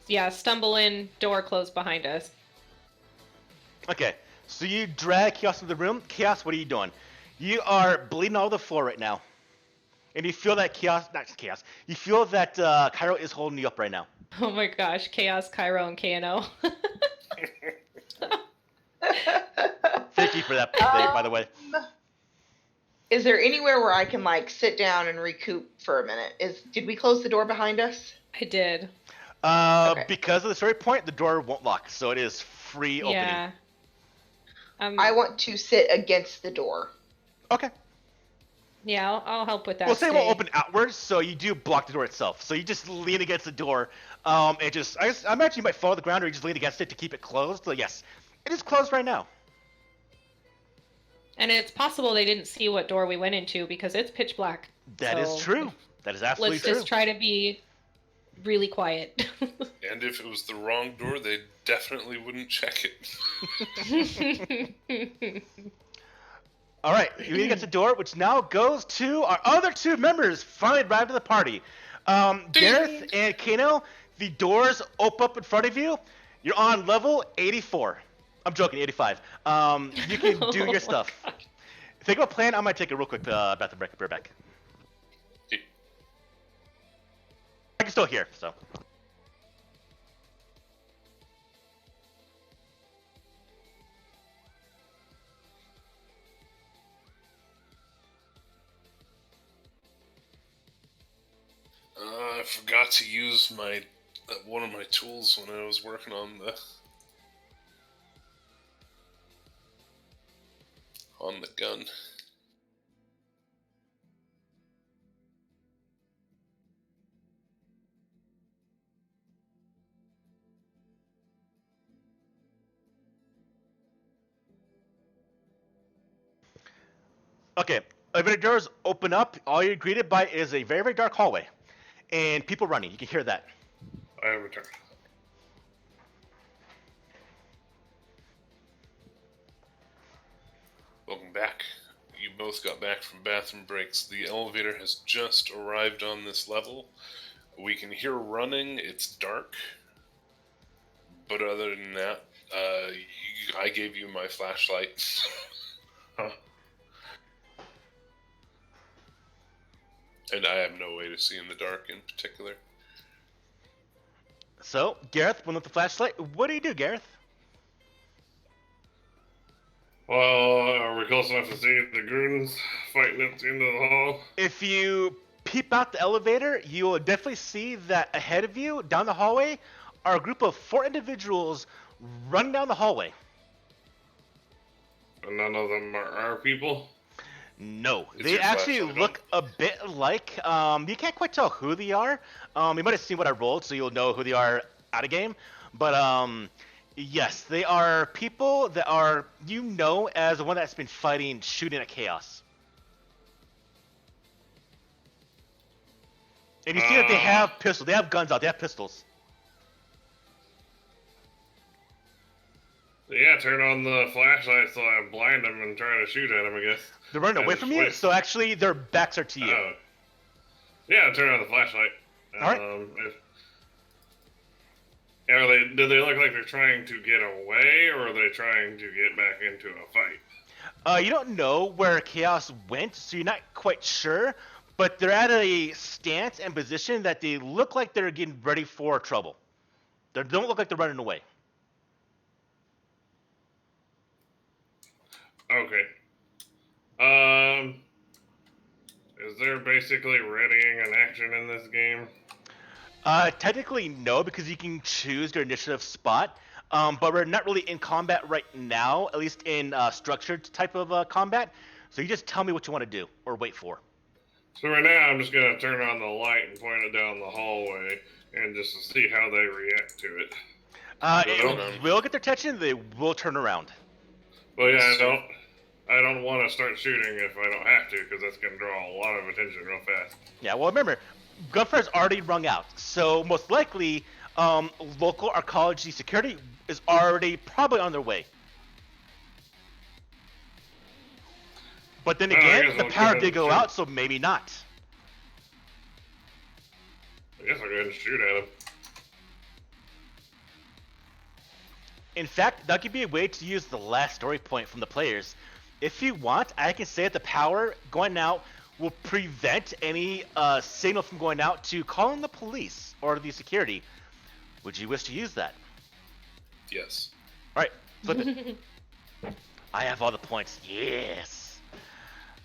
Yeah, stumble in, door closed behind us. Okay, so you drag Chaos into the room. Chaos, what are you doing? You are bleeding all over the floor right now. And you feel that you feel that Cairo is holding you up right now. Oh my gosh, Chaos, Cairo, and KNO. Thank you for that, by the way. Is there anywhere where I can like sit down and recoup for a minute? Did we close the door behind us? I did. Okay. Because of the story point, the door won't lock, so it is free opening. Yeah. I want to sit against the door. Okay. Yeah, I'll help with that. We'll say it stay. won't open outwards, so you do block the door itself. So you just lean against the door, and I imagine you might fall to the ground, or you just lean against it to keep it closed. So yes, it is closed right now. And it's possible they didn't see what door we went into because it's pitch black. That is So, true. That is absolutely Let's true. just try to be really quiet. And if it was the wrong door, they definitely wouldn't check it. All right, you lean against the door, which now goes to our other 2 members finally arrived at the party. Gareth and Kano, the doors open up in front of you. You're on level 84. I'm joking, 85. You can do your stuff. Think of a plan. I might take a real quick bathroom break. Be right back. I can still hear, so. I forgot to use my one of my tools when I was working on the gun. Okay, elevator doors open up. All you're greeted by is a very, very dark hallway. And people running. You can hear that. I have returned. Welcome back. You both got back from bathroom breaks. The elevator has just arrived on this level. We can hear running. It's dark. But other than that, I gave you my flashlight. Huh. And I have no way to see in the dark in particular. So, Gareth, one with the flashlight. What do you do, Gareth? Well, are we close enough to see the goons fighting at the end of the hall? If you peep out the elevator, you will definitely see that ahead of you, down the hallway, are a group of 4 individuals running down the hallway. And none of them are our people? No, Is they your actually flashlight look a bit like. You can't quite tell who they are. You might have seen what I rolled, so you'll know who they are out of game. But yes, they are people that are as the one that's been fighting, shooting at chaos. And you see that they have pistols. They have guns out. They have pistols. Yeah, turn on the flashlight so I blind them and try to shoot at them, I guess. They're running away from you, wait. so actually their backs are to you. Oh. Yeah, turn on the flashlight. Alright. Do they look like they're trying to get away, or are they trying to get back into a fight? You don't know where Chaos went, so you're not quite sure, but they're at a stance and position that they look like they're getting ready for trouble. They don't look like they're running away. Okay. Is there basically readying an action in this game? Technically no, because you can choose your initiative spot, but we're not really in combat right now, at least in structured type of combat, so you just tell me what you want to do, or wait for. So right now I'm just going to turn on the light and point it down the hallway, and just to see how they react to it. It will get their attention, they will turn around. Well, yeah, I don't want to start shooting if I don't have to, because that's going to draw a lot of attention real fast. Yeah, well, remember, gunfire's already rung out, so most likely, local archaeology security is already probably on their way. But then again, the power did go out, so maybe not. I guess I'll go ahead and shoot at him. In fact, that could be a way to use the last story point from the players. If you want, I can say that the power going out will prevent any signal from going out to calling the police or the security. Would you wish to use that? Yes. Alright, flip it. I have all the points. Yes.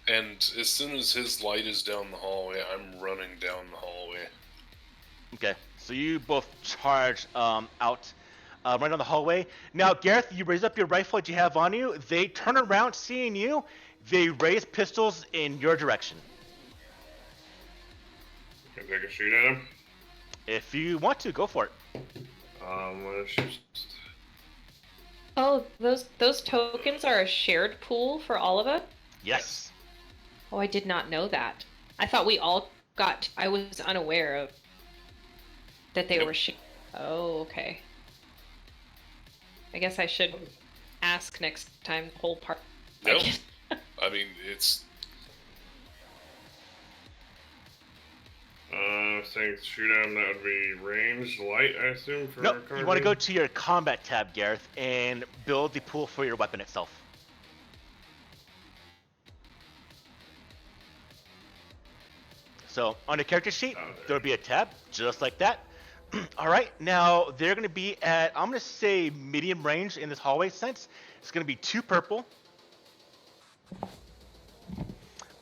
And as soon as his light is down the hallway, I'm running down the hallway. Okay, so you both charge out right on the hallway. Now, Gareth, you raise up your rifle that you have on you. They turn around, seeing you. They raise pistols in your direction. Can I take a shoot at him? If you want to, go for it. I'm gonna shoot. Oh, those tokens are a shared pool for all of us? Yes. Oh, I did not know that. I thought we all got. I was unaware of that they were. Oh, okay. I guess I should ask next time the whole part. No, I mean it's. Saying shoot at him, that would be ranged light, I assume. For Nope, you want to go to your combat tab, Gareth, and build the pool for your weapon itself. So on your character sheet, there'll be a tab just like that. All right, now they're going to be at, I'm going to say medium range in this hallway sense. It's going to be 2 purple.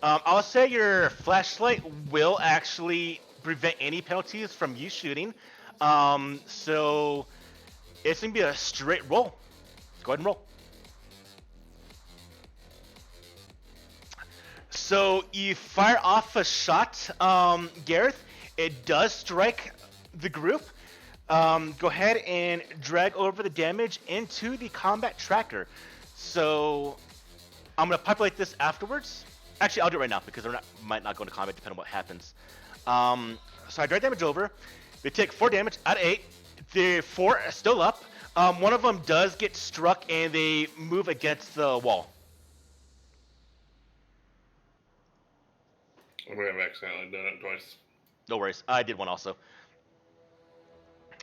I'll say your flashlight will actually prevent any penalties from you shooting. So it's going to be a straight roll. Go ahead and roll. So you fire off a shot, Gareth. It does strike the group. Go ahead and drag over the damage into the combat tracker. So I'm going to populate this afterwards. Actually, I'll do it right now because they might not go into combat depending on what happens. So I drag damage over. They take 4 damage out of 8. The 4 are still up. One of them does get struck and they move against the wall. I may have accidentally done it twice. No worries. I did one also.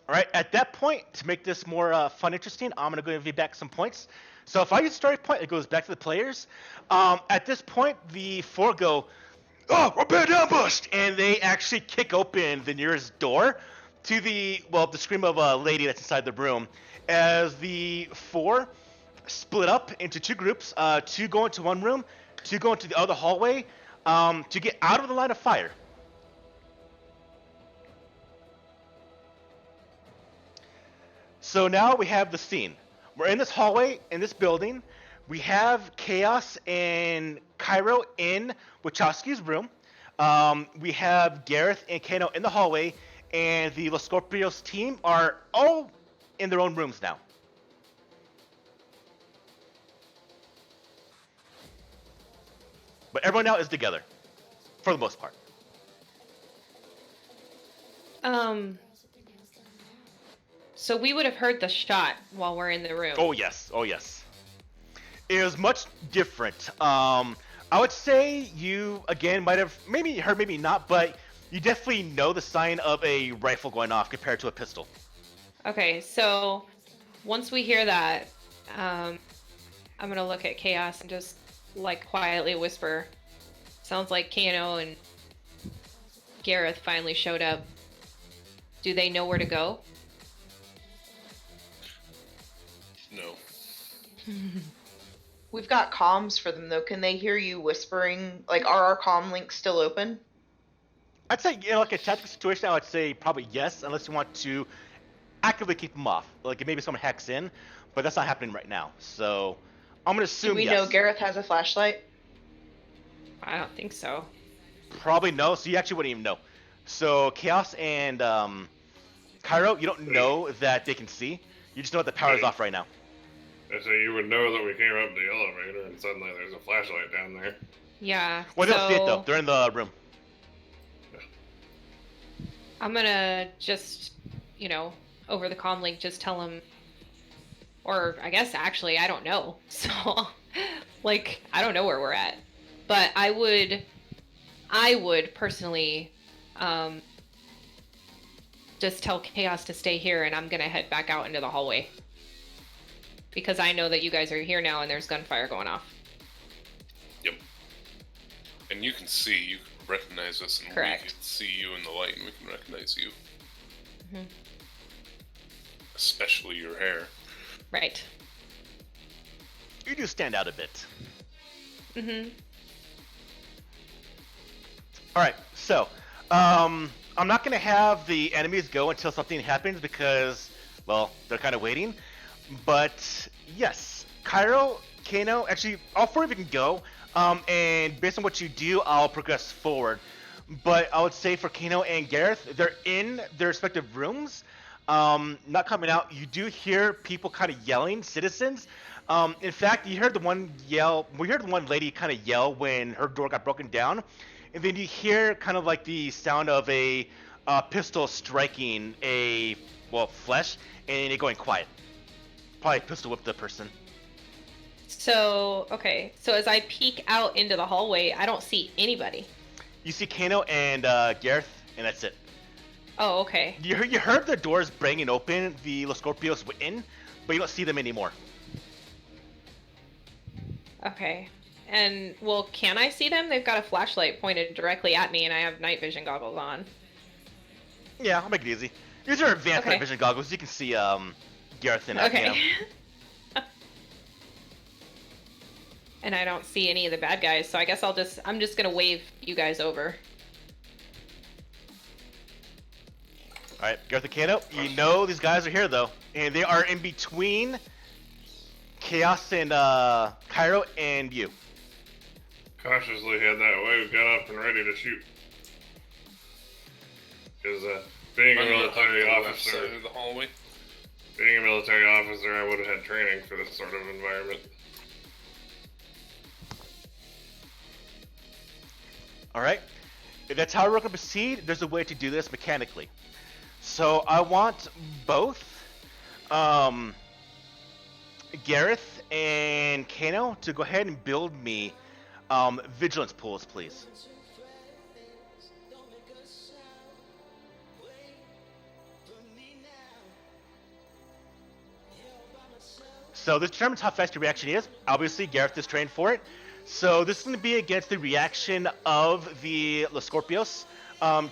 All right, at that point, to make this more fun, interesting, I'm going to go and give you back some points. So if I use story point, it goes back to the players. At this point, the 4 go, "Oh, we're being ambushed!" And they actually kick open the nearest door to the scream of a lady that's inside the room, as the four split up into two groups. Two go into one room, two go into the other hallway, to get out of the line of fire. So now we have the scene. We're in this hallway, in this building. We have Chaos and Cairo in Wachowski's room. We have Gareth and Kano in the hallway, and the Los Scorpios team are all in their own rooms now. But everyone now is together, for the most part. So we would have heard the shot while we're in the room. Oh yes, oh yes. It was much different. I would say you again might have maybe heard, maybe not, but you definitely know the sign of a rifle going off compared to a pistol. Okay, so once we hear that, I'm gonna look at Chaos and just like quietly whisper. Sounds like Kano and Gareth finally showed up. Do they know where to go? No. We've got comms for them though. Can they hear you whispering? Like, are our comm links still open? I'd say, like a tactical situation, I would say probably yes, unless you want to actively keep them off. Like maybe someone hacks in, but that's not happening right now. So I'm gonna assume Do we yes. know Gareth has a flashlight? I don't think so. Probably no. So you actually wouldn't even know. So Chaos and Cairo, you don't know that they can see. You just know that the power is off right now. I say you would know that we came up the elevator and suddenly there's a flashlight down there. Yeah. Well, they don't see it though. They're in the room. I'm gonna just, over the comm link, just tell him, or I guess actually I don't know. So, like, I don't know where we're at, but I would personally, just tell Chaos to stay here, and I'm gonna head back out into the hallway because I know that you guys are here now and there's gunfire going off. Yep. And you can recognize us, and Correct. we can see you in the light, and we can recognize you. Mm-hmm. Especially your hair. Right. You do stand out a bit. Mm-hmm. All right, so I'm not gonna have the enemies go until something happens because, well, they're kind of waiting. But yes, Cairo, Kano, actually, all four of you can go. And based on what you do, I'll progress forward. But I would say for Kano and Gareth, they're in their respective rooms, not coming out. You do hear people kind of yelling, citizens. In fact, you heard the one yell. We heard the one lady kind of yell when her door got broken down, and then you hear kind of like the sound of a pistol striking flesh, and it going quiet. Probably pistol whipped the person. So, okay. So as I peek out into the hallway, I don't see anybody. You see Kano and Gareth, and that's it. Oh, okay. You heard the doors banging open, the Los Scorpios were in, but you don't see them anymore. Okay. And, well, can I see them? They've got a flashlight pointed directly at me, and I have night vision goggles on. Yeah, I'll make it easy. These are advanced Okay. night vision goggles. You can see Gareth and Kano. Okay. And I don't see any of the bad guys, so I guess I'm just gonna wave you guys over. Alright, Gareth and Kano, you know these guys are here though. And they are in between Chaos and Cairo and you. Cautiously head that way, we got up and ready to shoot. Because being a military officer, Side of the hallway. being a military officer, I would have had training for this sort of environment. Alright? If that's how we're going to proceed, there's a way to do this mechanically. So I want both Gareth and Kano to go ahead and build me vigilance pools, please. So this determines how fast your reaction is. Obviously, Gareth is trained for it. So this is going to be against the reaction of the Los Scorpios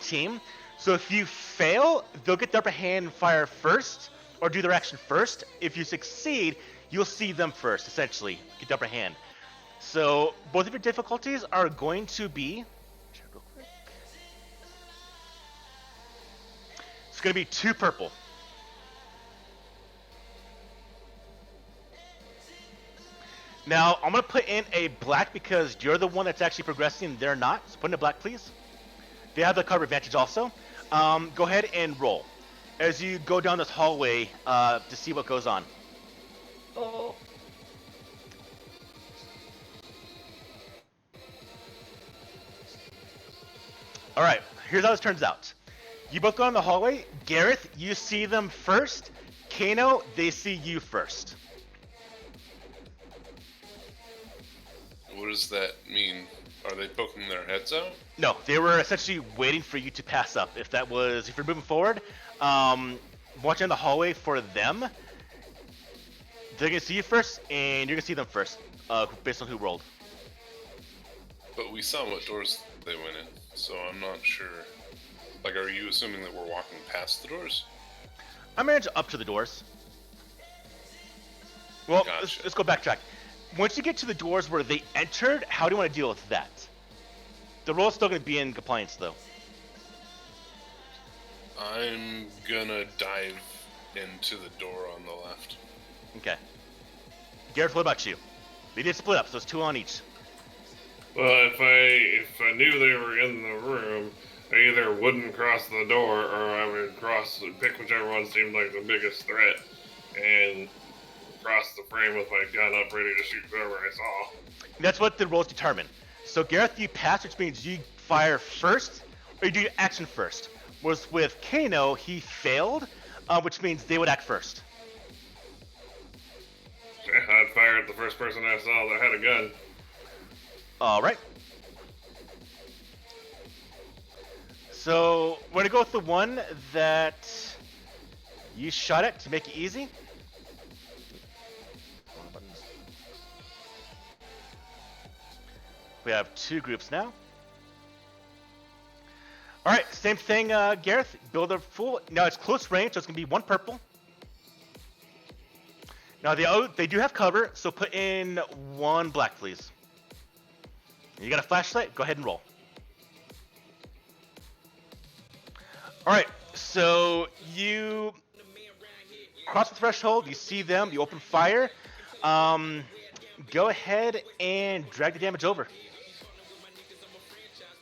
team. So if you fail, they'll get the upper hand and fire first, or do their action first. If you succeed, you'll see them first, essentially, get the upper hand. So both of your difficulties are going to be... Check real quick. It's going to be 2 purple. Now, I'm going to put in a black because you're the one that's actually progressing and they're not. So put in a black, please. They have the cover advantage also. Go ahead and roll as you go down this hallway to see what goes on. Oh. All right, here's how this turns out. You both go down the hallway. Gareth, you see them first. Kano, they see you first. What does that mean? Are they poking their heads out? No, they were essentially waiting for you to pass up. If you're moving forward, watching the hallway for them, they're gonna see you first, and you're gonna see them first, based on who rolled. But we saw what doors they went in, so I'm not sure. Like, are you assuming that we're walking past the doors? I managed up to the doors. Well, Gotcha. let's go backtrack. Once you get to the doors where they entered, how do you want to deal with that? The roll is still going to be in compliance, though. I'm gonna dive into the door on the left. Okay. Gareth, what about you? They did split up, so it's 2 on each. Well, if I knew they were in the room, I either wouldn't cross the door or I would pick whichever one seemed like the biggest threat and cross the frame with my gun up ready to shoot whoever I saw. That's what the rolls determine. So Gareth, you pass, which means you fire first, or you do your action first. Whereas with Kano, he failed, which means they would act first. I'd fire at the first person I saw that had a gun. All right. So we're gonna go with the one that you shot at to make it easy. We have 2 groups now. All right, same thing, Gareth. Build a full. Now it's close range, so it's gonna be 1 purple. Now they do have cover, so put in 1 black, please. You got a flashlight? Go ahead and roll. All right, so you cross the threshold. You see them. You open fire. Go ahead and drag the damage over.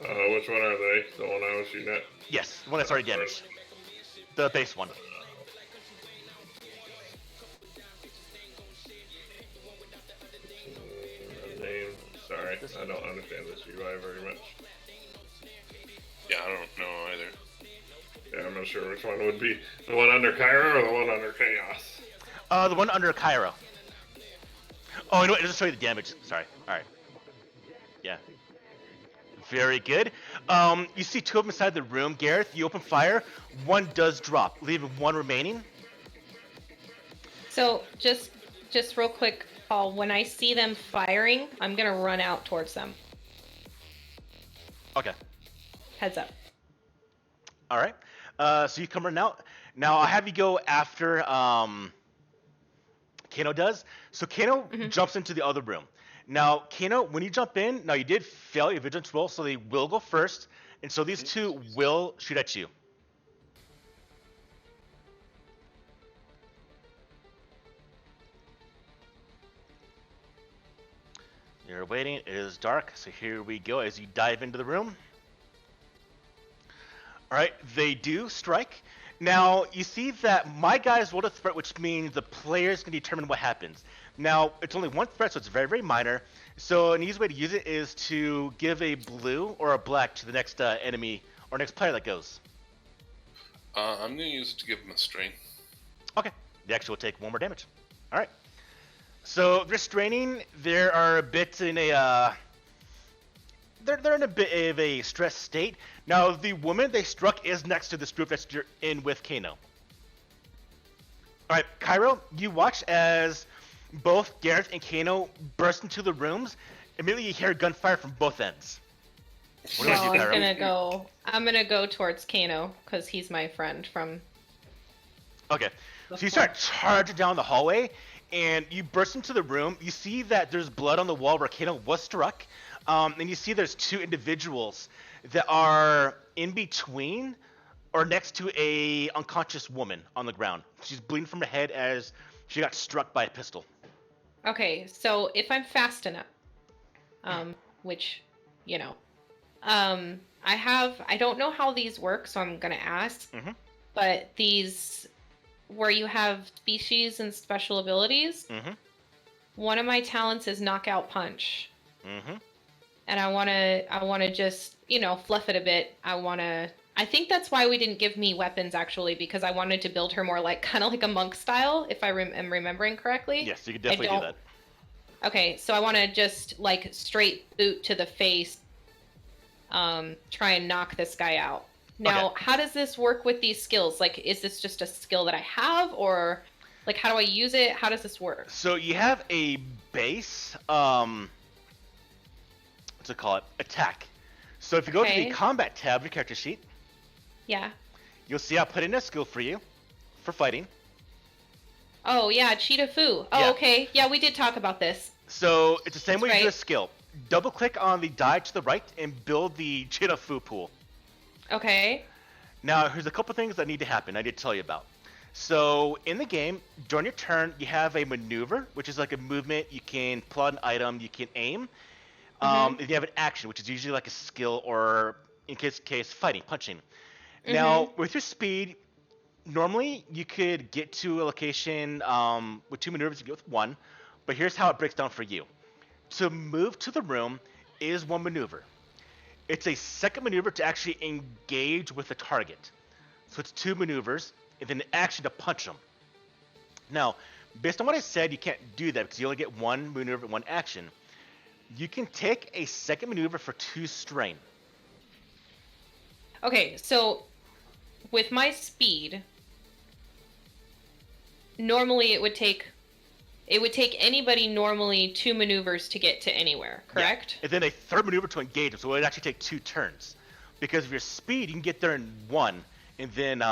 Which one are they? The one I was shooting at? Yes, the one that's already damaged. The base one. Name. Sorry, I don't understand this UI very much. Yeah, I don't know either. Yeah, I'm not sure which one would be. The one under Cairo or the one under Chaos? The one under Cairo. Oh, you know what? It'll just show you the damage. Sorry. All right. Yeah. Very good. You see 2 of them inside the room. Gareth, you open fire. 1 does drop, leaving 1 remaining. So just real quick, Paul, when I see them firing, I'm gonna run out towards them. Okay. Heads up. All right. So you come running out. Now I'll have you go after Kano does. So Kano jumps into the other room. Now, Kano, when you jump in, now you did fail your vigilance roll, so they will go first. And so these 2 will shoot at you. You're waiting. It is dark, so here we go as you dive into the room. All right, they do strike. Now, you see that my guys rolled a threat, which means the players can determine what happens. Now, it's only 1 threat, so it's very, very minor. So an easy way to use it is to give a blue or a black to the next enemy or next player that goes. I'm gonna use it to give him a strain. Okay, they actually will take 1 more damage. All right. So restraining, they are a bit in a they're in a bit of a stressed state. Now, the woman they struck is next to this group that you're in with Kano. All right, Cairo, you watch as both Gareth and Kano burst into the rooms, Immediately, you hear gunfire from both ends. What do Well, you do, Pyro? I'm gonna go towards Kano because he's my friend from. Okay, so you start charging down the hallway, and you burst into the room. You see that there's blood on the wall where Kano was struck, and you see there's two individuals that are in between or next to a unconscious woman on the ground. She's bleeding from her head as she got struck by a pistol. Okay, so if I'm fast enough, which, you know, I don't know how these work, so I'm gonna ask. Mhm. But these, where you have species and special abilities, Mhm. one of my talents is knockout punch, Mhm. and I wanna just, fluff it a bit. I think that's why we didn't give me weapons actually, because I wanted to build her more like kind of like a monk style, if I am remembering correctly. Yes, you could definitely do that. Okay, so I want to just like straight boot to the face, try and knock this guy out. Now, Okay. how does this work with these skills? Like, is this just a skill that I have, or like how do I use it? How does this work? So you have a base, what's it called? Attack. So if you go to Okay. the combat tab of your character sheet, Yeah. you'll see I put in a skill for you for fighting. Oh yeah, Cheetah Fu. Oh Yeah. okay. Yeah, we did talk about this. So it's the same way you do a right. skill. Double click on the die to the right and build the Cheetah Fu pool. Okay. Now, here's a couple things that need to happen I did tell you about. So, in the game, during your turn, you have a maneuver, which is like a movement. You can pull out an item, you can aim. And you have an action, which is usually like a skill or, in case fighting, punching. Now, with your speed, normally you could get to a location with two maneuvers, you get with one. But here's how it breaks down for you. To move to the room is one maneuver. It's a second maneuver to actually engage with the target. So it's two maneuvers, and then the action to punch them. Now, based on what I said, you can't do that because you only get one maneuver, one action. You can take a second maneuver for 2 strain. Okay, so with my speed, normally it would take anybody normally 2 maneuvers to get to anywhere, correct? Yeah. And then a third maneuver to engage them, so it would actually take 2 turns. Because of your speed, you can get there in 1, and then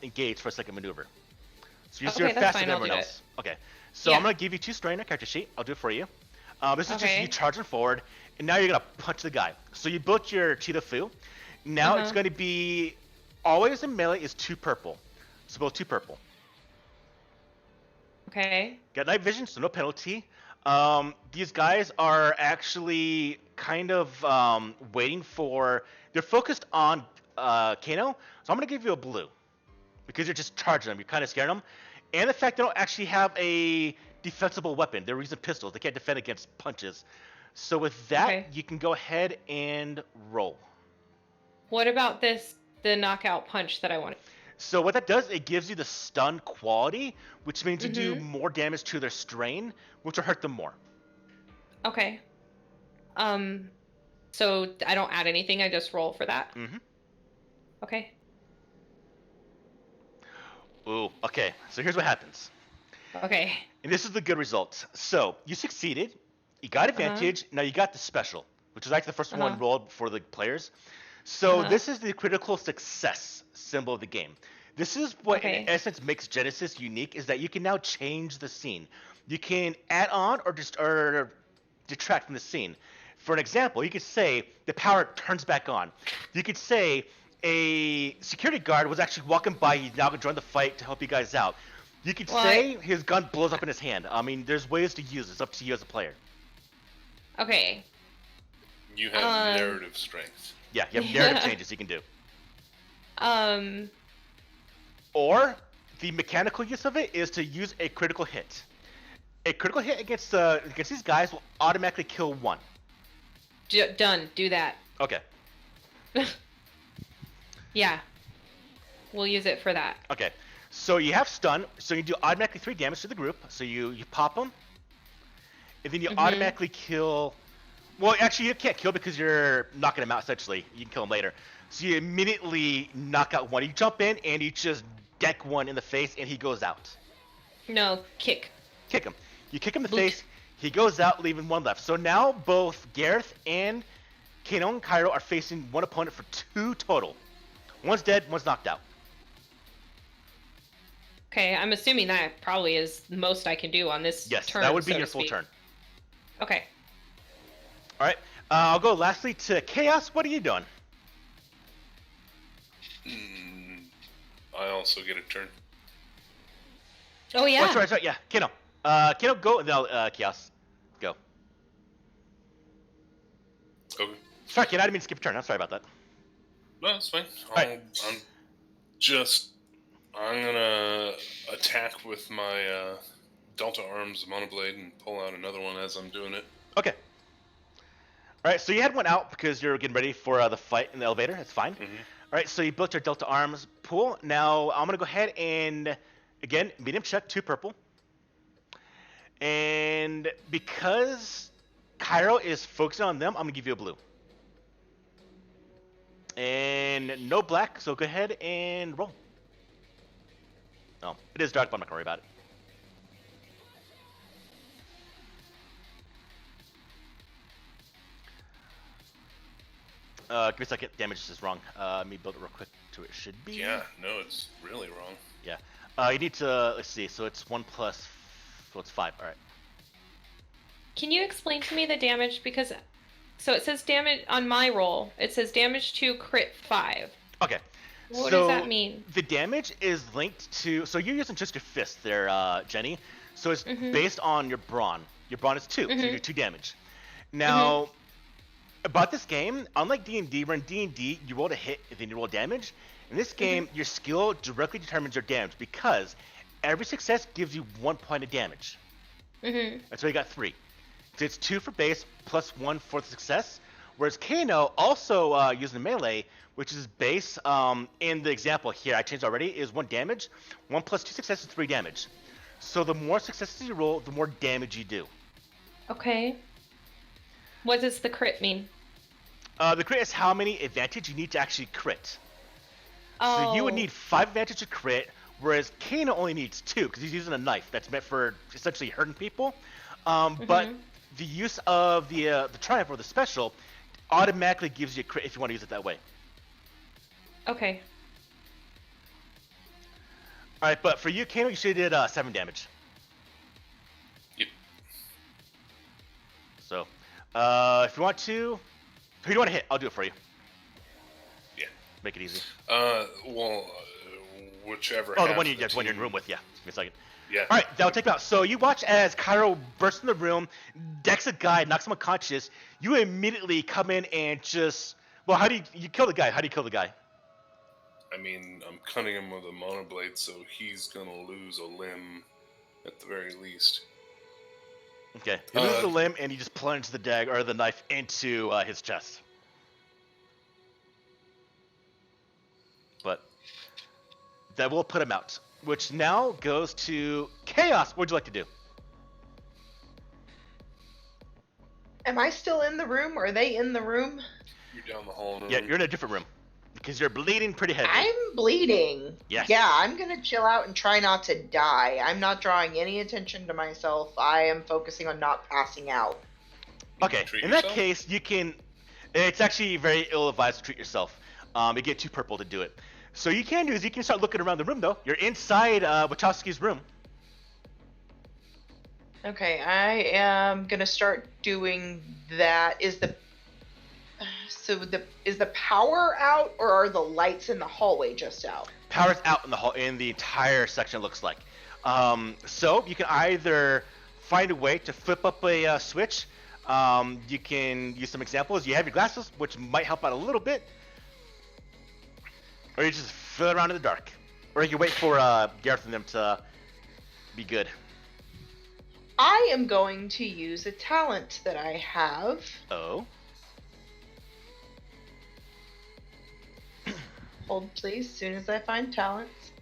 engage for a second maneuver. So you're Okay, that's faster fine, than I'll do everyone it. else. Okay, so Yeah. I'm going to give you 2 strain on a character sheet. I'll do it for you. This is just Okay. you charging forward, and now you're going to punch the guy. So you built your Cheetah Fu. Now it's going to be, always in melee is 2 purple. So both 2 purple. Okay. Got night vision, so no penalty. These guys are actually kind of waiting for. They're focused on Kano, so I'm gonna give you a blue because you're just charging them. You're kind of scaring them, and the fact they don't actually have a defensible weapon. They're using pistols. They can't defend against punches. So with that, Okay. you can go ahead and roll. What about the knockout punch that I wanted? So what that does, it gives you the stun quality, which means you do more damage to their strain, which will hurt them more. Okay. So I don't add anything, I just roll for that? Mm-hmm. Okay. Ooh, okay. So here's what happens. Okay. And this is the good result. So you succeeded. You got advantage. Now you got the special, which is actually the first one rolled for the players. So this is the critical success symbol of the game. This is what, in essence, makes Genesis unique, is that you can now change the scene. You can add on or detract from the scene. For an example, you could say the power turns back on. You could say a security guard was actually walking by. He's now going to join the fight to help you guys out. You could say his gun blows up in his hand. I mean, there's ways to use it. It's up to you as a player. Okay. You have narrative strength. Yeah, you have narrative changes you can do. Um. Or the mechanical use of it is to use a critical hit. A critical hit against these guys will automatically kill 1. Done. Do that. Okay. Yeah. We'll use it for that. Okay. So you have stun, so you do automatically 3 damage to the group. So you pop them, and then you automatically kill. Well, actually, you can't kill because you're knocking them out. Essentially, you can kill them later. So you immediately knock out 1. You jump in and you just deck 1 in the face, and he goes out. No, kick. Kick him. You kick him in the Boot. face. He goes out, leaving one left. So now both Gareth and Kano and Cairo are facing one opponent for 2 total. One's dead, one's knocked out. Okay, I'm assuming that probably is the most I can do on this Yes, turn. that would be so your to full speak. turn. Okay. All right. I'll go lastly to Chaos. What are you doing? I also get a turn. Oh yeah. That's right. Yeah, Kano. Kano, go. No, Chaos, go. Okay. Sorry, Kano. I didn't mean to skip your turn. I'm sorry about that. No, that's fine. Right. I'm gonna attack with my Delta Arms Monoblade and pull out another one as I'm doing it. Okay. All right. So you had one out because you're getting ready for the fight in the elevator. That's fine. Mm-hmm. All right. So you built your Delta Arms pool. Now I'm gonna go ahead and again medium check 2 purple. And because Cairo is focusing on them, I'm gonna give you a blue. And no black, so go ahead and roll. No, it is dark, but I'm not gonna worry about it. Give me a second. Damage is wrong. Let me build it real quick to it should be. Yeah, no, it's really wrong. Yeah. You need to, let's see, so it's 1 plus, so it's 5, alright. Can you explain to me the damage? Because, so it says damage on my roll. It says damage to crit 5. Okay. What so does that mean? The damage is linked to, so you're using just your fist there, Jenny. So it's based on your brawn. Your brawn is 2, so you do 2 damage. Now, about this game, unlike D&D, where in D&D you roll a hit and then you roll damage, in this game, your skill directly determines your damage because every success gives you 1 point of damage. That's why you got 3. So it's 2 for base plus 1 for the success. Whereas Kano, also using melee, which is base, in the example here, I changed already, is 1 damage. 1 plus 2 successes, 3 damage. So the more successes you roll, the more damage you do. Okay. What does the crit mean? The crit is how many advantage you need to actually crit. Oh. So you would need 5 advantage to crit, whereas Kano only needs 2 because he's using a knife that's meant for essentially hurting people. But the use of the triumph or the special automatically gives you a crit if you want to use it that way. Okay. All right, but for you, Kano, you should have did 7 damage. Yep. So, if you want to, who do you want to hit? I'll do it for you. Yeah. Make it easy. Whichever. Oh, the one you're in the room with, yeah. Give me a second. Yeah. All right, that'll take me out. So you watch as Cairo bursts in the room, decks a guy, knocks him unconscious. You immediately come in and just, well, how do you kill the guy? How do you kill the guy? I mean, I'm cutting him with a monoblade, so he's gonna lose a limb at the very least. Okay, he loses the limb, and you just plunge the dagger or the knife into his chest. But that will put him out. Which now goes to Chaos. What'd you like to do? Am I still in the room? Are they in the room? You're down the hall. Yeah, you're in a different room because you're bleeding pretty heavy. I'm bleeding. Yes. Yeah, I'm gonna chill out and try not to die. I'm not drawing any attention to myself. I am focusing on not passing out. Okay, Treat in yourself? that case, you can. It's actually very ill-advised to treat yourself. You get 2 purple to do it. So you can do is you can start looking around the room though. You're inside Wachowski's room. Okay, I am gonna start doing that. Is the power out, or are the lights in the hallway just out? Power's out in the hall in the entire section. It looks like. So you can either find a way to flip up a switch. You can use some examples. You have your glasses, which might help out a little bit. Or you just fill around in the dark. Or you can wait for Gareth and them to be good. I am going to use a talent that I have. Oh. Hold please, as soon as I find talents.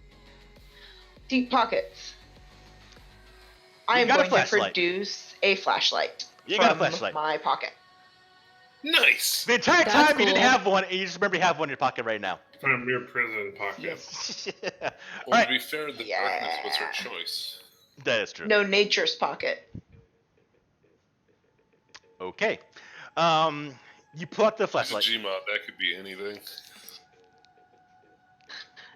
Deep pockets. I am got a going to flashlight. produce a flashlight You from got a flashlight. my pocket. Nice. The entire That's time you didn't cool. have one, and you just remember you have one in your pocket right now. From your prison pocket. Yes. Well, Alright. to be fair, the darkness was her choice. That is true. No, nature's pocket. Okay. You pull out the He's a flashlight. Gmod. That could be anything.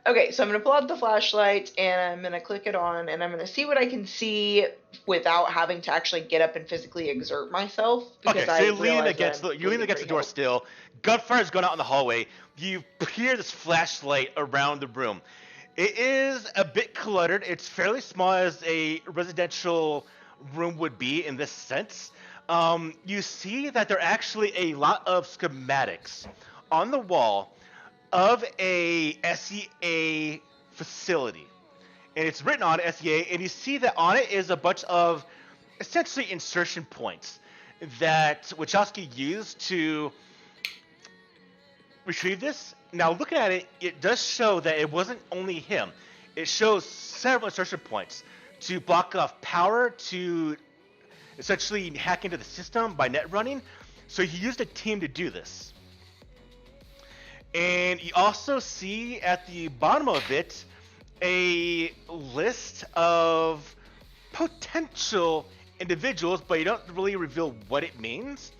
Okay, so I'm going to pull out the flashlight and I'm going to click it on and I'm going to see what I can see without having to actually get up and physically exert myself. Okay, Because so you're I leaning realize against that the I'm you're leaning bleeding against the door pretty still. Gunfire's going out in the hallway. You hear this flashlight around the room. It is a bit cluttered. It's fairly small as a residential room would be in this sense. You see that there are actually a lot of schematics on the wall of a SEA facility. And it's written on SEA, and you see that on it is a bunch of essentially insertion points that Wachowski used to retrieve this. Now, looking at it, it does show that it wasn't only him. It shows several insertion points to block off power, to essentially hack into the system by net running. So he used a team to do this. And you also see at the bottom of it a list of potential individuals, but you don't really reveal what it means.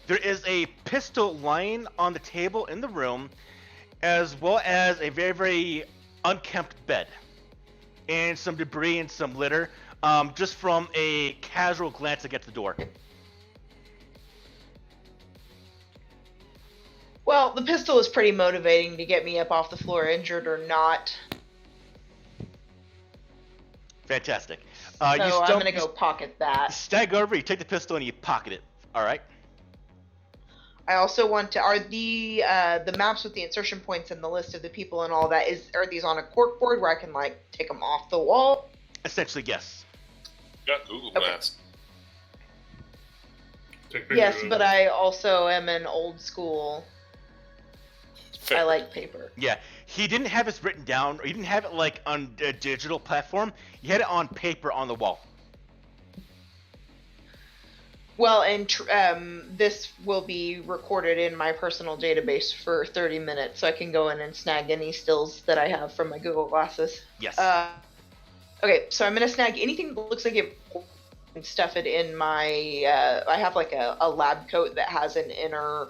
There is a pistol lying on the table in the room, as well as a very, very unkempt bed, and some debris and some litter, just from a casual glance against the door. Well, the pistol is pretty motivating to get me up off the floor, injured or not. Fantastic. So I'm gonna go pocket that. Stagger over, you take the pistol and you pocket it. All right. I also want to. Are the maps with the insertion points and the list of the people and all that? Are these on a cork board where I can like take them off the wall? Essentially, yes. Got Google Okay. Maps. Take pictures Yes, of but it. I also am an old school. Fair. I like paper. Yeah, he didn't have it written down, or he didn't have it like on a digital platform. He had it on paper on the wall. Well, and this will be recorded in my personal database for 30 minutes, so I can go in and snag any stills that I have from my Google Glasses. Yes. Okay, so I'm gonna snag anything that looks like it and stuff it in my. I have like a lab coat that has an inner.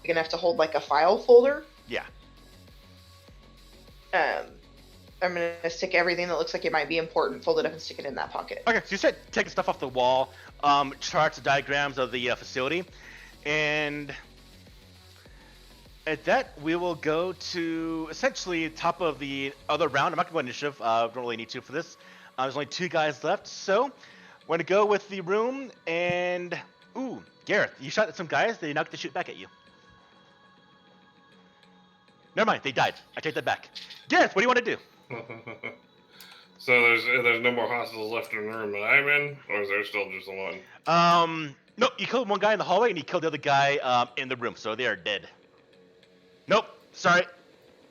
Big enough to hold like a file folder. Yeah. I'm gonna stick everything that looks like it might be important, fold it up, and stick it in that pocket. Okay, so you said taking stuff off the wall, charts, diagrams of the facility, and at that we will go to essentially top of the other round. I'm not gonna go initiative. Don't really need to for this. There's only 2 guys left, so we're gonna go with the room. And ooh, Gareth, you shot at some guys. They not get to shoot back at you. Never mind, they died. I take that back. Gareth, what do you want to do? So there's no more hostiles left in the room that I'm in, or is there still just one? No, you killed one guy in the hallway and you killed the other guy in the room, so they are dead. Nope, sorry.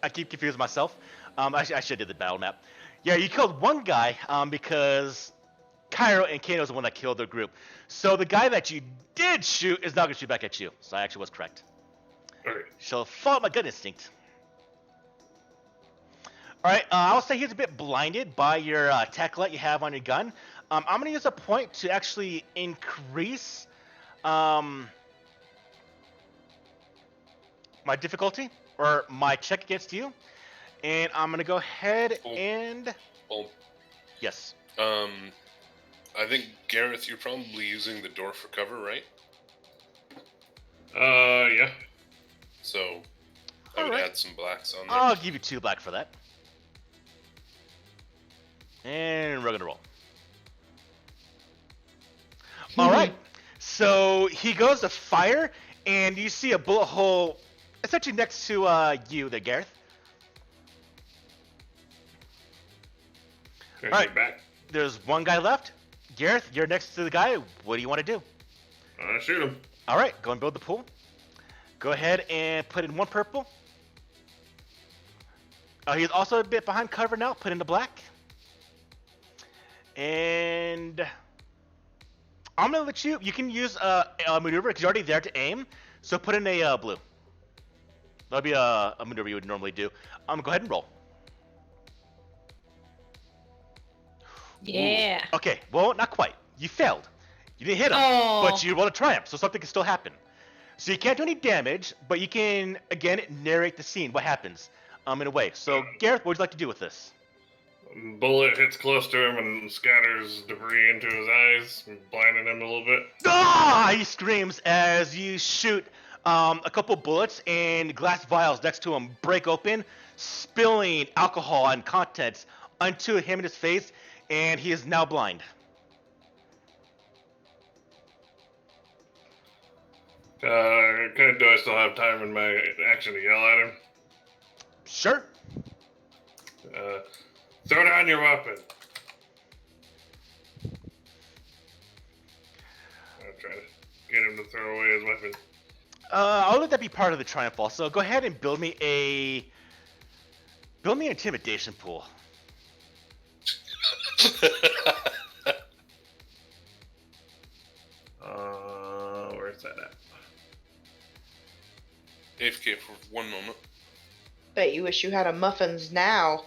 I keep confusing myself. I should have did the battle map. Yeah, you killed one guy because Cairo and Kano is the one that killed their group. So the guy that you did shoot is not going to shoot back at you. So I actually was correct. Okay. So follow my gut instinct. Alright, I'll say he's a bit blinded by your tech light you have on your gun. I'm going to use a point to actually increase my difficulty, or my check against you. And I'm going to go ahead and... Well, Yes. I think, Gareth, you're probably using the door for cover, right? Yeah. So, I would Alright. add some blacks on there. I'll give you 2 black for that. And we're gonna roll. Alright. So he goes to fire, and you see a bullet hole essentially next to you there, Gareth. Can I Alright. shoot back? There's one guy left. Gareth, you're next to the guy. What do you want to do? Shoot him. Alright, go and build the pool. Go ahead and put in 1 purple. He's also a bit behind cover now. Put in the black. And I'm gonna let you. You can use a maneuver because you're already there to aim. So put in a blue. That'll be a maneuver you would normally do. Go ahead and roll. Yeah. Ooh. Okay. Well, not quite. You failed. You didn't hit him, Oh. but you rolled a triumph, so something can still happen. So you can't do any damage, but you can, again, narrate the scene, what happens, in a way. So, Gareth, what would you like to do with this? Bullet hits close to him and scatters debris into his eyes, blinding him a little bit. Ah! He screams as you shoot a couple bullets, and glass vials next to him break open, spilling alcohol and contents onto him in his face, and he is now blind. Do I still have time in my action to yell at him? Sure. Throw down your weapon. I'll try to get him to throw away his weapon. I'll let that be part of the triumph also. Go ahead and build me an intimidation pool. Where's that at? AFK for 1 moment. Bet you wish you had a muffins now.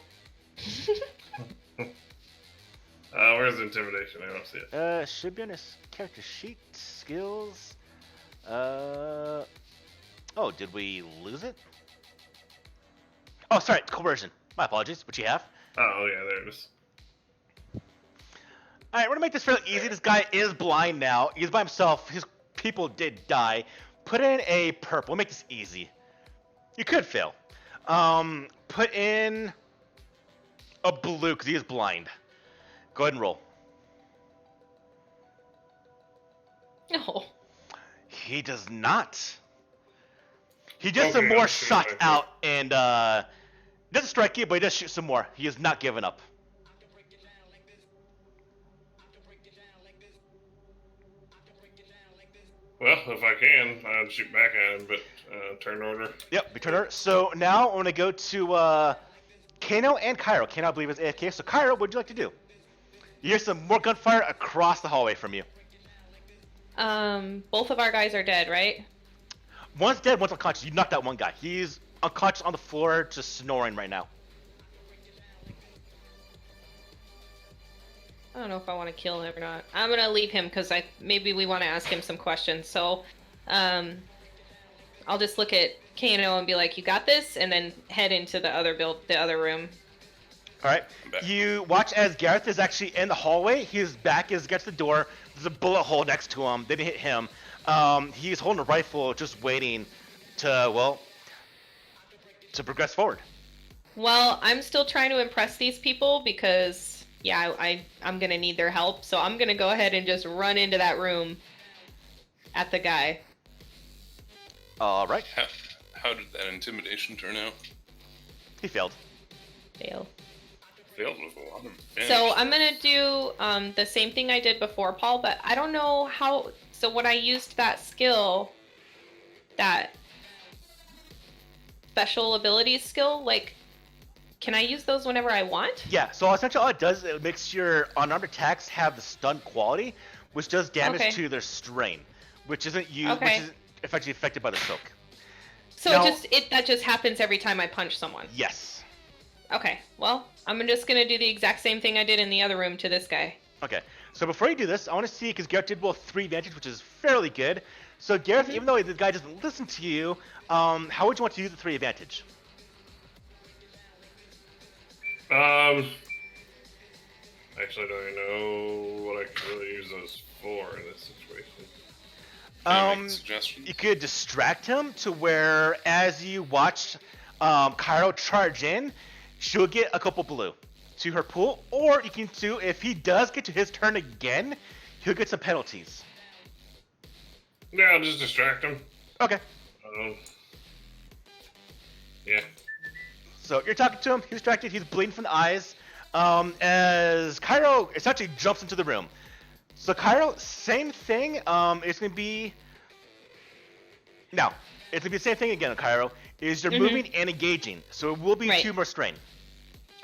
Where's intimidation? I don't see it. Should be on his character sheet. Skills. Oh, did we lose it? Oh, sorry, coercion. My apologies. What you have? Oh, yeah, there it is. Alright, we're gonna make this fairly easy. This guy is blind now. He's by himself. His people did die. Put in a purple. We'll make this easy. You could fail. Put in a blue, because he is blind. Go ahead and roll. No. He does not. He does some Okay, more I'm seeing shots my out and doesn't strike you, but he does shoot some more. He is not giving up. Well, if I can, I'd shoot back at him, but turn order. Yep, returner. So now I'm gonna go to Kano and Cairo. Kano, I believe, is AFK. So Cairo, what would you like to do? You hear some more gunfire across the hallway from you. Both of our guys are dead, right? One's dead, one's unconscious. You knocked out one guy. He's unconscious on the floor, just snoring right now. I don't know if I want to kill him or not. I'm gonna leave him because maybe we want to ask him some questions. So, I'll just look at Kano and be like, "You got this," and then head into the other room. All right. You watch as Gareth is actually in the hallway. His back is against the door. There's a bullet hole next to him. They didn't hit him. He's holding a rifle, just waiting to progress forward. Well, I'm still trying to impress these people because, yeah, I'm gonna need their help. So I'm gonna go ahead and just run into that room at the guy. All right. How did that intimidation turn out? He failed. Fail. Failed with a lot of advantage. So I'm gonna do the same thing I did before, Paul, but I don't know how. So when I used that skill, that special abilities skill, like, can I use those whenever I want? Yeah. So essentially, all it does, it makes your unarmed attacks have the stun quality, which does damage Okay. to their strain, which isn't used, Okay. which is effectively affected by the soak. So Now- that just happens every time I punch someone. Yes. Okay. Well, I'm just gonna do the exact same thing I did in the other room to this guy. Okay. So before you do this, I want to see, because Gareth did roll 3 advantage, which is fairly good. So Gareth, even though the guy doesn't listen to you, how would you want to use the 3 advantage? Actually, I don't even know what I can really use those for in this situation. Can you make a suggestion? You could distract him to where, as you watch Cairo charge in, she'll get a couple blue to her pool, or you can do, if he does get to his turn again, he'll get some penalties. Yeah, I'll just distract him. Okay. Yeah. So you're talking to him, he's distracted, he's bleeding from the eyes, as Cairo essentially jumps into the room. So Cairo, same thing, it's going to be... No, it's going to be the same thing again, Cairo, is you're moving and engaging, so it will be Right. 2 more strain.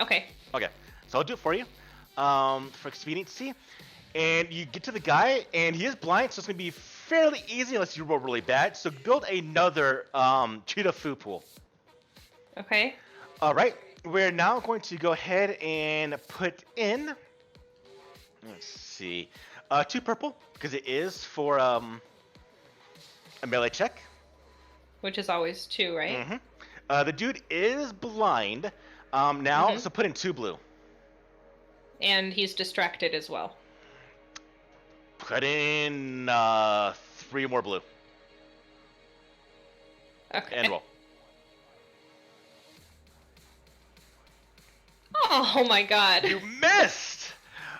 Okay. Okay, so I'll do it for you, for expediency. And you get to the guy, and he is blind, so it's going to be fairly easy unless you roll really bad. So build another cheetah food pool. Okay. All right, we're now going to go ahead and put in, let's see, 2 purple because it is for a melee check. Which is always 2, right? Mm-hmm. The dude is blind now, Mhm. so put in 2 blue. And he's distracted as well. Put in 3 more blue Okay. and roll. Oh my god. You missed!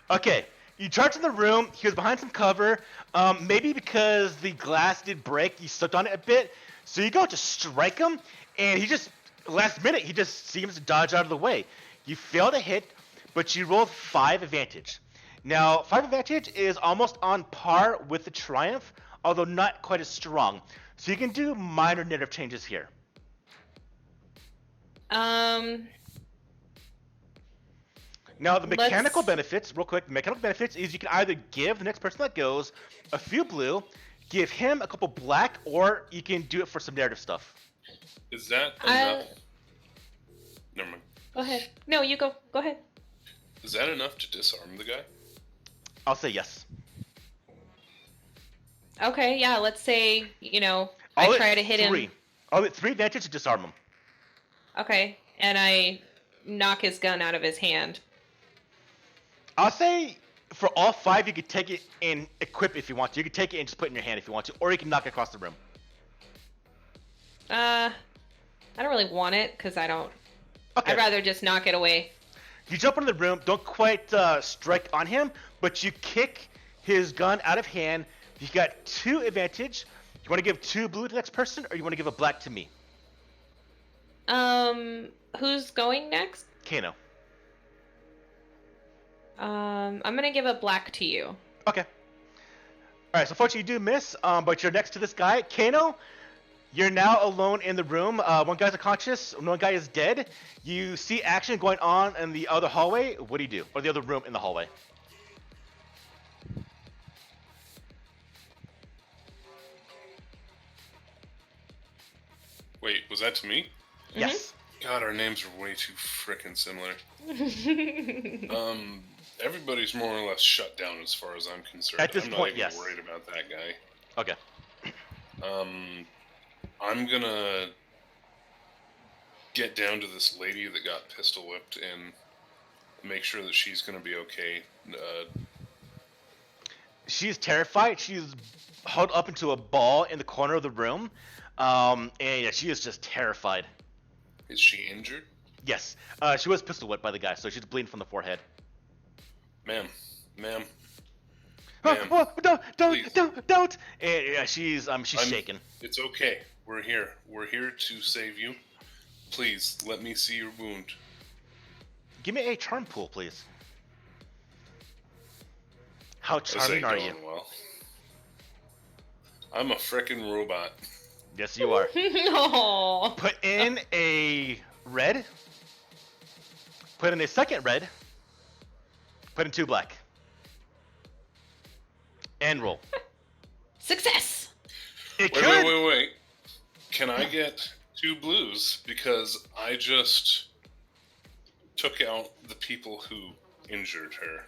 Okay, you charged in the room. He was behind some cover. Maybe because the glass did break, you slipped on it a bit. So you go to strike him, and he just, last minute, he just seems to dodge out of the way. You fail to hit, but you rolled 5 advantage. Now, 5 advantage is almost on par with the triumph, although not quite as strong. So you can do minor narrative changes here. Now, the mechanical benefits, real quick, the mechanical benefits is you can either give the next person that goes a few blue, give him a couple black, or you can do it for some narrative stuff. Is that enough? Never mind. Go ahead. No, you go. Go ahead. Is that enough to disarm the guy? I'll say yes. Okay, yeah, let's say, I try to hit him. I'll hit 3 advantage to disarm him. Okay, and I knock his gun out of his hand. I'll say for all 5, you could take it and equip if you want to. You could take it and just put it in your hand if you want to, or you can knock it across the room. I don't really want it, because I don't... Okay. I'd rather just knock it away. You jump into the room, don't quite strike on him, but you kick his gun out of hand. You got 2 advantage. You want to give 2 blue to the next person, or you want to give a black to me? Who's going next? Kano. I'm gonna give a black to you. Okay. Alright, so unfortunately you do miss, but you're next to this guy. Kano, you're now alone in the room. One guy's unconscious, one guy is dead. You see action going on in the other hallway. What do you do? Or the other room in the hallway? Wait, was that to me? Yes. God, our names are way too frickin' similar. Everybody's more or less shut down as far as I'm concerned. At this I'm point, not even yes. worried about that guy. Okay. I'm gonna get down to this lady that got pistol whipped and make sure that she's gonna be okay. She's terrified. She's huddled up into a ball in the corner of the room. And yeah, she is just terrified. Is she injured? Yes. She was pistol whipped by the guy, so she's bleeding from the forehead. Ma'am. Oh, Please. don't! And yeah, she's shaking. It's okay. We're here. We're here to save you. Please, let me see your wound. Give me a charm pool, please. How This charming ain't are going you? well. I'm a frickin' robot. Yes, you are. No. Put in a red. Put in a second red. Put in 2 black. And roll. Success. It could. Wait. Can I get 2 blues? Because I just took out the people who injured her.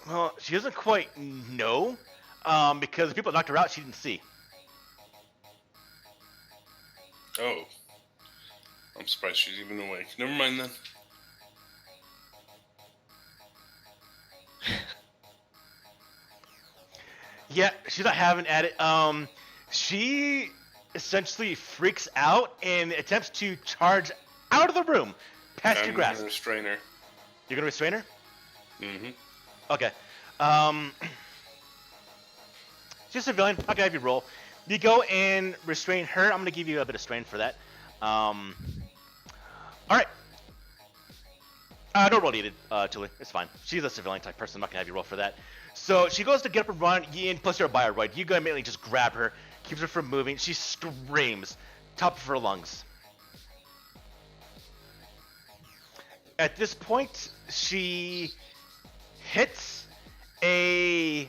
Well, she doesn't quite know. Because the people that knocked her out, she didn't see. Oh. I'm surprised she's even awake. Never mind then. Yeah, she's not having at it. She essentially freaks out and attempts to charge out of the room, past your I'm grasp. gonna restrain her. You're gonna restrain her? Mm-hmm. Okay. She's a civilian. Not gonna have you roll. You go and restrain her. I'm gonna give you a bit of strain for that. All right. No roll needed, Tilly. It's fine. She's a civilian type person. I'm not gonna have you roll for that. So she goes to get up and run, and plus you're a bioid. You go immediately just grab her, keeps her from moving. She screams, top of her lungs. At this point, she hits a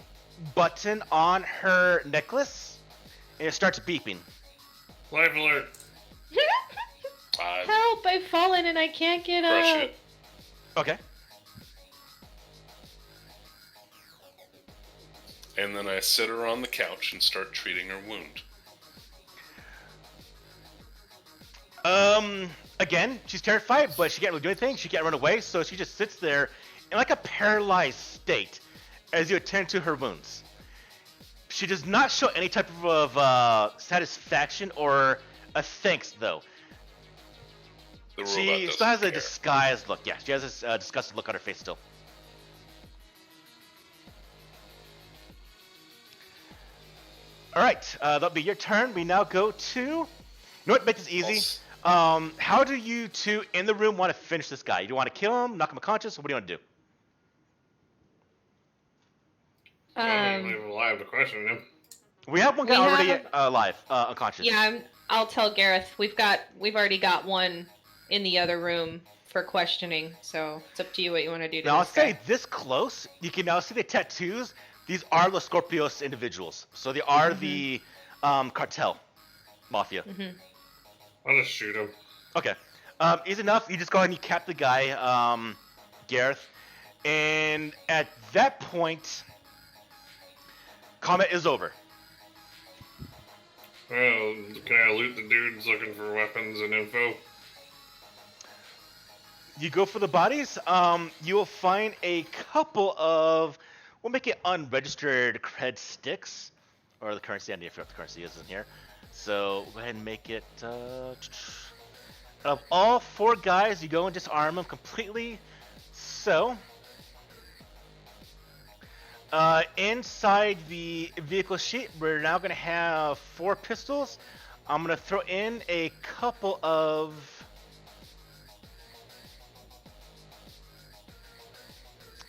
button on her necklace, and it starts beeping. Life alert. Help! I've fallen and I can't get Crush up. it. Okay. And then I sit her on the couch and start treating her wound. Again, she's terrified, but she can't really do anything. She can't run away, so she just sits there in like a paralyzed state as you attend to her wounds. She does not show any type of satisfaction or a thanks, though. The robot She doesn't still has a care. disguised look. Yeah, she has this disgusted look on her face still. All right, that'll be your turn. We now go to. You know what? Make this easy. How do you two in the room want to finish this guy? You want to kill him, knock him unconscious? What do you want to do? I don't leave him alive to question him. We have one guy already alive, unconscious. Yeah, I'll tell Gareth. We've already got one in the other room for questioning. So it's up to you what you want to do. Now I'll say this close. You can now see the tattoos. These are Los Scorpios individuals, so they are the cartel mafia. I'll just shoot him. Okay. Easy enough. You just go ahead and you cap the guy, Gareth, and at that point, combat is over. Well, can I loot the dudes looking for weapons and info? You go for the bodies. You will find a couple of, we'll make it unregistered cred sticks, or the currency. I need to figure out what the currency is in here. So go ahead and make it. Of all 4 guys, you go and disarm them completely. So inside the vehicle sheet, we're now going to have 4 pistols. I'm going to throw in a couple of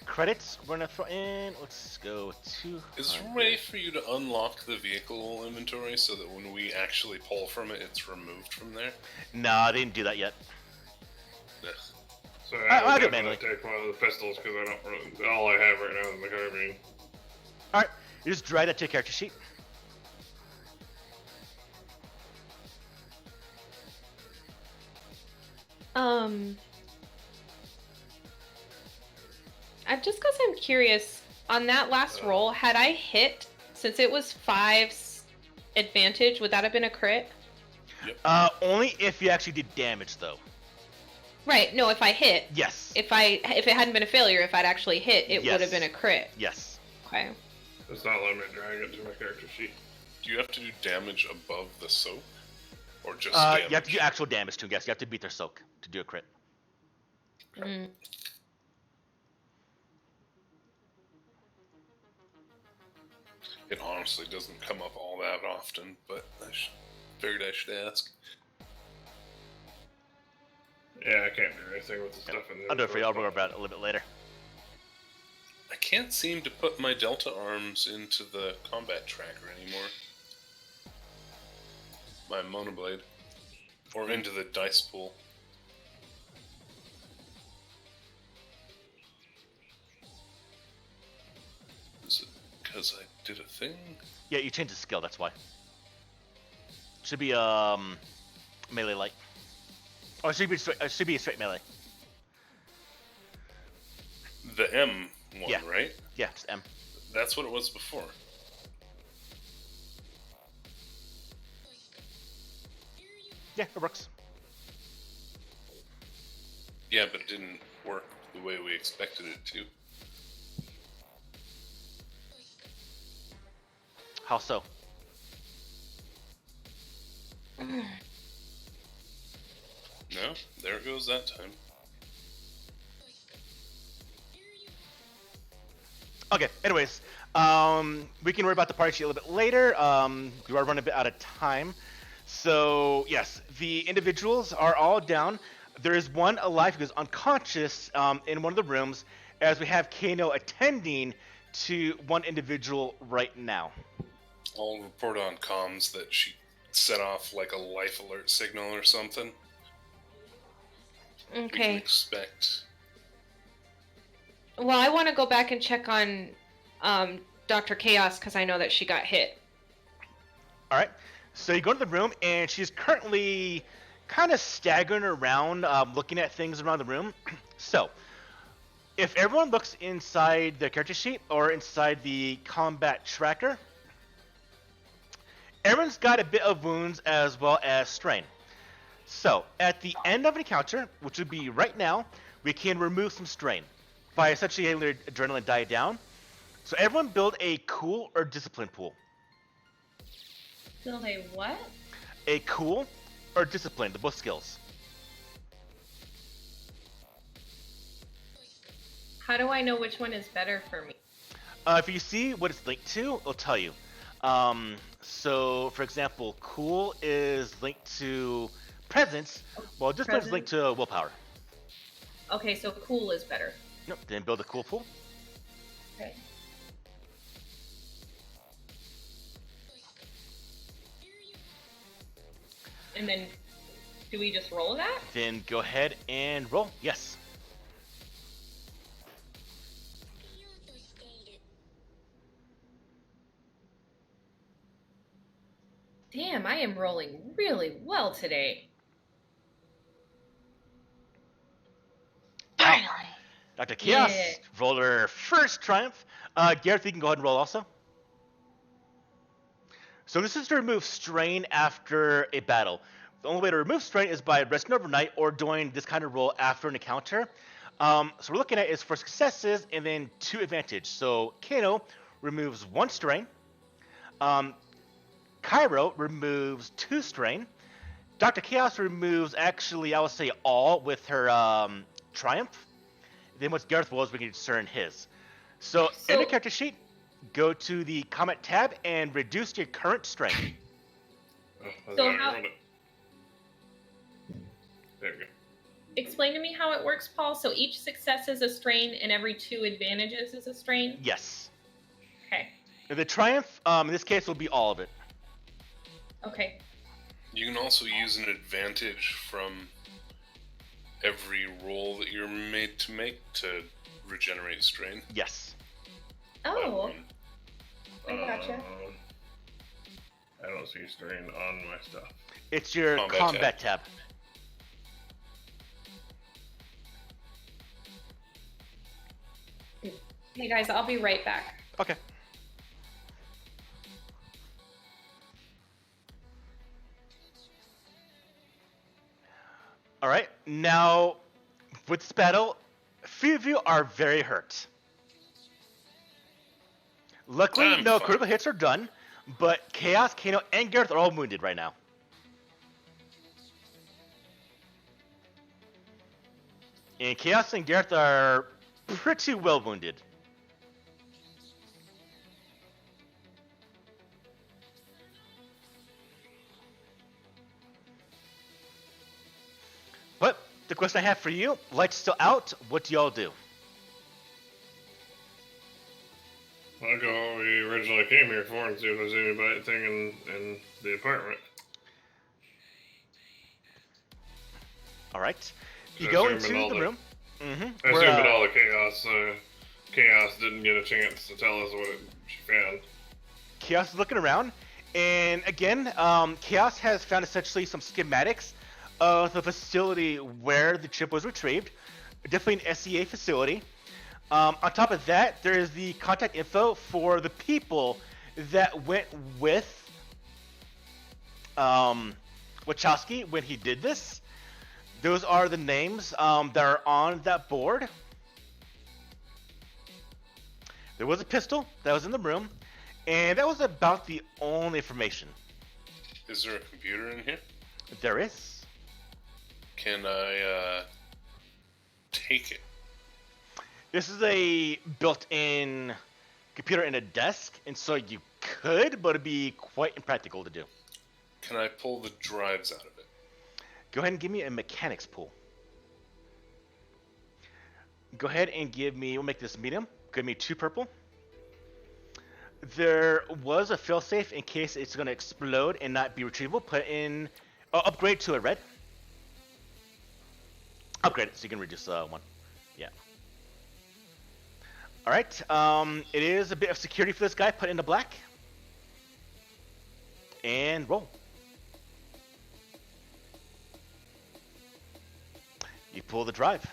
credits. We're going to throw in, let's go 2. Is there a way for you to unlock the vehicle inventory so that when we actually pull from it, it's removed from there? No, I didn't do that yet. Yeah. So I'll I'll do it definitely manually. take one of the pistols because I don't really, all I have right now is the carbine. Alright, you just drag that to your character sheet. Just because I'm curious, on that last roll, had I hit, since it was 5's advantage, would that have been a crit? Only if you actually did damage, though. Right, no, if I hit. Yes. If it hadn't been a failure, if I'd actually hit, it Yes. would have been a crit. Yes. Okay. It's not letting me drag it to my character sheet. Do you have to do damage above the soak? Or just You damage? have to do actual damage to them. Yes, you have to beat their soak to do a crit. Mm. It honestly doesn't come up all that often, but I figured I should ask. Yeah, I can't do anything with the stuff in there. I'll do it for you. I'll worry about it a little bit later. I can't seem to put my Delta arms into the combat tracker anymore. My monoblade. Or into the dice pool. Is it because I did a thing? Yeah, you changed the skill. That's why. Should be melee light. Oh, it should be a straight melee. The M one, Yeah. right? Yeah, just M. That's what it was before. Yeah, it works. Yeah, but it didn't work the way we expected it to. How so? No, there it goes that time. Okay, anyways, we can worry about the party sheet a little bit later. We are running a bit out of time. So, yes, the individuals are all down. There is one alive who is unconscious in one of the rooms, as we have Kano attending to one individual right now. I'll report on comms that she set off like a life alert signal or something. We can Okay. expect. Well, I want to go back and check on Dr. Chaos because I know that she got hit. All right, so you go to the room, and she's currently kind of staggering around, looking at things around the room. So, If everyone looks inside the character sheet or inside the combat tracker, everyone's got a bit of wounds as well as strain. So, at the end of an encounter, which would be right now, we can remove some strain by essentially having their adrenaline die down. So everyone build a cool or discipline pool. Build a what? A cool or discipline, the both skills. How do I know which one is better for me? If you see what it's linked to, it'll tell you. So, for example, cool is linked to presence, while discipline is linked to willpower. Okay, so cool is better. Nope, then build a cool pool. Okay. And then, do we just roll that? Then go ahead and roll. Yes. Damn, I am rolling really well today. Finally. Dr. Chaos, Yeah. roll her first triumph. Gareth, you can go ahead and roll also. So this is to remove strain after a battle. The only way to remove strain is by resting overnight or doing this kind of roll after an encounter. So we're looking at is for successes and then 2 advantage. So Kano removes 1 strain. Cairo removes 2 strain. Dr. Chaos removes, actually, I would say all with her triumph. Then once Gareth rolls, we can discern his. So in the character sheet, go to the comment tab and reduce your current strain. Oh, So I how- rolled it. There we go. Explain to me how it works, Paul. So each success is a strain, and every 2 advantages is a strain? Yes. Okay. The triumph, in this case, will be all of it. Okay. You can also use an advantage from every roll that you're made to make to regenerate strain. Yes. Oh, I Um, gotcha. I don't see strain on my stuff. It's your Combat combat tab. Hey guys, I'll be right back. Okay. All right. Now, with this battle, a few of you are very hurt. Luckily, I'm no fine. critical hits are done, but Chaos, Kano, and Gareth are all wounded right now. And Chaos and Gareth are pretty well wounded. But the question I have for you, lights still out, what do y'all do? I'll go what we originally came here for and see if there's anything in the apartment. All right. You So go assuming into all the the- room. Mm-hmm. I assume that all the chaos didn't get a chance to tell us what she found. Chaos is looking around, and again, Chaos has found essentially some schematics of the facility where the chip was retrieved. Definitely an SEA facility. On top of that, there is the contact info for the people that went with Wachowski when he did this. Those are the names that are on that board. There was a pistol that was in the room, and that was about the only information. Is there a computer in here? There is. Can I take it? This is a built-in computer in a desk, and so you could, but it'd be quite impractical to do. Can I pull the drives out of it? Go ahead and give me a mechanics pool. Go ahead and give me, we'll make this medium, give me 2 purple. There was a failsafe in case it's going to explode and not be retrievable. Put in, upgrade to a red. Upgrade it so you can reduce 1. Yeah. Alright, it is a bit of security for this guy. Put in the black. And roll. You pull the drive.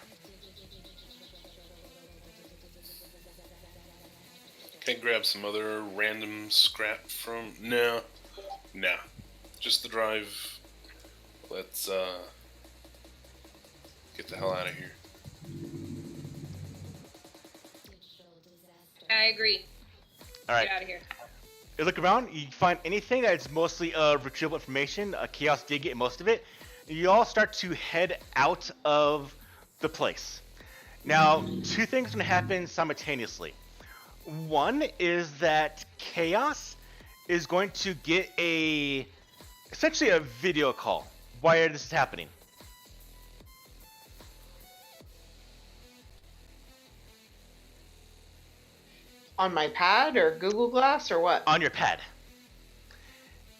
Can I grab some other random scrap from... No. Nah. Just the drive. Let's, get the hell out of here. I agree. All right. Get out of here. You look around, you find anything that's mostly retrievable information. Chaos did get most of it. You all start to head out of the place. Now, two things are going to happen simultaneously. One is that Chaos is going to get essentially a video call while this is happening. On my pad or Google Glass or what? On your pad.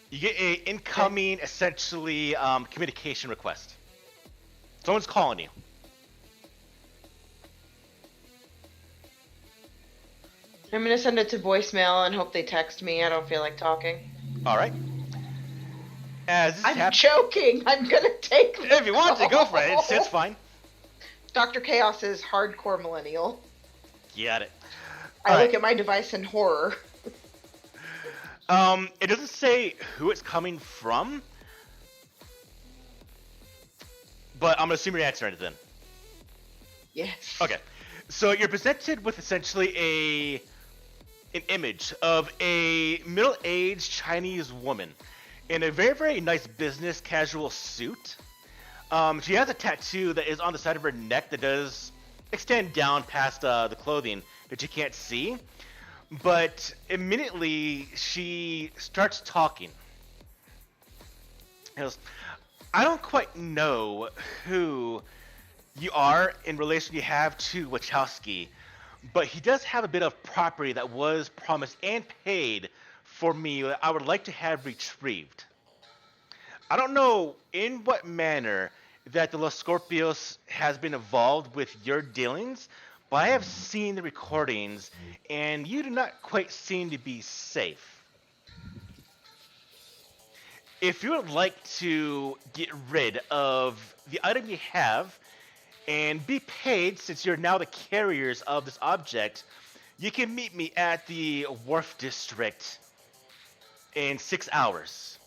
You get a incoming, essentially, communication request. Someone's calling you. I'm gonna send it to voicemail and hope they text me. I don't feel like talking. All right. As this I'm joking. I'm gonna take this. If you want to, go for it. It's fine. Dr. Chaos is hardcore millennial. Got it. I look at my device in horror. It doesn't say who it's coming from, but I'm gonna assume you're answering it then. Yes. Okay. So you're presented with essentially an image of a middle-aged Chinese woman in a very, very nice business casual suit. She has a tattoo that is on the side of her neck that does extend down past the clothing that you can't see. But immediately she starts talking. She goes, I don't quite know who you are in relation you have to Wachowski, but he does have a bit of property that was promised and paid for me that I would like to have retrieved. I don't know in what manner that the Los Scorpios has been involved with your dealings, but I have seen the recordings, and you do not quite seem to be safe. If you would like to get rid of the item you have, and be paid since you're now the carriers of this object, you can meet me at the Wharf District in 6 hours.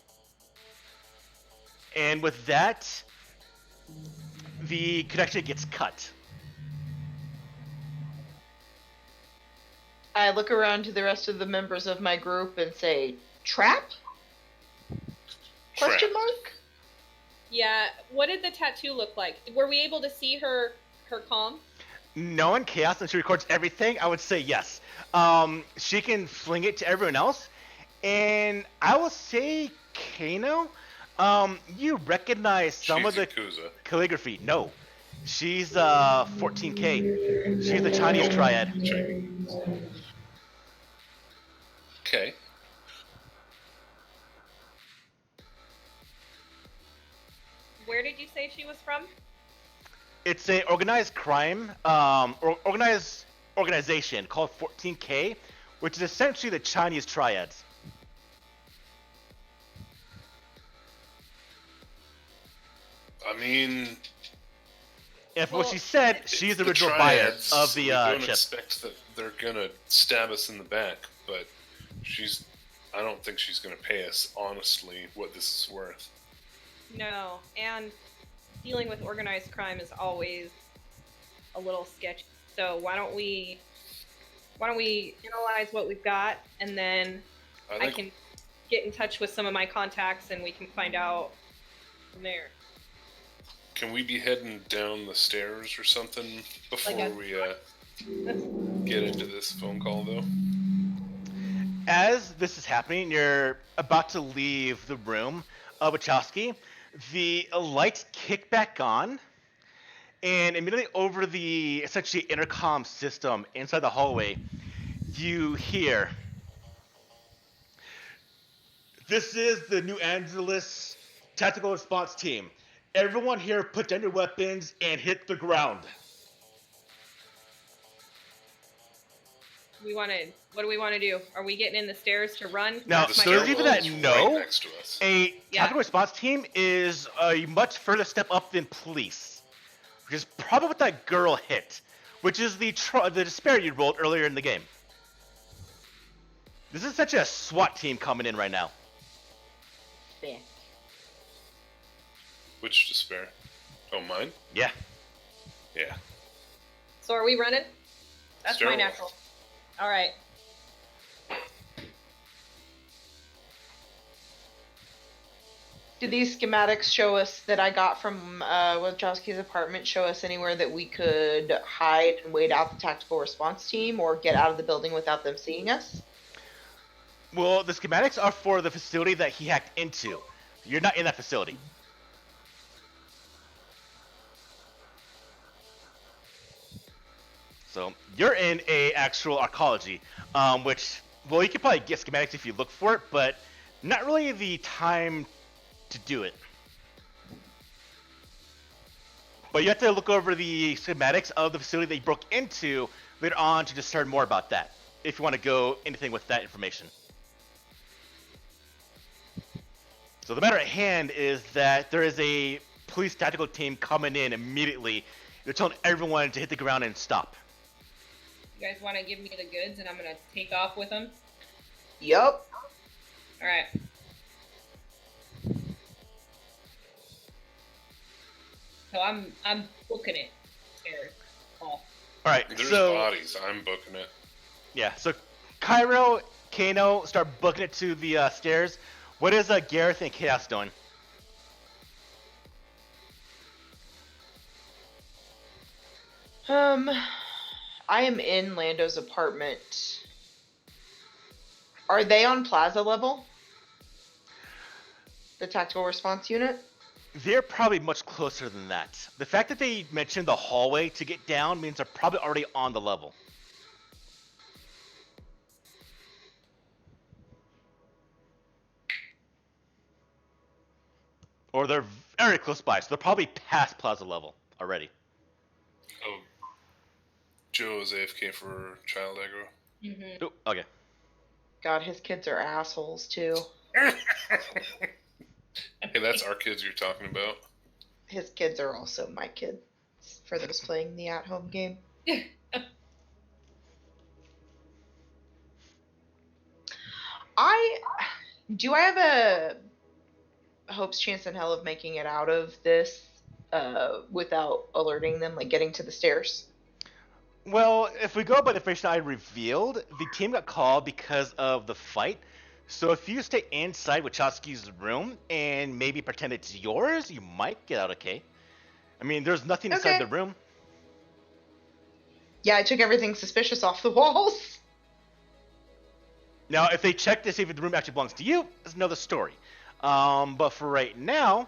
And with that, the connection gets cut. I look around to the rest of the members of my group and say, trap? Question mark? Yeah. What did the tattoo look like? Were we able to see her comm? No, in Chaos, since she records everything, I would say yes. She can fling it to everyone else. And I will say, Kano, you recognize some of the calligraphy. No. She's 14K. She's the Chinese triad. Okay. Where did you say she was from? It's a organized crime, organized organization called 14K, which is essentially the Chinese triads. I mean, If what she said, she's the original triads, buyer of the we don't chip. expect that they're gonna stab us in the back, but I don't think she's gonna pay us honestly what this is worth. No, and dealing with organized crime is always a little sketchy. So why don't we analyze what we've got, and then I can get in touch with some of my contacts, and we can find out from there. Can we be heading down the stairs or something before we get into this phone call, though? As this is happening, you're about to leave the room of Wachowski. The lights kick back on, and immediately over the essentially intercom system inside the hallway, you hear, "This is the New Angeles Tactical Response Team. Everyone here put down your weapons and hit the ground." What do we want to do? Are we getting in the stairs to run? Now, That's my so there's goal. even that Right next to us. a tactical response team is a much further step up than police, which is probably what that girl hit, which is the disparity you rolled earlier in the game. This is such a SWAT team coming in right now. Yeah. Which despair? Oh, mine? Yeah. Yeah. So are we running? That's my Stairwell. natural. All right. Do these schematics show us that I got from Wachowski's apartment show us anywhere that we could hide and wait out the tactical response team or get out of the building without them seeing us? Well, the schematics are for the facility that he hacked into. You're not in that facility. So you're in a actual arcology, which, well, you could probably get schematics if you look for it, but not really the time to do it. But you have to look over the schematics of the facility that you broke into later on to discern more about that, if you want to go anything with that information. So the matter at hand is that there is a police tactical team coming in immediately. They're telling everyone to hit the ground and stop. You guys want to give me the goods, and I'm gonna take off with them. Yup. All right. So I'm booking it. Stairs. Off. All right, There's so bodies. I'm booking it. yeah, so Cairo, Kano start booking it to the stairs. What is Gareth and Chaos doing? I am in Lando's apartment. Are they on plaza level? The tactical response unit? They're probably much closer than that. The fact that they mentioned the hallway to get down means they're probably already on the level. Or they're very close by, so they're probably past plaza level already. Oh, Joe is AFK for child aggro. Mm-hmm. Oh, okay. God, his kids are assholes too. Hey, that's our kids you're talking about. His kids are also my kids, for those playing the at-home game. Do I have a hope's chance in hell of making it out of this without alerting them, like getting to the stairs? Well, if we go by the information I revealed, the team got called because of the fight. So if you stay inside Wachowski's room and maybe pretend it's yours, you might get out okay. I mean, there's nothing inside Okay. the room. Yeah, I took everything suspicious off the walls. Now, if they check to see if the room actually belongs to you, that's another story. But for right now,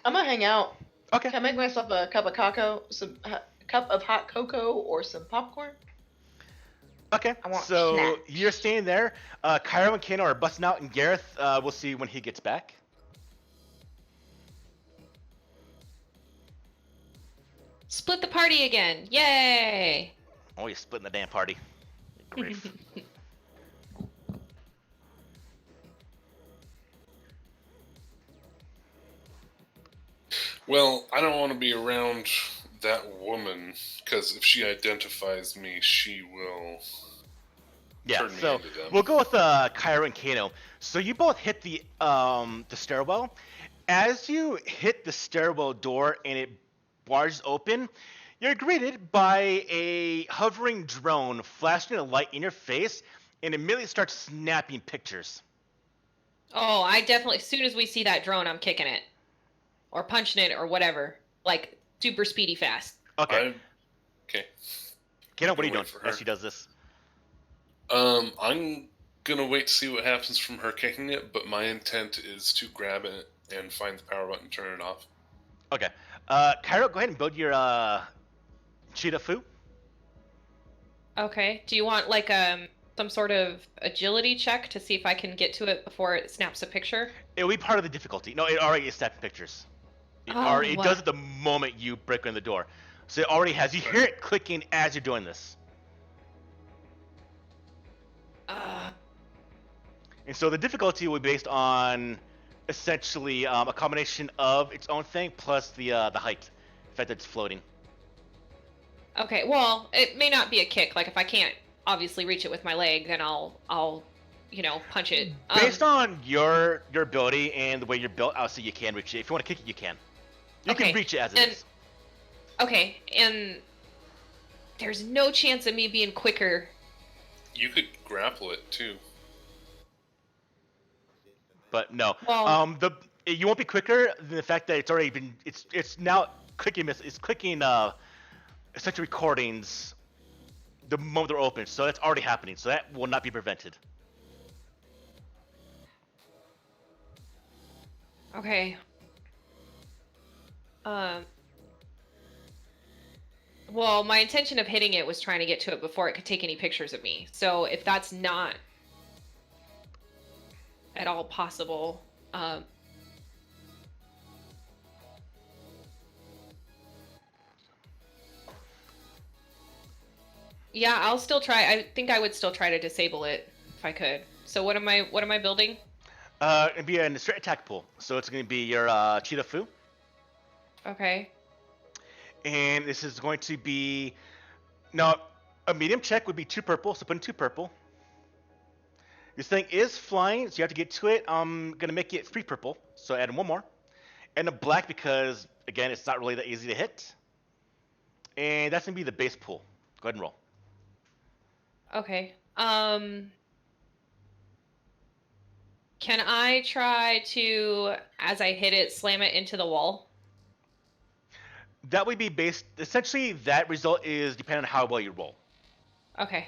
I'm gonna hang out. okay. Can I make myself a cup of cup of hot cocoa or some popcorn? Okay, I want so snacks. you're staying there. Cairo and Kano are busting out, and Gareth, we'll see when he gets back. Split the party again. Yay! Oh, you're splitting the damn party. Grief. Well, I don't want to be around that woman because if she identifies me, she will. Yeah, Turn me so into them. we'll go with Cairo and Kano. So you both hit the stairwell. As you hit the stairwell door and it barges open, you're greeted by a hovering drone flashing a light in your face and immediately starts snapping pictures. Oh, I definitely. As soon as we see that drone, I'm kicking it, or punching it, or whatever. Like super speedy fast. Okay, Okay. Kano, what are you Wait doing for her. as she does this? I'm gonna wait to see what happens from her kicking it, but my intent is to grab it and find the power button and turn it off. Okay, Cairo, go ahead and build your cheetah foo. Okay. Do you want like some sort of agility check to see if I can get to it before it snaps a picture? It'll be part of the difficulty. No, it already is snapping pictures. It Oh, already it what? does it the moment you break in the door. So it already has. You hear it clicking as you're doing this. And so the difficulty will be based on essentially a combination of its own thing plus the height, the fact that it's floating. Okay. Well, it may not be a kick. Like if I can't obviously reach it with my leg, then I'll punch it. Based on your ability and the way you're built, I'll say you can reach it. If you want to kick it, you can. You Okay, can reach it as it is. Okay, and there's no chance of me being quicker. You could grapple it too. But no. Well, You won't be quicker than the fact that it's already been. It's now clicking. It's clicking. Essentially recordings. The moment they're open, so that's already happening. So that will not be prevented. okay. Well, my intention of hitting it was trying to get to it before it could take any pictures of me. So if that's not at all possible, yeah, I'll still try. I think I would still try to disable it if I could. So what am I building? It'd be a straight attack pool. So it's going to be your Cheetah Fu. Okay. And this is going to be now a medium check would be 2 purple, so put in 2 purple. This thing is flying, so you have to get to it. I'm gonna make it 3 purple, so add 1 more, and a black because again it's not really that easy to hit. And that's gonna be the base pool. Go ahead and roll. Okay. Can I try to, as I hit it, slam it into the wall? That would be based. Essentially, that result is dependent on how well you roll. Okay.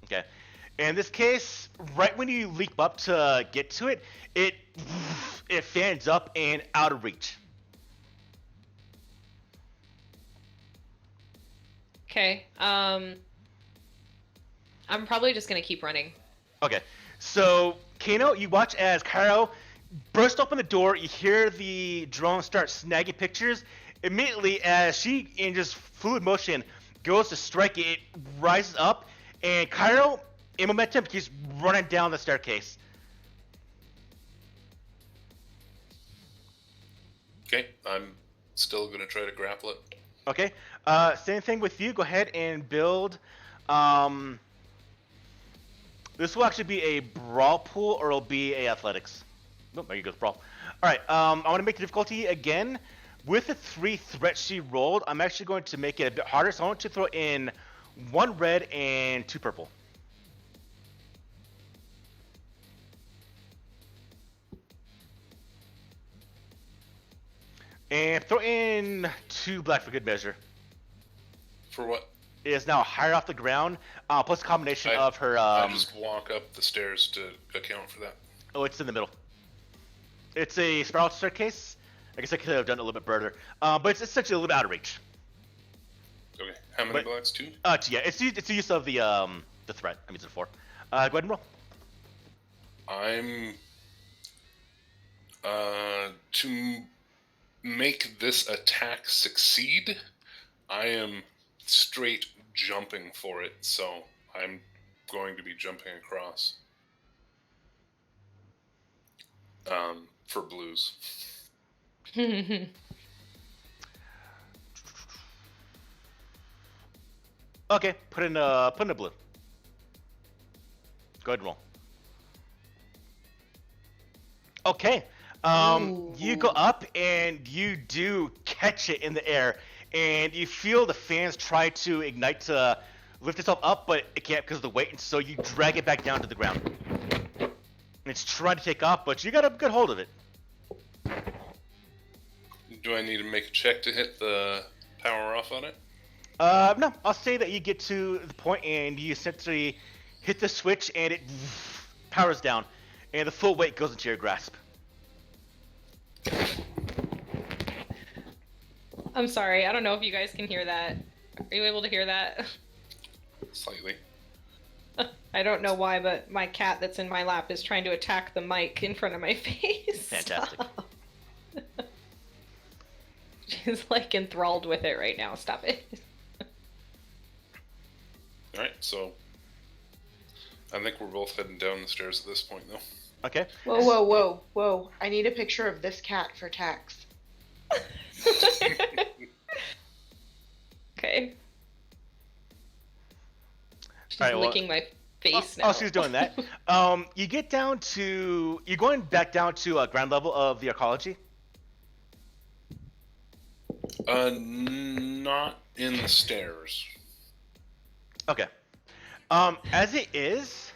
Okay. In this case, right when you leap up to get to it, it fans up and out of reach. Okay. I'm probably just gonna keep running. Okay. So, Kano, you watch as Cairo burst open the door. You hear the drone start snagging pictures. Immediately, as she, in just fluid motion, goes to strike it, it rises up, and Cairo, in momentum, keeps running down the staircase. Okay, I'm still gonna try to grapple it. Okay. Same thing with you. Go ahead and build. This will actually be a brawl pool, or it'll be a athletics. Nope, there you go, brawl. All right. I want to make the difficulty again. With the 3 threats she rolled, I'm actually going to make it a bit harder. So I want to throw in 1 red and 2 purple. And throw in 2 black for good measure. For what? It is now higher off the ground, plus a combination of her. I just walk up the stairs to account for that. Oh, it's in the middle. It's a spiral staircase. I guess I could have done it a little bit further, but it's essentially a little bit out of reach. Okay, how many blocks? 2? Yeah, it's the use of the threat. I mean, it's a 4. Go ahead and roll. I'm to make this attack succeed. I am straight jumping for it, so I'm going to be jumping across. For blues. Okay, put in a blue. Go ahead and roll. Okay. You go up and you do catch it in the air, and you feel the fans try to ignite to lift itself up, but it can't because of the weight, and so you drag it back down to the ground. And it's trying to take off, but you got a good hold of it. Do I need to make a check to hit the power off on it? No, I'll say that you get to the point and you essentially hit the switch and it powers down, and the full weight goes into your grasp. I'm sorry. I don't know if you guys can hear that. Are you able to hear that? Slightly. I don't know why, but my cat that's in my lap is trying to attack the mic in front of my face. Fantastic. Stop. She's like enthralled with it right now. Stop it. Alright, so I think we're both heading down the stairs at this point, though. Okay. Whoa. I need a picture of this cat for tax. Okay. She's All right, well- licking my face now. Oh, she's doing that. You get down to you're going back down to ground level of the arcology. Not in the stairs. Okay. As it is,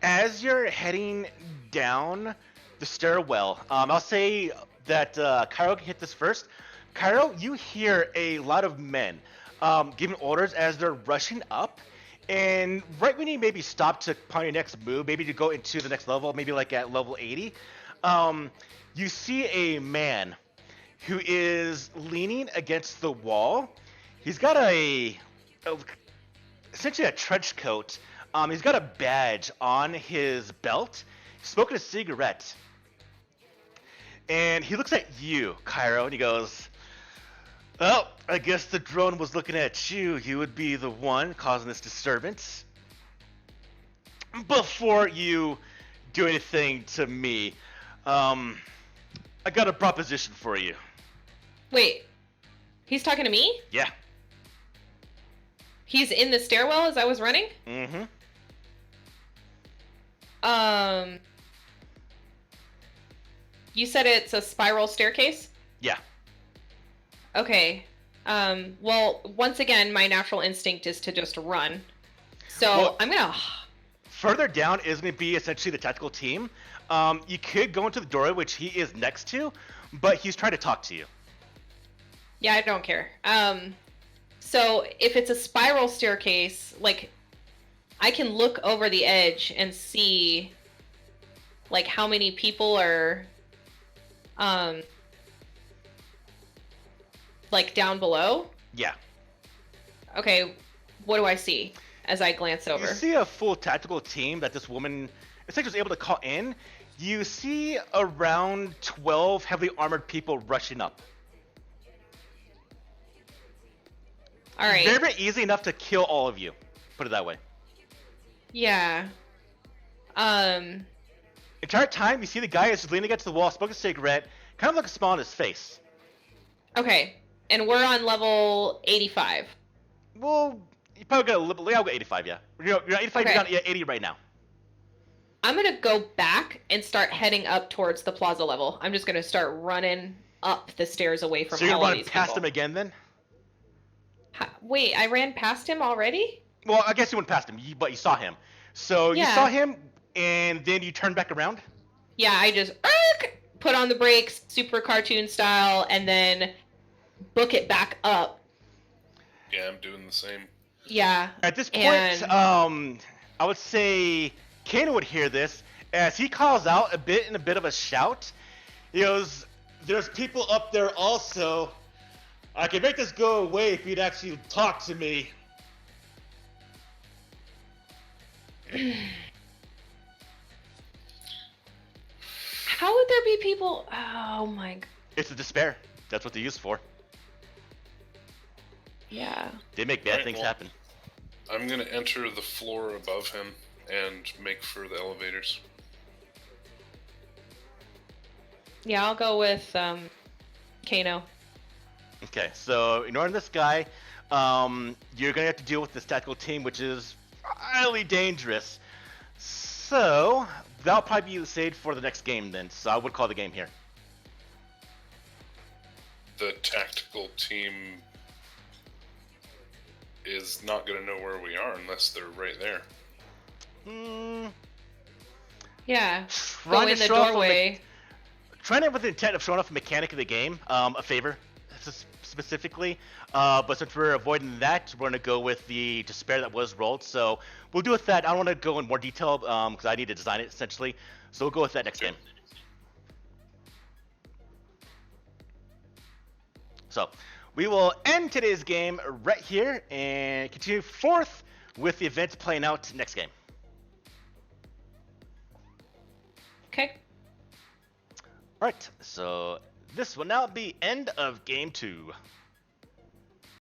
as you're heading down the stairwell, I'll say that Cairo can hit this first. Cairo, you hear a lot of men giving orders as they're rushing up, and right when you maybe stop to plan your next move, maybe to go into the next level, maybe like at level 80, you see a man who is leaning against the wall. He's got essentially a trench coat. He's got a badge on his belt. He's smoking a cigarette. And he looks at you, Cairo, and he goes, "Well, I guess the drone was looking at you. You would be the one causing this disturbance. Before you do anything to me, I got a proposition for you." Wait, he's talking to me? Yeah. He's in the stairwell as I was running? Mm-hmm. You said it's a spiral staircase? Yeah. Okay. Well, once again, my natural instinct is to just run. So Well- I'm gonna. Further down is going to be essentially the tactical team. You could go into the doorway, which he is next to, but he's trying to talk to you. Yeah, I don't care. So if it's a spiral staircase, like, I can look over the edge and see, like, how many people are, like, down below. Yeah. Okay, what do I see as I glance over? You see a full tactical team that this woman essentially was able to call in. You see around 12 heavily armored people rushing up. All right. Very easy enough to kill all of you. Put it that way. Yeah. Entire time, you see the guy is leaning against the wall, smoking a cigarette, kind of like a smile on his face. Okay, and we're on level 85. Well, you probably got a little. I'll go 85. Yeah. You're at 85. Okay. You're down at 80 right now. I'm gonna go back and start heading up towards the plaza level. I'm just gonna start running up the stairs away from So you're all gonna of run these past people. him again then? Wait, I ran past him already? Well, I guess you went past him, but you saw him. So you Yeah. saw him, and then you turned back around? Yeah, I just put on the brakes, super cartoon style, and then book it back up. Yeah, I'm doing the same. Yeah. At this point, And- I would say Kano would hear this as he calls out in a bit of a shout. He goes, "There's people up there also. I can make this go away if you'd actually talk to me." How would there be people? Oh my. It's a despair. That's what they're used for. Yeah. They make bad Alright, things well- happen. I'm gonna enter the floor above him and make for the elevators. Yeah, I'll go with Kano. Okay, so ignoring this guy, you're gonna have to deal with this tactical team, which is highly dangerous. So that'll probably be saved for the next game then. So I would call the game here. The tactical team is not gonna know where we are unless they're right there. Yeah. Go Trying in to the show off doorway. trying to with the intent of showing off a mechanic of the game, a favor specifically. But since we're avoiding that, we're gonna go with the despair that was rolled. So we'll do with that. I don't want to go in more detail because I need to design it essentially. So we'll go with that next game. So we will end today's game right here and continue forth with the events playing out next game. Okay. Alright, so this will now be end of game 2.